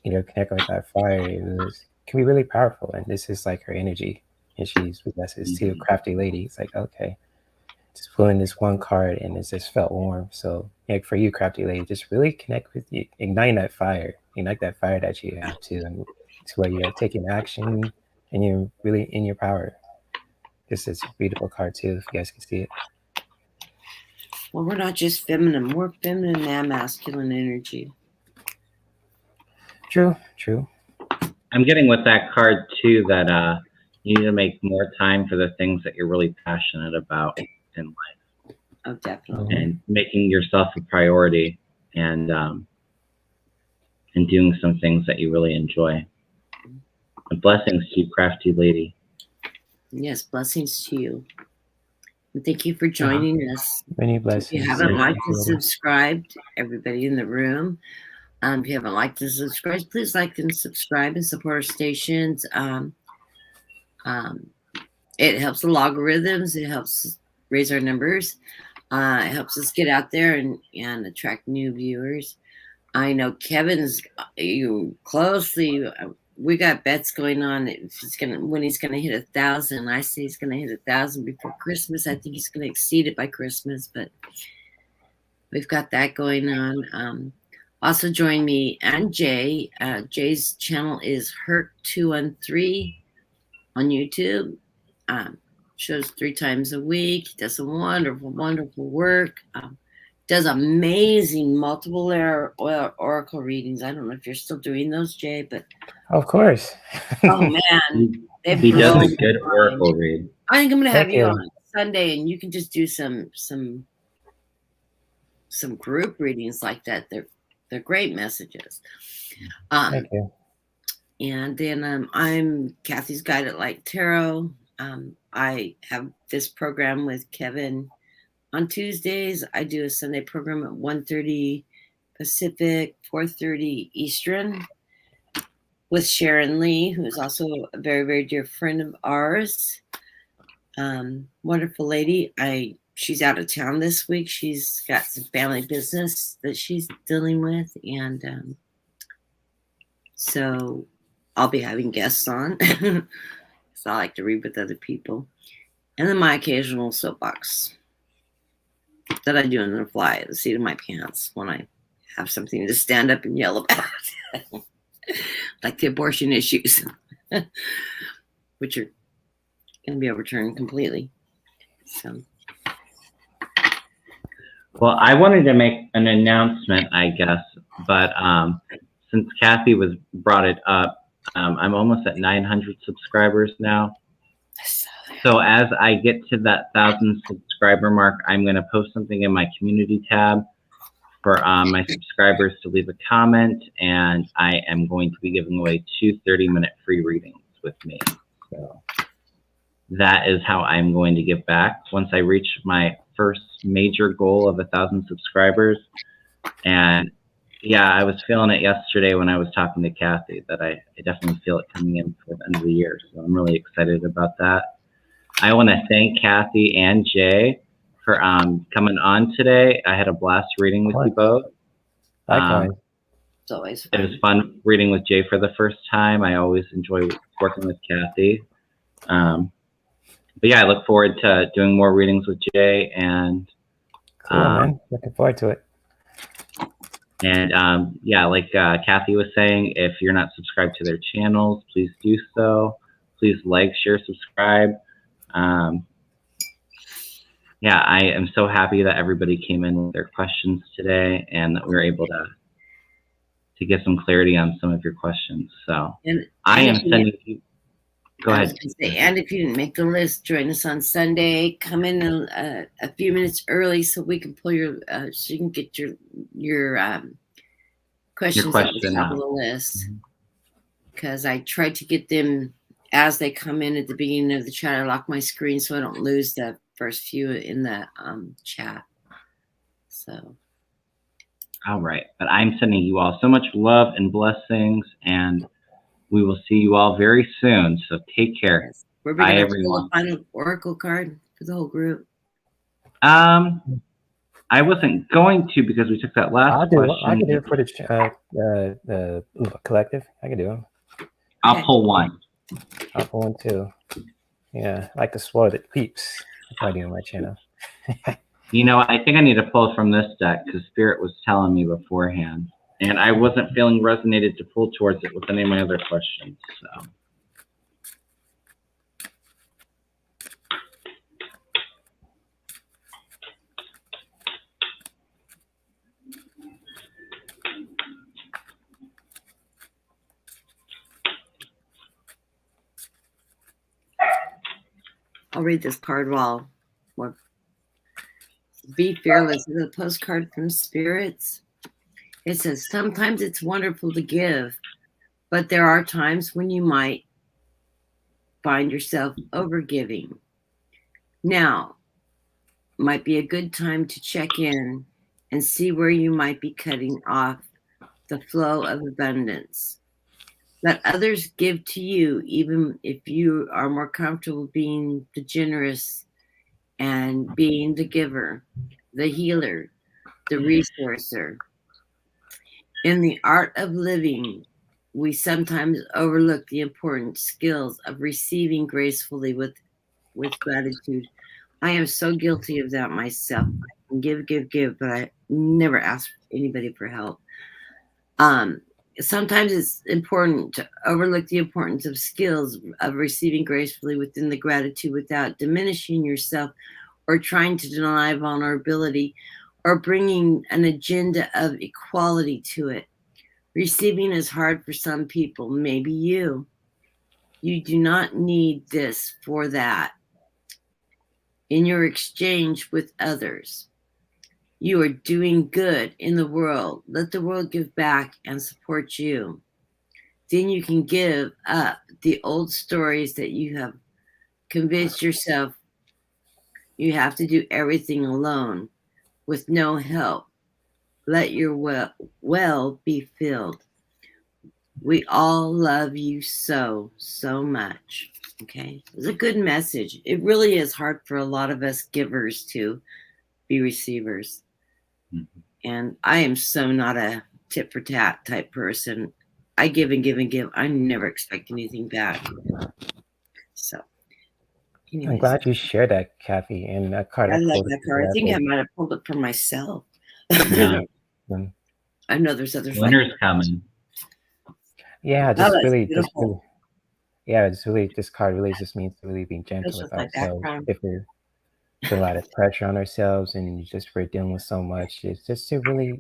You know, connect with that fire. It can be really powerful, and this is like her energy, and she's with us as too crafty lady. It's like, okay, just pulling this one card, and it just felt warm. So, like for you, crafty lady, just really connect with you, ignite that fire that you have too, and to where you're taking action and you're really in your power. This is a beautiful card too, if you guys can see it.
Well, we're not just feminine; we're feminine and masculine energy.
True.
I'm getting with that card too that you need to make more time for the things that you're really passionate about in life.
Oh, definitely.
And making yourself a priority, and doing some things that you really enjoy. And blessings to you, crafty lady.
Yes, blessings to you. And thank you for joining us.
Many blessings.
If you haven't liked and subscribed, everybody in the room. If you haven't liked and subscribed, please like and subscribe and support our stations. It helps the logarithms. It helps raise our numbers. It helps us get out there and attract new viewers. I know Kevin's closely. We got bets going on if when he's gonna hit 1,000. I say he's gonna hit 1,000 before Christmas. I think he's gonna exceed it by Christmas, but we've got that going on. Also join me and Jay. Jay's channel is Hurt213 on YouTube. Shows 3 times a week. He does some wonderful work. Does amazing multiple layer oracle readings. I don't know if you're still doing those, Jay, but
of course.
Oh man,
he does a good oracle read.
I think I'm gonna have you on Sunday, and you can just do some group readings like that. They're great messages.
Thank you.
And then I'm Kathy's Guided Light Tarot. I have this program with Kevin on Tuesdays. I do a Sunday program at 1:30 Pacific, 4:30 Eastern with Sharon Lee, who is also a very, very dear friend of ours. Wonderful lady. She's out of town this week. She's got some family business that she's dealing with. And so I'll be having guests on. So I like to read with other people. And then my occasional soapbox that I do on the fly at the seat of my pants when I have something to stand up and yell about. Like the abortion issues, which are going to be overturned completely. So.
Well, I wanted to make an announcement, I guess, but since Kathy brought it up, I'm almost at 900 subscribers now. So as I get to that 1,000 subscriber mark, I'm going to post something in my community tab for my subscribers to leave a comment, and I am going to be giving away 2 30-minute free readings with me. So that is how I'm going to give back. Once I reach my first major goal of 1,000 subscribers. And yeah, I was feeling it yesterday when I was talking to Kathy, that I definitely feel it coming in for the end of the year. So I'm really excited about that. I want to thank Kathy and Jay for coming on today. I had a blast reading with you both.
Likewise.
It's always fun.
It was fun reading with Jay for the first time. I always enjoy working with Kathy. But yeah, I look forward to doing more readings with Jay. And
cool, man. Looking forward to it.
And yeah, like Kathy was saying, if you're not subscribed to their channels, please do so. Please like, share, subscribe. Yeah, I am so happy that everybody came in with their questions today, and that we were able to get some clarity on some of your questions. So I am sending you. Go ahead.
And if you didn't make the list, join us on Sunday. Come in a few minutes early so we can pull your so you can get your questions at the top of the list. Because I tried to get them as they come in at the beginning of the chat. I lock my screen so I don't lose the first few in the chat. So.
All right, but I'm sending you all so much love and blessings, and we will see you all very soon. So take care.
Yes. We're going to pull a final oracle card for the whole group.
I wasn't going to, because we took that last question.
I can do it for the collective. I can do it.
I'll pull one.
I'll pull one too. Yeah, I like to spoil the peeps. That's what I do on my channel.
You know, I think I need to pull from this deck, because Spirit was telling me beforehand, and I wasn't feeling resonated to pull towards it with any of my other questions. So.
I'll read this card while be fearless. It's a postcard from Spirits. It says, sometimes it's wonderful to give, but there are times when you might find yourself overgiving. Now might be a good time to check in and see where you might be cutting off the flow of abundance. Let others give to you, even if you are more comfortable being the generous and being the giver, the healer, the resourcer. In the art of living, we sometimes overlook the important skills of receiving gracefully with gratitude. I am so guilty of that myself. I can give, but I never ask anybody for help. Sometimes it's important to overlook the importance of skills of receiving gracefully within the gratitude without diminishing yourself or trying to deny vulnerability or bringing an agenda of equality to it. Receiving is hard for some people, maybe you. You do not need this for that. In your exchange with others, you are doing good in the world. Let the world give back and support you. Then you can give up the old stories that you have convinced yourself you have to do everything alone with no help. Let your well be filled. We all love you so much. Okay. It's a good message. It really is hard for a lot of us givers to be receivers. Mm-hmm. And I am so not a tit for tat type person. I give and give and give. I never expect anything back. So anyways.
I'm glad you shared that, Kathy. And that card.
I like that card. I think I might have pulled it for myself. Yeah. I know there's other
winter's coming.
Yeah, just really, yeah, it's really, this card really just means really being gentle with ourselves. If we're putting a lot of pressure on ourselves and just we're dealing with so much, it's just to really,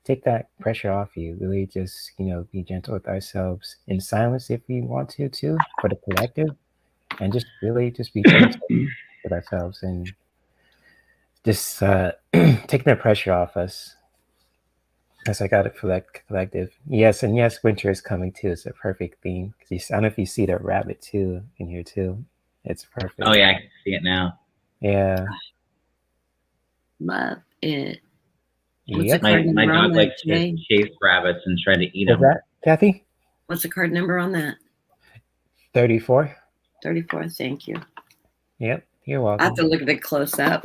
take that pressure off you. Really just, be gentle with ourselves in silence if we want to too, for the collective, and just really just be gentle with ourselves and just taking the pressure off us. As I got it collective. Yes, and yes, winter is coming too. It's a perfect theme. I don't know if you see the rabbit too in here too. It's perfect.
Oh yeah, I can see it now.
Yeah.
Love it.
Yep.
My dog likes to chase rabbits and try to eat them.
What's that, Kathy?
What's the card number on that?
34.
34. Thank you.
Yep. You're welcome.
I have to look at it close up.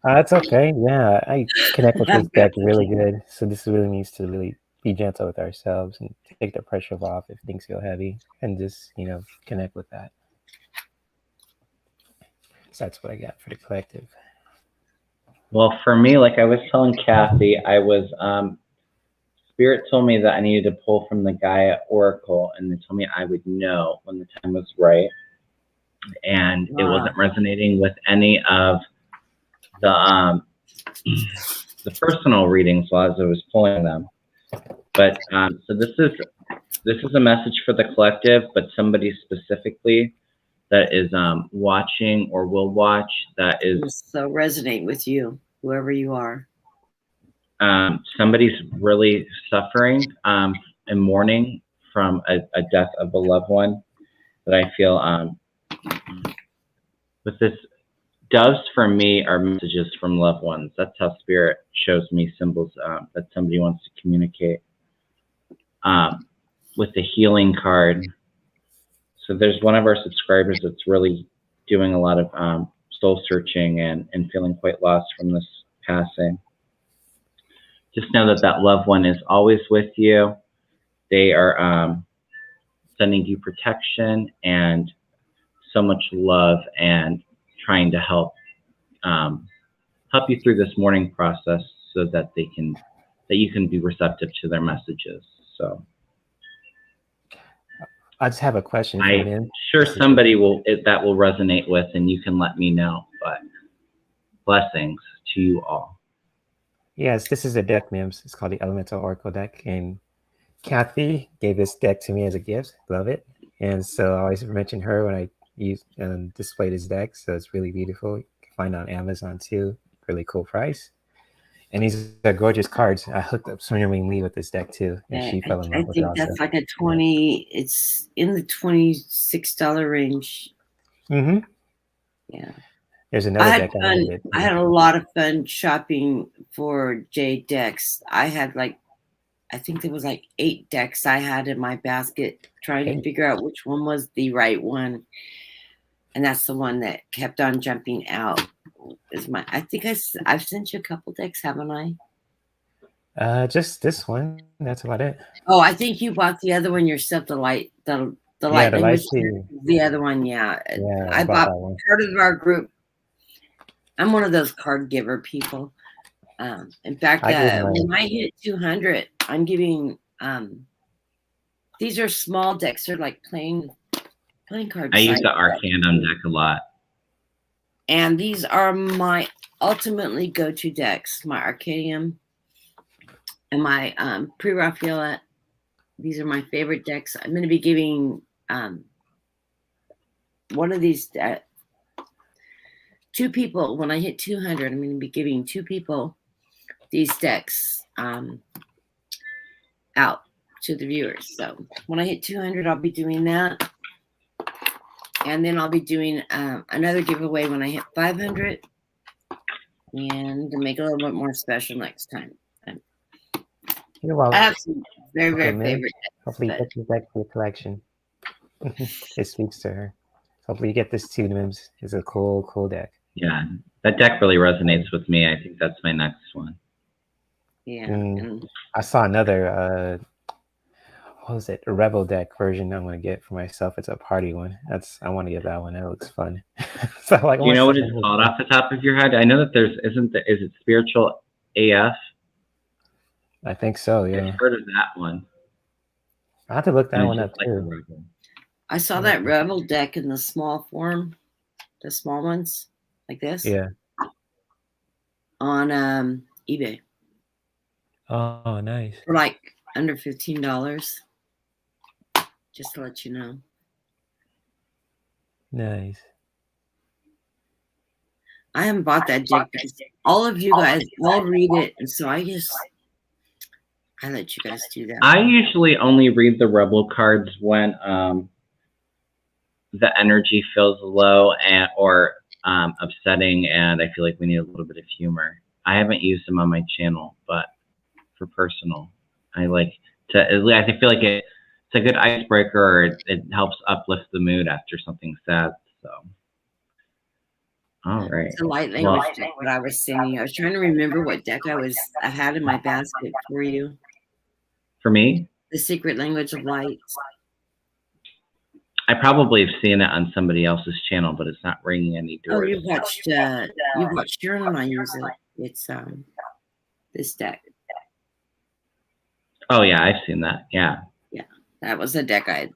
That's okay. Yeah, I connect with this deck really good. So this really needs to really be gentle with ourselves and take the pressure off if things feel heavy, and just connect with that. So that's what I got for the collective.
Well, for me, like I was telling Kathy, I was Spirit told me that I needed to pull from the Gaia Oracle, and they told me I would know when the time was right. And it wasn't resonating with any of the personal readings as I was pulling them. But so this is a message for the collective, but somebody specifically that is watching or will watch that is
so resonate with you, whoever you are.
Somebody's really suffering and mourning from a death of a loved one. That I feel with this, doves for me are messages from loved ones. That's how Spirit shows me symbols that somebody wants to communicate. With the healing card, so there's one of our subscribers that's really doing a lot of soul searching and feeling quite lost from this passing. Just know that that loved one is always with you. They are sending you protection and so much love, and trying to help you through this mourning process, so that you can be receptive to their messages. So
I just have a question.
I'm sure somebody that will resonate with, and you can let me know. But blessings to you all.
Yes, this is a deck, Mims. It's called the Elemental Oracle deck, and Kathy gave this deck to me as a gift. Love it. And so I always mention her when I use and display this deck. So it's really beautiful. You can find it on Amazon too. Really cool price. And these are gorgeous cards. I hooked up Swimming Lee with this deck too, and she fell in love with it.
I think that's like a 20. It's in the $26 range.
Mm-hmm.
Yeah.
There's another deck.
I had a lot of fun shopping for Jade decks. I had I think there was 8 decks I had in my basket, trying to figure out which one was the right one. And that's the one that kept on jumping out. I think I've sent you a couple decks, haven't I?
Just this one. That's about it.
Oh, I think you bought the other one yourself. The light language. The other one, yeah. I bought part of our group. I'm one of those card giver people. In fact, when I hit 200, I'm giving. These are small decks. They're like playing cards.
I use the Arcanum deck a lot.
And these are my ultimately go-to decks. My Arcadium and my Pre-Raphaelite. These are my favorite decks. I'm going to be giving one of these 2 people. When I hit 200, I'm going to be giving 2 people these decks out to the viewers. So when I hit 200, I'll be doing that. And then I'll be doing another giveaway when I hit 500, and to make it a little bit more special next time.
You're welcome.
I have some very, very favorite decks.
Hopefully you get this deck for your collection. It speaks to her. Hopefully you get this too, Mims. It's a cool deck.
Yeah, that deck really resonates with me. I think that's my next one.
Yeah.
And I saw another what was it? A Rebel deck version I'm gonna get for myself. It's a party one. I want to get that one. That looks fun. So
Do you know what it's called off the top of your head? I know that is it Spiritual AF?
I think so, yeah.
I've heard of that one.
I have to look that one up too.
I saw that Rebel deck in the small form, the small ones like this.
Yeah.
On eBay.
Oh, nice.
For under $15. Just to let you know.
Nice.
I haven't bought that deck because all of you guys all read it, and so I let you guys do that.
I usually only read the Rebel cards when the energy feels low, or upsetting, and I feel like we need a little bit of humor. I haven't used them on my channel, but for personal, I like to. I feel like it's a good icebreaker, or it helps uplift the mood after something sad. So, all right.
It's a light language deck that I was sending. I was trying to remember what deck I had in my basket for you.
For me,
the secret language of light.
I probably have seen it on somebody else's channel, but it's not ringing any doors.
Oh, you've watched Sharon and I use it. It's this deck.
Oh yeah, I've seen that. Yeah.
Yeah, that was a deck I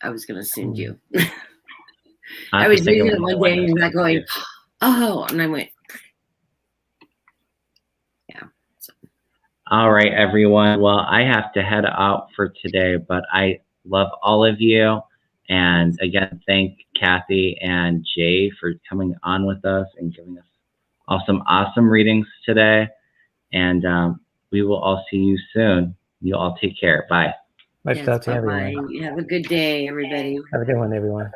was gonna send you. I was reading it one day and I'm going, oh, and I went, yeah. So.
All right, everyone. Well, I have to head out for today, but I love all of you. And again, thank Kathy and Jay for coming on with us and giving us awesome readings today. And we will all see you soon. You all take care. Bye.
Much love to everyone.
Have a good day, everybody.
Have a good one, everyone.